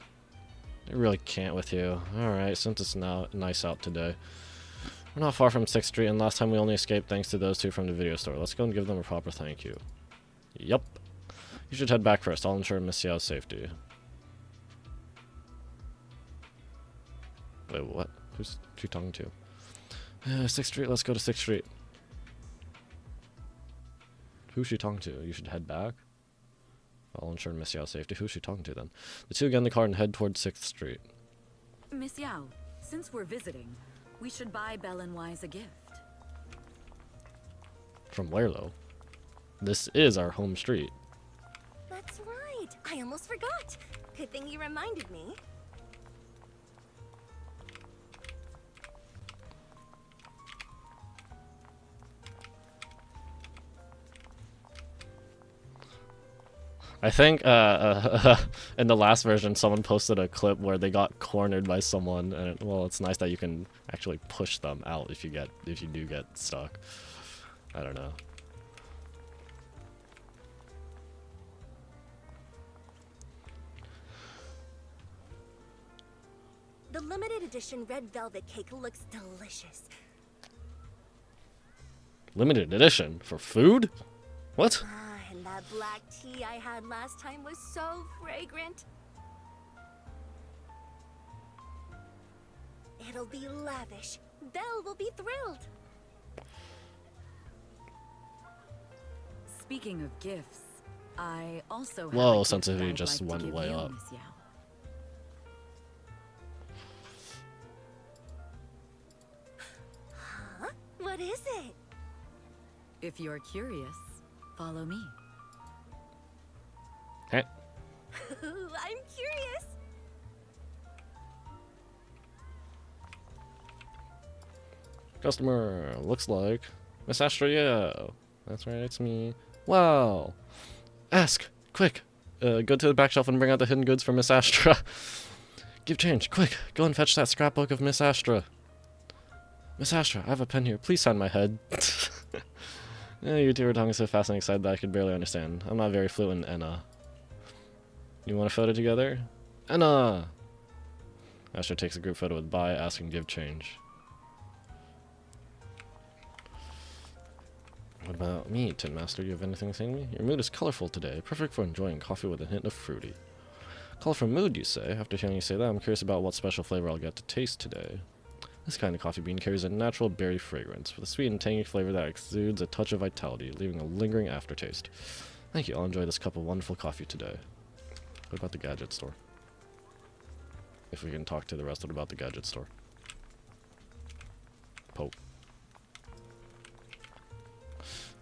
[SPEAKER 1] I really can't with you. Alright, since it's now nice out today. We're not far from 6th Street, and last time we only escaped thanks to those two from the video store. Let's go and give them a proper thank you. Yup. You should head back first. I'll ensure Miss Xiao's safety. Wait, what? Who's she talking to? 6th Street, let's go to 6th Street. Who's she talking to? You should head back? I'll ensure Miss Xiao's safety. Who's she talking to then? The two get in the car and head towards 6th Street.
[SPEAKER 8] Miss Yao, since we're visiting, we should buy Belle and Wise a gift.
[SPEAKER 1] From where, though? This is our home street.
[SPEAKER 7] That's right. I almost forgot. Good thing you reminded me.
[SPEAKER 1] I think in the last version, someone posted a clip where they got cornered by someone, and well, it's nice that you can actually push them out if you do get stuck. I don't know.
[SPEAKER 7] The limited edition red velvet cake looks delicious.
[SPEAKER 1] Limited edition for food? What?
[SPEAKER 7] Ah, and that black tea I had last time was so fragrant. It'll be lavish. Belle will be thrilled.
[SPEAKER 8] Speaking of gifts, I also have
[SPEAKER 1] Whoa,
[SPEAKER 8] a gift
[SPEAKER 1] sensitivity
[SPEAKER 8] I'd
[SPEAKER 1] just
[SPEAKER 8] like to
[SPEAKER 1] went
[SPEAKER 8] give
[SPEAKER 1] way
[SPEAKER 8] you,
[SPEAKER 1] up.
[SPEAKER 8] Miss Yao.
[SPEAKER 7] Huh? What is it?
[SPEAKER 8] If you're curious, follow me.
[SPEAKER 1] Hey.
[SPEAKER 7] I'm curious.
[SPEAKER 1] Customer, looks like Miss Astra, yeah. That's right, it's me. Wow. Ask, quick. Go to the back shelf and bring out the hidden goods for Miss Astra. Give change, quick. Go and fetch that scrapbook of Miss Astra. Miss Astra, I have a pen here. Please sign my head. Yeah, you two were talking so fast and excited that I could barely understand. I'm not very fluent in Enna. You want a photo together? Enna! Astra takes a group photo with Bai, ask and give change. What about me, Tin Master? You have anything to say to me? Your mood is colorful today, perfect for enjoying coffee with a hint of fruity. Colorful mood, you say? After hearing you say that, I'm curious about what special flavor I'll get to taste today. This kind of coffee bean carries a natural berry fragrance with a sweet and tangy flavor that exudes a touch of vitality, leaving a lingering aftertaste. Thank you, I'll enjoy this cup of wonderful coffee today. What about the gadget store? If we can talk to the rest of it about the gadget store. Pope.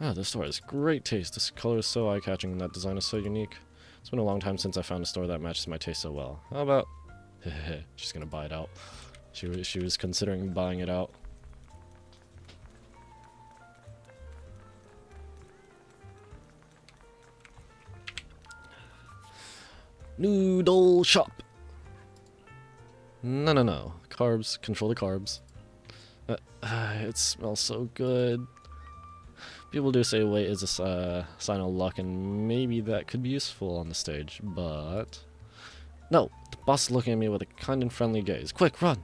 [SPEAKER 1] Ah, this store has great taste. This color is so eye-catching and that design is so unique. It's been a long time since I found a store that matches my taste so well. How about... She's gonna buy it out. She was considering buying it out. Noodle shop. No. Carbs. Control the carbs. It smells so good. People do say weight is a sign of luck, and maybe that could be useful on the stage, but... No! The boss is looking at me with a kind and friendly gaze. Quick, run!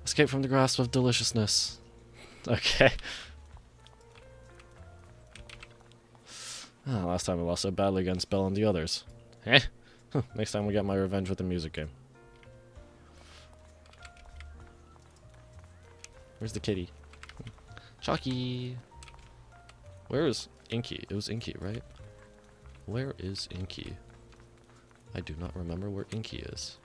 [SPEAKER 1] Escape from the grasp of deliciousness. Okay. Last time I lost so badly against Belle and the others. Next time we get my revenge with the music game. Where's the kitty? Chalky! Where is Inky? It was Inky, right? Where is Inky? I do not remember where Inky is.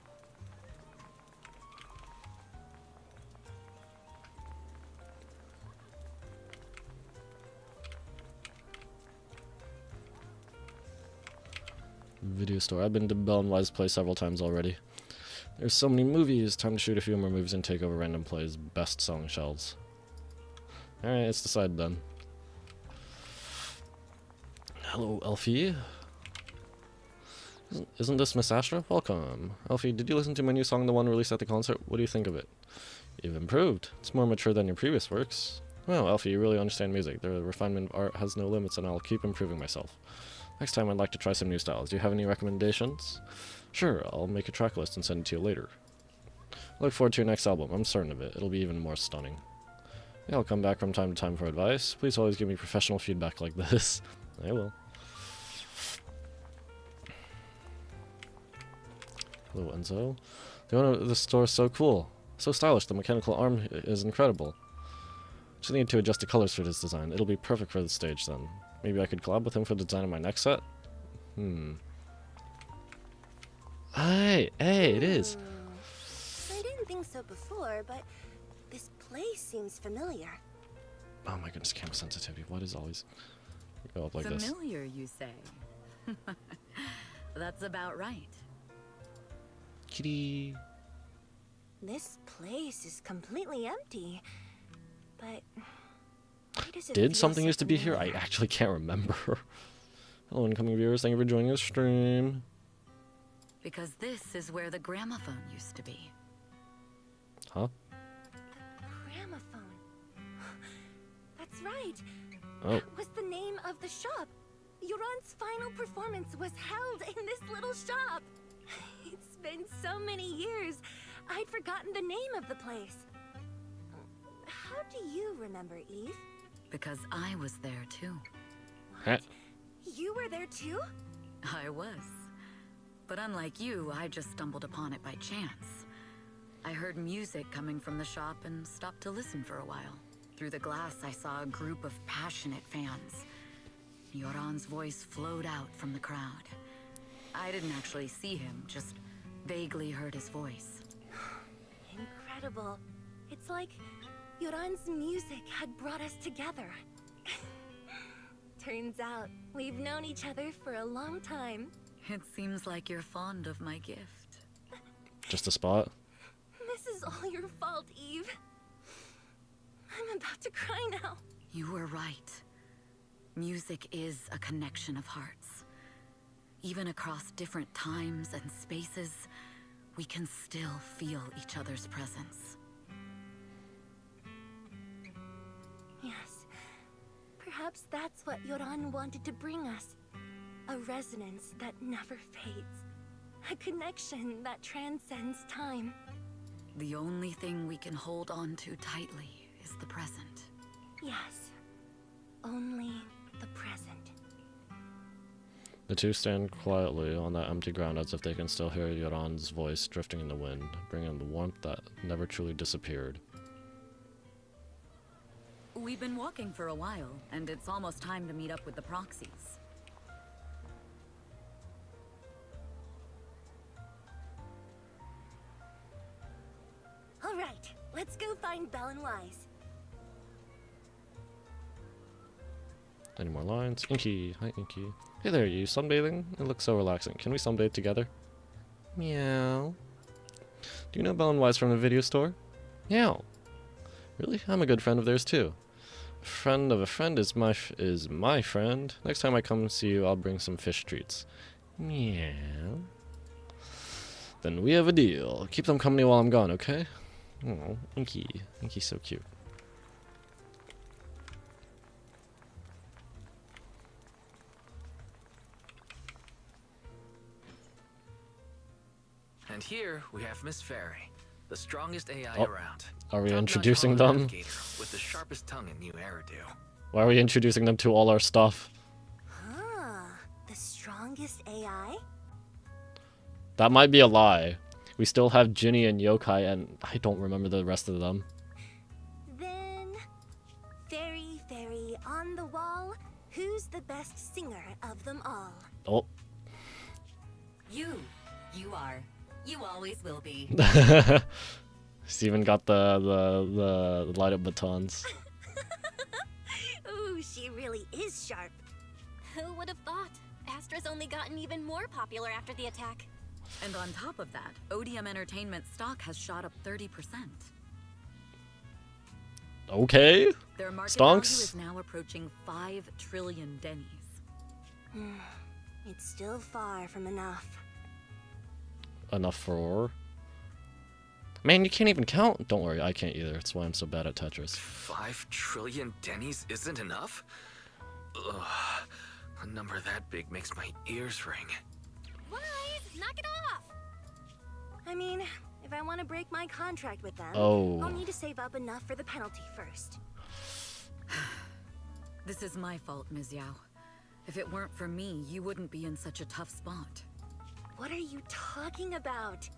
[SPEAKER 1] Video store. I've been to Bell and Wise Place several times already. There's so many movies. Time to shoot a few more movies and take over Random Play's best-selling shelves. Alright, it's decided then. Hello, Elfie. Isn't this Miss Astra? Welcome. Elfie, did you listen to my new song, the one released at the concert? What do you think of it? You've improved. It's more mature than your previous works. Well, Elfie, you really understand music. The refinement of art has no limits, and I'll keep improving myself. Next time I'd like to try some new styles. Do you have any recommendations? Sure, I'll make a track list and send it to you later. Look forward to your next album. I'm certain of it. It'll be even more stunning. Yeah, I'll come back from time to time for advice. Please always give me professional feedback like this. I will. Hello, Enzo. The owner of the store is so cool. So stylish. The mechanical arm is incredible. Just need to adjust the colors for this design. It'll be perfect for the stage then. Maybe I could collab with him for the design of my next set? Hey, it is.
[SPEAKER 7] I didn't think so before, but this place seems familiar.
[SPEAKER 1] Oh my goodness, camera sensitivity. What is always... Go up like this.
[SPEAKER 8] Familiar, you say? That's about right.
[SPEAKER 1] Kitty.
[SPEAKER 7] This place is completely empty. But why does it
[SPEAKER 1] Did
[SPEAKER 7] feel
[SPEAKER 1] something
[SPEAKER 7] so
[SPEAKER 1] used to be here?
[SPEAKER 7] familiar?
[SPEAKER 1] I actually can't remember. Hello, incoming viewers. Thank you for joining the stream.
[SPEAKER 8] Because this is where the gramophone used to be.
[SPEAKER 1] Huh?
[SPEAKER 7] Gramophone. That's right.
[SPEAKER 1] Oh.
[SPEAKER 7] That was the name of the shop. Yoran's final performance was held in this little shop. It's been so many years. I'd forgotten the name of the place. How do you remember, Eve?
[SPEAKER 8] Because I was there too.
[SPEAKER 1] What?
[SPEAKER 7] You were there too?
[SPEAKER 8] I was. But unlike you, I just stumbled upon it by chance. I heard music coming from the shop and stopped to listen for a while. Through the glass, I saw a group of passionate fans. Yoran's voice flowed out from the crowd. I didn't actually see him, just vaguely heard his voice.
[SPEAKER 7] Incredible. It's like Yoran's music had brought us together. Turns out, we've known each other for a long time.
[SPEAKER 8] It seems like you're fond of my gift.
[SPEAKER 1] Just a spot?
[SPEAKER 7] This is all your fault, Eve. I'm about to cry now.
[SPEAKER 8] You were right. Music is a connection of hearts. Even across different times and spaces, we can still feel each other's presence.
[SPEAKER 7] Yes. Perhaps that's what Yoran wanted to bring us. A resonance that never fades. A connection that transcends time.
[SPEAKER 8] The only thing we can hold on to tightly is the present.
[SPEAKER 7] Yes. Only the present.
[SPEAKER 1] The two stand quietly on that empty ground as if they can still hear Yoran's voice drifting in the wind, bringing the warmth that never truly disappeared.
[SPEAKER 8] We've been walking for a while, and it's almost time to meet up with the proxies.
[SPEAKER 7] All right, let's go find Belle and Wise.
[SPEAKER 1] Any more lines? Inky. Hi, Inky. Hey there, you sunbathing? It looks so relaxing. Can we sunbathe together? Meow. Do you know Belle and Wise from the video store? Meow. Really? I'm a good friend of theirs too. A friend of a friend is my friend. Next time I come see you, I'll bring some fish treats. Meow. Then we have a deal. Keep them company while I'm gone, okay? Oh, Inky. Inky's so cute.
[SPEAKER 6] And here we have Miss Fairy, the strongest AI around.
[SPEAKER 1] Are we
[SPEAKER 6] Top-notch
[SPEAKER 1] introducing
[SPEAKER 6] holo
[SPEAKER 1] them?
[SPEAKER 6] navigator with the sharpest tongue in New Eridu.
[SPEAKER 1] Why are we introducing them to all our stuff?
[SPEAKER 7] Huh, the strongest AI?
[SPEAKER 1] That might be a lie. We still have Ginny and Yokai, and I don't remember the rest of them.
[SPEAKER 7] Then, Fairy, on the wall, who's the best singer of them all?
[SPEAKER 1] Oh.
[SPEAKER 5] You are. You always will be.
[SPEAKER 1] Steven got the light up batons.
[SPEAKER 7] Ooh, she really is sharp.
[SPEAKER 4] Who would have thought? Astra's only gotten even more popular after the attack.
[SPEAKER 8] And on top of that, ODM Entertainment stock has shot up 30%.
[SPEAKER 1] Okay.
[SPEAKER 8] Their market
[SPEAKER 1] Stonks.
[SPEAKER 8] value is now approaching 5 trillion dennies.
[SPEAKER 7] It's still far from enough.
[SPEAKER 1] Enough for... Man, you can't even count. Don't worry, I can't either. That's why I'm so bad at Tetris.
[SPEAKER 6] 5 trillion dennies isn't enough? Ugh. A number that big makes my ears ring.
[SPEAKER 4] Wise, knock it off!
[SPEAKER 7] I mean, if I want to break my contract with them,
[SPEAKER 1] Oh.
[SPEAKER 7] I'll need to save up enough for the penalty first.
[SPEAKER 8] This is my fault, Ms. Yao. If it weren't for me, you wouldn't be in such a tough spot.
[SPEAKER 7] What are you talking about?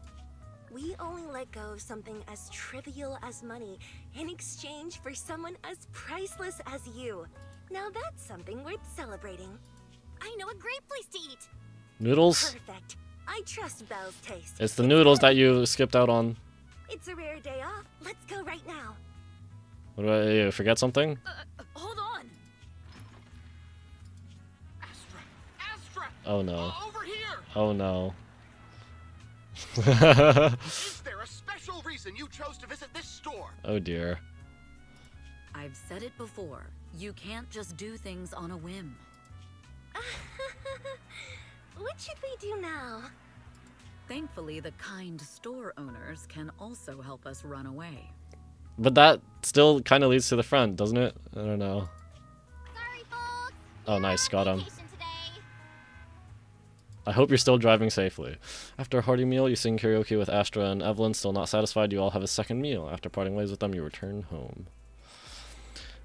[SPEAKER 7] We only let go of something as trivial as money in exchange for someone as priceless as you. Now that's something worth celebrating.
[SPEAKER 4] I know a great place to eat.
[SPEAKER 1] Noodles?
[SPEAKER 7] Perfect. I trust Belle's taste.
[SPEAKER 1] It's the noodles that you skipped out on.
[SPEAKER 7] It's a rare day off. Let's go right now.
[SPEAKER 1] What about you? Forget something?
[SPEAKER 4] Hold on.
[SPEAKER 3] Astra!
[SPEAKER 1] Oh no.
[SPEAKER 3] Over here!
[SPEAKER 1] Oh no.
[SPEAKER 3] Is there a special reason you chose to visit this store?
[SPEAKER 1] Oh dear.
[SPEAKER 8] I've said it before. You can't just do things on a whim.
[SPEAKER 7] What should we do now?
[SPEAKER 8] Thankfully, the kind store owners can also help us run away.
[SPEAKER 1] But that still kind of leads to the front, doesn't it? I don't know.
[SPEAKER 4] Sorry, folks.
[SPEAKER 1] Oh, nice. Got him.
[SPEAKER 4] Vacation today.
[SPEAKER 1] I hope you're still driving safely. After a hearty meal, you sing karaoke with Astra and Evelyn. Still not satisfied, you all have a second meal. After parting ways with them, you return home.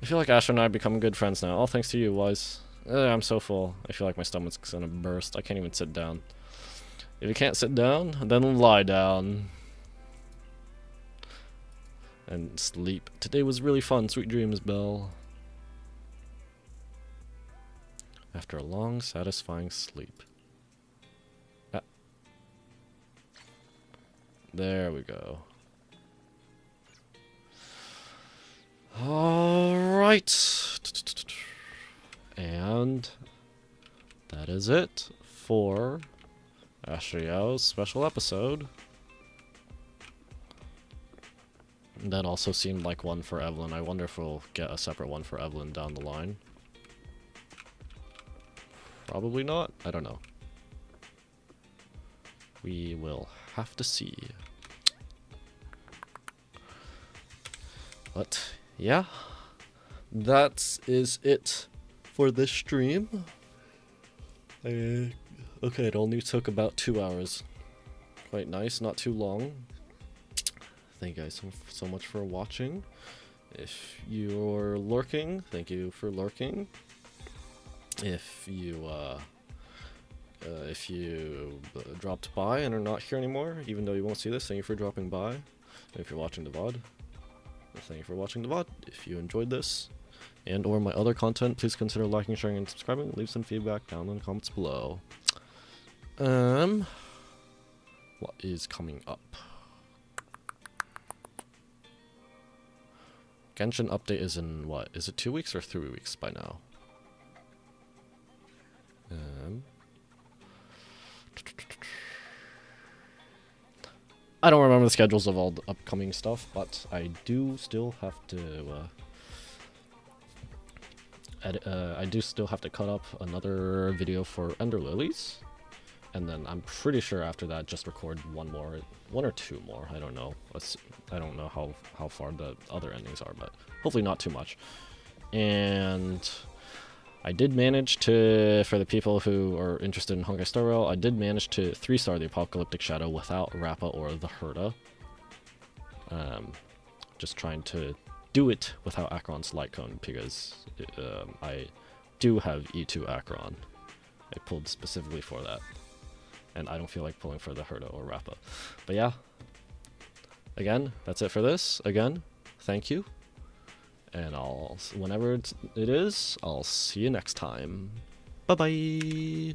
[SPEAKER 1] I feel like Astra and I are becoming good friends now. All thanks to you, Wise. I'm so full. I feel like my stomach's gonna burst. I can't even sit down. If you can't sit down, then lie down. And sleep. Today was really fun. Sweet dreams, Belle. After a long, satisfying sleep. Ah. There we go. Alright. And that is it for Astra-nomical special episode. That also seemed like one for Evelyn. I wonder if we'll get a separate one for Evelyn down the line. Probably not. I don't know. We will have to see. But yeah, that is it for this stream. Okay, it only took about 2 hours. Quite nice, not too long. Thank you guys so much for watching. If you're lurking, thank you for lurking. If you If you dropped by and are not here anymore, even though you won't see this, thank you for dropping by. And if you're watching the VOD, thank you for watching the VOD. If you enjoyed this and or my other content, please consider liking, sharing, and subscribing. Leave some feedback down in the comments below. What is coming up? Genshin update is in what? Is it 2 weeks or 3 weeks by now? I don't remember the schedules of all the upcoming stuff, but I do still have to I do still have to cut up another video for Ender Lilies, and then I'm pretty sure after that just record one or two more. I don't know. I don't know how far the other endings are, but hopefully not too much. And I did manage to, for the people who are interested in Honkai Star Rail, I did manage to 3-star the Apocalyptic Shadow without Rappa or the Herda. Just trying to do it without Acheron's Light Cone because I do have E2 Acheron. I pulled specifically for that. And I don't feel like pulling for the Herda or Rappa. But yeah. Again, that's it for this. Again, thank you. And whenever it is, I'll see you next time. Bye-bye!